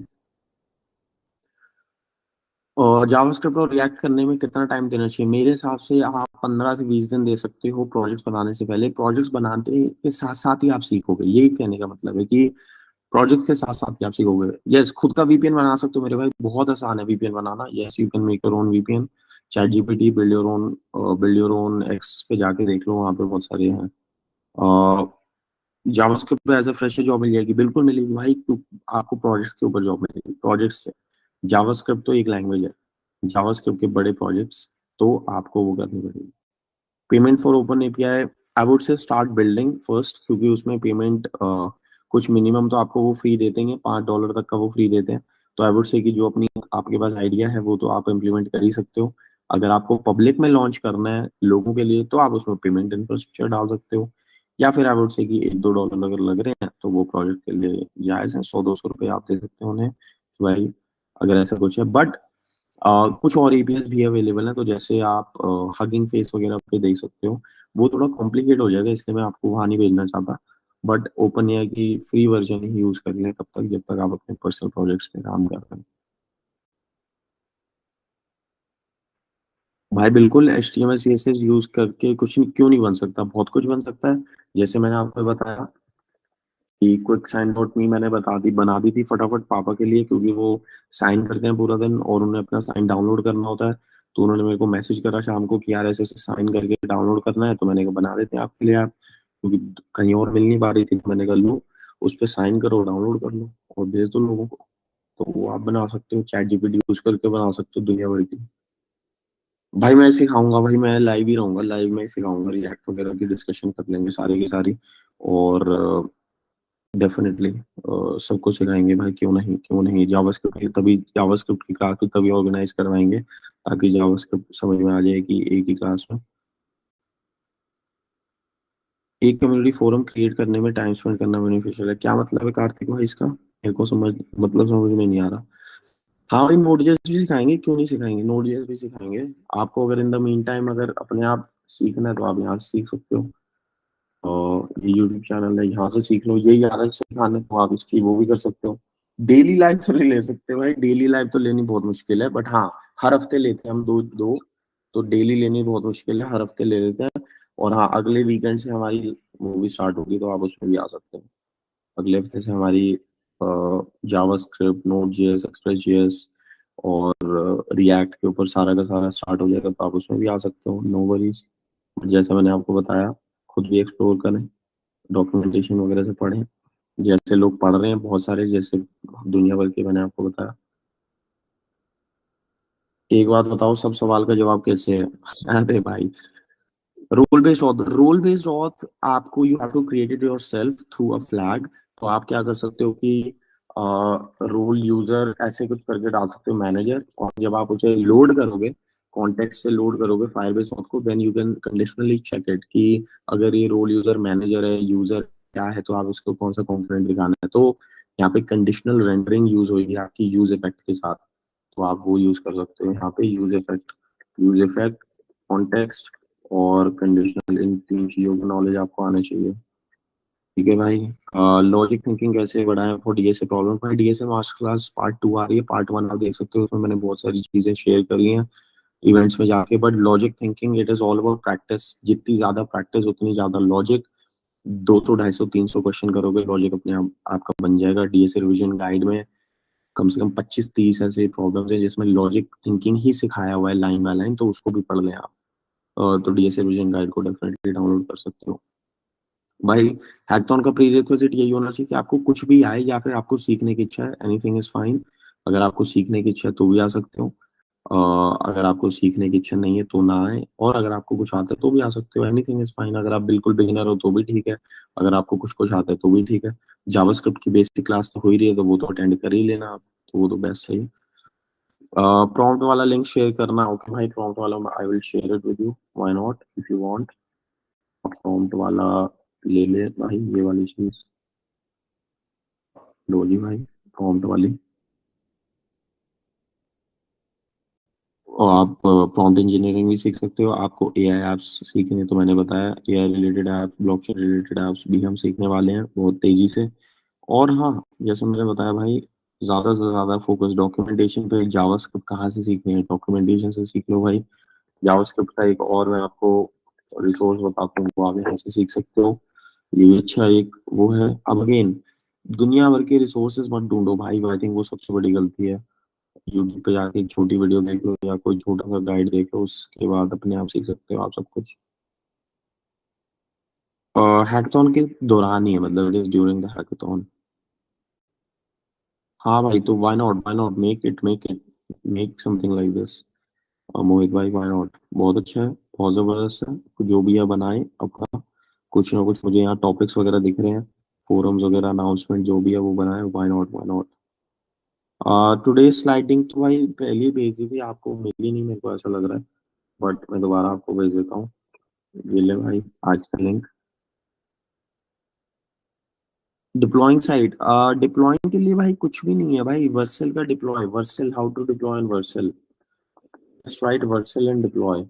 और जावास्क्रिप्ट और रिएक्ट करने में कितना टाइम देना चाहिए, मेरे हिसाब से आप 15 से 20 दिन दे सकते हो प्रोजेक्ट्स बनाने से पहले। प्रोजेक्ट्स बनाने के साथ साथ ही आप सीखोगे, यही कहने का मतलब है कि प्रोजेक्ट के साथ साथ ही आप सीखोगे। यस, खुद का वीपीएन बना सकते हो मेरे भाई, बहुत आसान है VPN banana. Yes, you can make your own VPN. Chat GPT build your own x पे जाके देख लो, वहाँ पे बहुत सारे हैं। जावास्क्रिप्ट पे एज ए फ्रेशर जॉब मिल जाएगी, बिल्कुल मिलेगी भाई, क्यों? आपको प्रोजेक्ट्स के ऊपर जॉब मिलेगी, प्रोजेक्ट्स से। जावास्क्रिप्ट तो एक लैंग्वेज है, जावास्क्रिप्ट के बड़े प्रोजेक्ट्स तो आपको वो करनी पड़ेगी। Payment for open API, I would say start building first, क्योंकि उसमें पेमेंट कुछ मिनिमम तो आपको वो फ्री देते हैं, $5 तक का वो फ्री देते हैं। तो आई वुड से कि जो अपनी आपके पास आइडिया है वो तो आप इम्प्लीमेंट कर ही सकते हो। अगर आपको पब्लिक में लॉन्च करना है लोगों के लिए, तो आप उसमें पेमेंट इंफ्रास्ट्रक्चर डाल सकते हो। या फिर आई वुड से कि $1-2 अगर लग रहे हैं तो वो प्रोजेक्ट के लिए जायज है, 100-200 रुपये आप दे सकते हो उन्हें, कि भाई अगर ऐसा कुछ है। बट कुछ और एपीएस भी अवेलेबल है, तो जैसे आप हगिंग फेस वगैरह पे देख सकते हो, वो थोड़ा कॉम्प्लिकेट हो जाएगा, इसलिए मैं आपको वहां नहीं भेजना चाहता। बट ओपन है कि फ्री वर्जन ही यूज कर लें तब तक, जब तक आप अपने पर्सनल प्रोजेक्ट्स पे काम कर रहे हैं। भाई बिल्कुल, HTML CSS यूज करके कुछ क्यों नहीं बन सकता, बहुत कुछ बन सकता है। जैसे मैंने आपको बताया कि क्विक साइन डॉट मी मैंने बना दी थी फटाफट पापा के लिए, क्योंकि वो साइन करते हैं पूरा दिन और उन्हें अपना साइन डाउनलोड करना होता है। तो उन्होंने मेरे को मैसेज करा शाम को कि यार ऐसे ऐसे साइन करके डाउनलोड करना है, तो मैंने कहा बना देते हैं आपके लिए आप, क्योंकि कहीं और मिल नहीं पा रही थी, तो मैंने कहा लो उस पर साइन करो, डाउनलोड कर लो और भेज दो लोगों को। तो वो आप बना सकते हो, चैट जीपीटी यूज करके बना सकते हो दुनिया भर की। भाई मैं सिखाऊंगा भाई, मैं लाइव ही रहूंगा, लाइव में सिखाऊंगा, रिएक्ट वगैरह की डिस्कशन कर लेंगे सारी की सारी। और डेफिनेटली सबको सिखाएंगे भाई, क्यों नहीं, क्यों नहीं। जावास्क्रिप्ट की तभी, जावास्क्रिप्ट की क्लास भी तभी ऑर्गेनाइज करवाएंगे ताकि जावास्क्रिप्ट समझ में आ जाए कि एक ही क्लास में। एक कम्युनिटी फोरम क्रिएट करने में टाइम स्पेंड करना बेनिफिशियल है, क्या मतलब है कार्तिक भाई इसका? मेरे को समझ में नहीं आ रहा। हाँ भाई, नोड.जेएस भी सिखाएंगे, क्यों नहीं सिखाएंगे, नोड.जेएस भी सिखाएंगे आपको। अगर इन द मीन टाइम अगर अपने आप सीखना है तो आप यहाँ से सीख सकते हो, और ये यूट्यूब चैनल है, यहाँ से सीख लो। यही आ रहा है सिखाने, तो आप इसकी वो भी कर सकते हो। डेली लाइफ तो नहीं ले सकते भाई, डेली लाइफ तो लेनी बहुत मुश्किल है, बट हाँ हर हफ्ते लेते हैं हम दो दो, तो डेली लेनी बहुत मुश्किल है, हर हफ्ते ले लेते हैं। और हाँ, अगले वीकेंड से हमारी मूवी स्टार्ट होगी, तो आप उसमें भी आ सकते हैं। अगले हफ्ते से हमारी JavaScript, Node JS, Express JS और रिएक्ट के ऊपर सारा का सारा स्टार्ट हो जाएगा, तो आप उसमें भी आ सकते हो, नो वरीज। जैसे मैंने आपको बताया, खुद भी एक्सप्लोर करें, डॉक्यूमेंटेशन वगैरह से पढ़ें, जैसे लोग पढ़ रहे हैं बहुत सारे, जैसे दुनिया भर के मैंने आपको बताया। एक बात बताओ, सब सवाल का जवाब कैसे है? अरे भाई, रोल बेस्ड ऑथ आपको, you have to create it yourself through a flag. तो आप क्या कर सकते हो कि रोल यूजर ऐसे कुछ करके डाल सकते हो मैनेजर, और जब आप उसे लोड करोगे, कॉन्टेक्स्ट से लोड करोगे फायरबेस ऑथ को, then you can conditionally check it कि अगर ये रोल यूजर मैनेजर है, यूजर क्या है, तो आप उसको कौन सा कॉम्पोनेंट दिखाना है। तो यहाँ पे कंडीशनल रेंडरिंग यूज होगी आपकी यूज इफेक्ट के साथ, तो आप वो यूज कर सकते हो यहाँ पे। यूज इफेक्ट, कॉन्टेक्स्ट और कंडीशनल, इन तीन चीजों का नॉलेज आपको आना चाहिए। ठीक है भाई। लॉजिक थिंकिंग कैसे बढ़ाएं फॉर डीएसए प्रॉब्लम। भाई डीएसए मास्टर क्लास पार्ट 2 आ रही है, पार्ट 1 आप देख सकते हो, उसमें मैंने बहुत सारी चीजें शेयर करी हैं इवेंट्स में जाके। But logic thinking, it is all about practice, जितनी ज्यादा प्रैक्टिस उतनी ज्यादा लॉजिक। 200 250 300 क्वेश्चन करोगे, लॉजिक अपने आप आपका बन जाएगा। डीएसए रिवीजन गाइड में कम से कम 25-30 ऐसे प्रॉब्लम्स हैं जिसमें लॉजिक थिंकिंग ही सिखाया हुआ है लाइन बाय लाइन, तो उसको भी पढ़ लें आप। तो डीएसए रिवीजन गाइड को डेफिनेटली डाउनलोड कर सकते हो भाई। हैकाथॉन का प्रीरिक्विजिट यही होना चाहिए कि आपको कुछ भी आए या फिर आपको सीखने की इच्छा है, एनीथिंग इज फाइन। अगर आपको सीखने की इच्छा है तो भी आ सकते हो, अगर आपको सीखने की इच्छा नहीं है तो ना आए, और अगर आपको कुछ आता है तो भी आ सकते हो, एनीथिंग इज फाइन। अगर आप बिल्कुल बिगिनर हो तो भी ठीक है, अगर आपको कुछ कुछ आता है तो भी ठीक है। जावास्क्रिप्ट की बेसिक क्लास तो हो ही रही है, तो वो तो अटेंड कर ही लेना आप, तो वो तो बेस्ट है। प्रॉम्प्ट वाला लिंक शेयर करना, ओके भाई, प्रॉम्प्ट वाला I will share it with you, why not, if you want. Prompt वाला ले ले भाई, ये वाली चीज लो जी भाई, प्रॉम्प्ट वाली। और आप प्रॉम्प्ट इंजीनियरिंग भी सीख सकते हो। आपको एआई एप्स सीखने, तो मैंने बताया AI related apps, blockchain related apps भी हम सीखने वाले हैं बहुत तेजी से। और हाँ, जैसे मैंने बताया भाई, ज्यादा से ज्यादा फोकस डॉक्यूमेंटेशन पे। जावास्क्रिप्ट कहाँ से सीखनी है? डॉक्यूमेंटेशन से सीख लो भाई। जावास्क्रिप्ट का एक और मैं आपको रिसोर्स बताता हूँ, वो आप यहाँ से सीख सकते हो। ये भी अच्छा एक वो है। अब अगेन, दुनिया भर के रिसोर्सेज मत ढूंढो भाई, आई थिंक वो सबसे बड़ी गलती है। यूट्यूब पे जाके एक छोटी वीडियो देख लो या कोई छोटा सा गाइड देख लो, उसके बाद अपने आप सीख सकते हो आप सब कुछ। हैकाथॉन के दौरान ही है, मतलब it is during the hackathon. हाँ भाई, तो why not make it make something like this. Mohit भाई, व्हाई नॉट, बहुत अच्छा है, बहुत जबरदस्त है। जो भी है बनाए अपना, कुछ ना कुछ मुझे यहाँ टॉपिक्स वगैरह दिख रहे हैं, फोरम्स वगैरह, अनाउंसमेंट जो भी है वो बनाए, व्हाई नॉट। टुडे स्लाइडिंग तो भाई पहले ही भेज दी थी आपको, मिली नहीं मेरे को ऐसा लग रहा है, बट मैं दोबारा आपको भेज देता हूँ। ये ले भाई, आज का लिंक। डिप्लॉइंग साइट, डिप्लॉइंग के लिए भाई कुछ भी नहीं है भाई, वर्सेल का deploy, Vercel, how to deploy in Vercel, just write Vercel and deploy.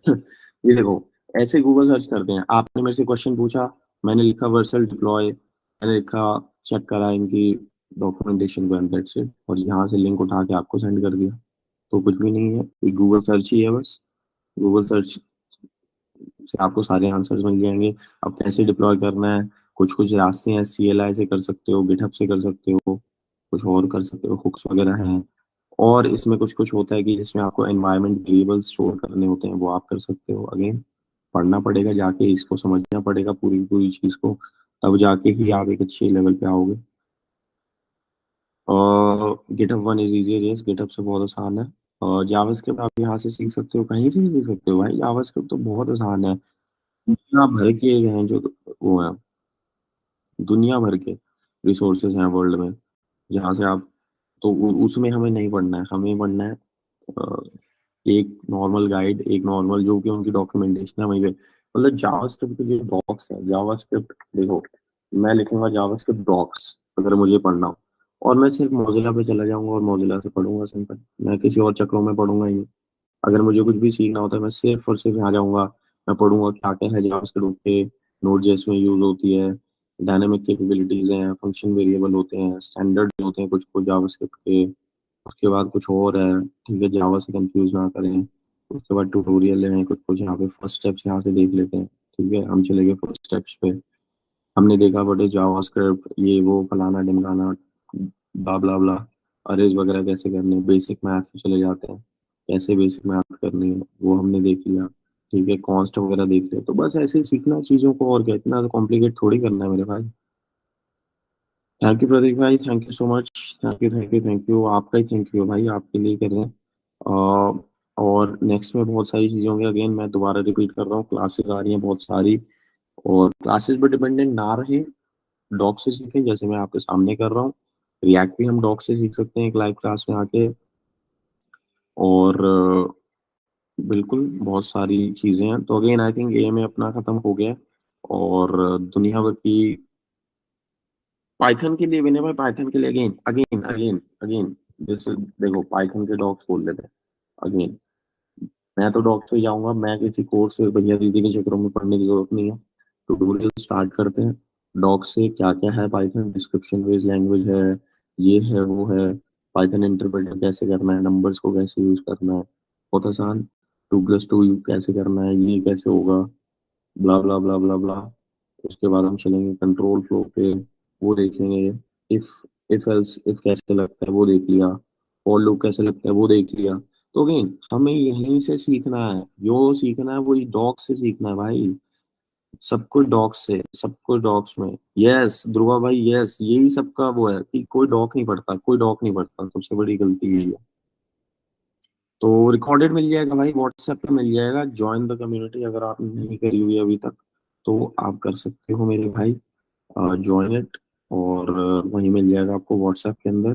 ये देखो, ऐसे गूगल सर्च करते हैं, आपने मेरे से क्वेश्चन पूछा, मैंने लिखा वर्सेल डिप्लॉय, मैंने लिखा, चेक करा इनकी डॉक्यूमेंटेशन को एंड से, और यहाँ से लिंक उठा के आपको सेंड कर दिया। तो कुछ भी नहीं है, एक गूगल सर्च ही है बस। गूगल सर्च से आपको सारे आंसर्स मिल जाएंगे। अब कैसे डिप्लॉय करना है, कुछ कुछ रास्ते हैं, सीएलआई से कर सकते हो, गिटहब से कर सकते हो, कुछ और कर सकते हो, हुक्स वगैरह हैं। और इसमें कुछ कुछ होता है कि जिसमें आपको एनवायरनमेंट वेरिएबल्स स्टोर करने होते हैं, वो आप कर सकते हो। अगेन, पढ़ना पड़ेगा जाके, इसको समझना पड़ेगा पूरी पूरी चीज को, तब जाके ही आप एक अच्छे लेवल पे आओगे। और GitHub one is easy, yes, GitHub से बहुत आसान है। और जावास्क्रिप्ट आप यहाँ से सीख सकते हो, कहीं से भी सीख सकते हो भाई, जावास्क्रिप्ट तो बहुत आसान है। दुनिया भर के हैं जो, वो है, दुनिया भर के रिसोर्सेज हैं वर्ल्ड में, जहाँ से आप, तो उसमें हमें नहीं पढ़ना है, हमें पढ़ना है अ, एक नॉर्मल गाइड, एक नॉर्मल जो कि उनकी डॉक्यूमेंटेशन है वहीं पे। मतलब जावास्क्रिप्ट के जो डॉक्स है, जावास्क्रिप्ट देखो, मैं लिखूंगा जावास्क्रिप्ट डॉक्स अगर मुझे पढ़ना हो, और मैं सिर्फ मोजिला पे चला जाऊंगा और मोजिला से पढ़ूंगा सिंपल, मैं किसी और चक्रों में पढ़ूंगा ही नहीं। अगर मुझे कुछ भी सीखना होता है, मैं सिर्फ और सिर्फ यहाँ जाऊंगा, मैं पढ़ूंगा क्या क्या है जावास्क्रिप्ट के, नोड जेएस में यूज होती है, डायनेमिक कैपेबिलिटीज हैं, फंक्शन वेरिएबल होते हैं, स्टैंडर्ड होते हैं कुछ कुछ जावास्क्रिप्ट के। उसके बाद कुछ और है, ठीक है, जावा से कंफ्यूज ना करें। उसके बाद ट्यूटोरियल है कुछ कुछ, यहाँ पे फर्स्ट स्टेप्स यहाँ से देख लेते हैं। ठीक है, हम चले गए फर्स्ट स्टेप्स पे, हमने देखा बट जावास्क्रिप्ट ये वो फलाना ढिमकाना, ब्ला ब्ला ब्ला। अरेज वगैरह कैसे करने हैं, बेसिक मैथ में चले जाते हैं, कैसे बेसिक मैथ करनी है वो हमने देख लिया। ठीक है, कॉन्स्ट वगैरह देख लिया। तो बस ऐसे ही सीखना है चीज़ों को, और क्या, इतना कॉम्प्लिकेट थोड़ी करना है मेरे भाई। थैंक यू प्रतीक भाई, thank you so much. Thank you, thank you, thank you, आपका ही थैंक यू भाई, आपके लिए कर रहे हैं। और नेक्स्ट में बहुत सारी चीज़ें होंगी। अगेन मैं दोबारा रिपीट कर रहा हूँ, क्लासेस आ रही हैं बहुत सारी, और क्लासेस पर डिपेंडेंट ना रहे, डॉग से सीखें जैसे मैं आपके सामने कर रहा हूँ। रिएक्ट भी हम डॉग से सीख सकते हैं एक लाइव क्लास में आके। और बिल्कुल बहुत सारी चीज़ें हैं। तो अगेन आई थिंक ए में अपना ख़त्म हो गया है। और दुनिया भर की पाइथन के लिए, विनय भाई पाइथन के लिए अगेन अगेन अगेन अगेन, जैसे देखो पाइथन के डॉग्स बोल लेते हैं अगेन। मैं तो डॉग पे जाऊंगा, मैं किसी कोर्स से भैया दीदी के चक्करों में पढ़ने की जरूरत नहीं है। ट्यूटोरियल स्टार्ट करते हैं डॉग से, क्या क्या है पाइथन, डिस्क्रिप्शन बेस्ड लैंग्वेज है, ये है वो है, पाइथन इंटरप्रेटर कैसे करना है, नंबर्स को कैसे यूज करना है, बहुत आसान। 2+2 कैसे करना है, ये कैसे होगा, ब्ला ब्ला ब्ला ब्ला ब्ला। उसके बाद हम चलेंगे कंट्रोल फ्लो पे, वो देखेंगे। इफ इफ एल्स इफ कैसे लगता है वो देख लिया, फॉर लूप कैसे लगता है वो देख लिया। तो अगेन हमें यहीं से सीखना है, जो सीखना है वही डॉग से सीखना है भाई। सब कुछ डॉग्स से, सब कुछ डॉग्स में। यस ध्रुवा भाई, यस यही सबका वो है कि कोई डॉग नहीं पढ़ता, कोई डॉग नहीं पढ़ता, सबसे बड़ी गलती यही है। तो रिकॉर्डेड मिल जाएगा भाई, व्हाट्सएप पे मिल जाएगा। ज्वाइन द कम्युनिटी अगर आपने नहीं करी हुई है अभी तक, तो आप कर सकते हो मेरे भाई, ज्वाइन इट। और वहीं मिल जाएगा आपको व्हाट्सएप के अंदर।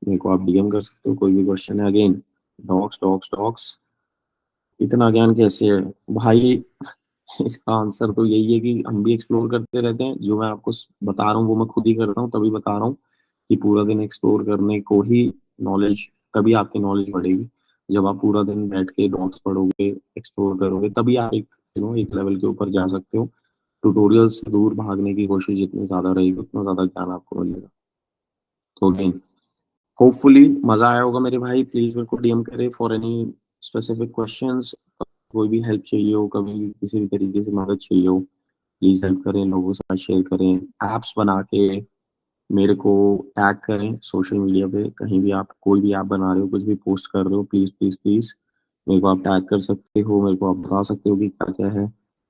मेरे को आप डीएम कर सकते हो, कोई भी क्वेश्चन है। अगेन डॉग्स डॉग्स डॉग्स, इतना ज्ञान कैसे है भाई? इसका आंसर तो यही है कि हम भी एक्सप्लोर करते रहते हैं। जो मैं आपको बता रहा हूँ वो मैं खुद ही करता हूँ, तभी बता रहा हूँ कि पूरा दिन एक्सप्लोर करने को ही नॉलेज, तभी आपकी नॉलेज बढ़ेगी। जब आप पूरा दिन बैठ के डॉग्स पढ़ोगे, एक्सप्लोर करोगे, तभी आप एक एक लेवल के ऊपर जा सकते हो। ट्यूटोरियल से दूर भागने की कोशिश जितनी ज्यादा रहेगी उतना ज्यादा ज्ञान आपको मिलेगा। तो अगेन होपफुली मजा आया होगा मेरे भाई। प्लीज मेरे को डीएम करें फॉर एनी स्पेसिफिक क्वेश्चंस। कोई भी हेल्प चाहिए हो, कभी किसी भी तरीके से मदद चाहिए हो, प्लीज हेल्प करें, लोगों के साथ शेयर करें। एप्स बना के मेरे को टैग करें सोशल मीडिया पे, कहीं भी आप कोई भी ऐप बना रहे हो, कुछ भी पोस्ट कर रहे हो, प्लीज प्लीज प्लीज मेरे को आप टैग कर सकते हो, मेरे को आप बता सकते हो कि क्या क्या है।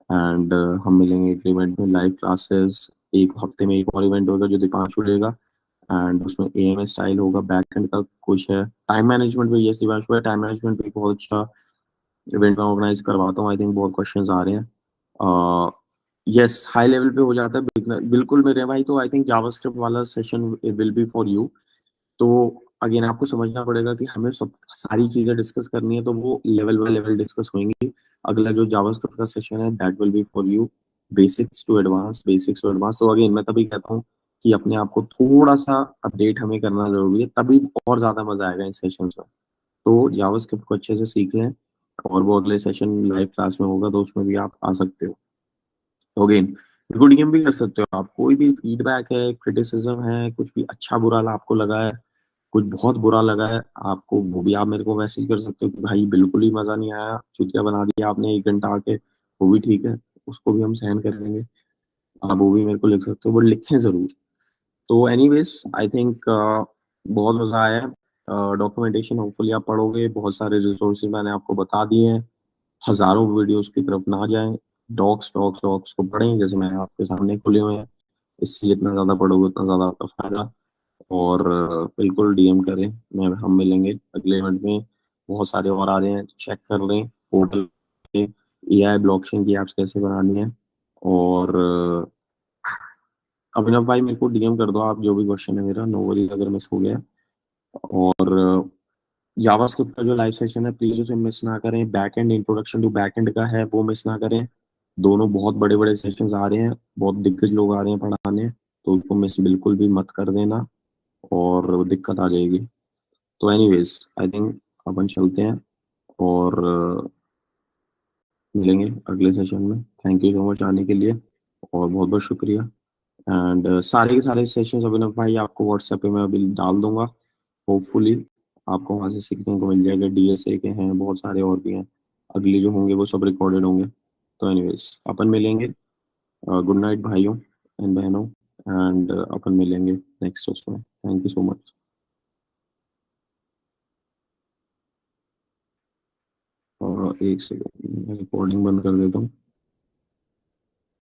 एंड हम मिलेंगे एक इवेंट में, लाइव क्लासेस। एक हफ्ते में एक और इवेंट होगा जो दीपांशु लेगा, एंड उसमें एएमएस स्टाइल होगा, बैक एंड का कुछ है, टाइम मैनेजमेंट भी। यस दीपांशु है, टाइम मैनेजमेंट भी बहुत अच्छा इवेंट में ऑर्गेनाइज करवाता हूँ। आई थिंक बहुत क्वेश्चंस आ रहे हैं। यस हाई लेवल पे हो जाता है बिल्कुल मेरे भाई। तो आई थिंक जावास्क्रिप्ट वाला session will be for you. तो अगेन आपको समझना पड़ेगा कि हमें सब सारी चीजें डिस्कस करनी है, तो वो लेवल बाय लेवल डिस्कस होंगी। अगला जो जावास्क्रिप्ट का सेशन है that will be for you, basics to advance, basics to advance. तो अगेन मैं तभी कहता हूँ कि अपने आप को थोड़ा सा अपडेट हमें करना जरूरी है, तभी और ज्यादा मजा आएगा इन सेशन में। तो जावास्क्रिप्ट को अच्छे से सीख लें, और वो अगले सेशन लाइव क्लास में होगा तो उसमें भी आप आ सकते हो। तो अगेन बिल्कुल डीएम भी कर सकते हो आप, कोई भी फीडबैक है, क्रिटिसिज्म है, कुछ भी अच्छा बुरा आपको लगा है, कुछ बहुत बुरा लगा है आपको, वो भी आप मेरे को मैसेज कर सकते हो कि भाई बिल्कुल ही मजा नहीं आया, चुतिया बना दिया आपने 1 घंटा आके। वो भी ठीक है, उसको भी हम सहन कर लेंगे। आप वो भी मेरे को लिख सकते हो, बट लिखें जरूर। तो एनीवेज आई थिंक बहुत मजा आया है। डॉक्यूमेंटेशन होपफुली आप पढ़ोगे, बहुत सारे रिसोर्सेज मैंने आपको बता दिए हैं। हजारों वीडियोस की तरफ ना जाएं, डॉक्स डॉक्स डॉक्स को पढ़ें जैसे मैंने आपके सामने खुले हुए हैं। इससे जितना ज्यादा पढ़ोगे उतना ज्यादा आपका फायदा। और बिल्कुल डीएम करें, मैं हम मिलेंगे अगले इवेंट में। बहुत सारे और आ रहे हैं, चेक कर लें पोर्टल पे, एआई ब्लॉकचेन की एप्स कैसे बनानी है। और अभिनव भाई मेरे को डीएम कर दो आप, जो भी क्वेश्चन है मेरा, नो वरी अगर मिस हो गया। और जावास्क्रिप्ट का जो लाइव सेशन है प्लीज उसे मिस ना करें। Back end introduction to back end का है, वो मिस ना करें। दोनों बहुत बड़े बड़े सेशंस आ रहे हैं, बहुत दिग्गज लोग आ रहे हैं पढ़ाने, तो उसको मिस बिल्कुल भी मत कर देना, और दिक्कत आ जाएगी। तो एनीवेज आई थिंक अपन चलते हैं, और मिलेंगे अगले सेशन में। थैंक यू सो मच आने के लिए, और बहुत बहुत शुक्रिया। एंड सारे के सारे सेशंस अभिनव भाई आपको व्हाट्सएप पे मैं अभी डाल दूंगा। होपफुली आपको वहाँ से सीखने को मिल जाएगा। डीएसए के हैं, बहुत सारे और भी हैं, अगले जो होंगे वो सब रिकॉर्डेड होंगे। तो एनीवेज अपन मिलेंगे। गुड नाइट भाइयों एंड बहनों, एंड अपन मिलेंगे नेक्स्ट उसमें। Thank you so much. एक सेकंड, मैं रिकॉर्डिंग बंद कर देता हूँ।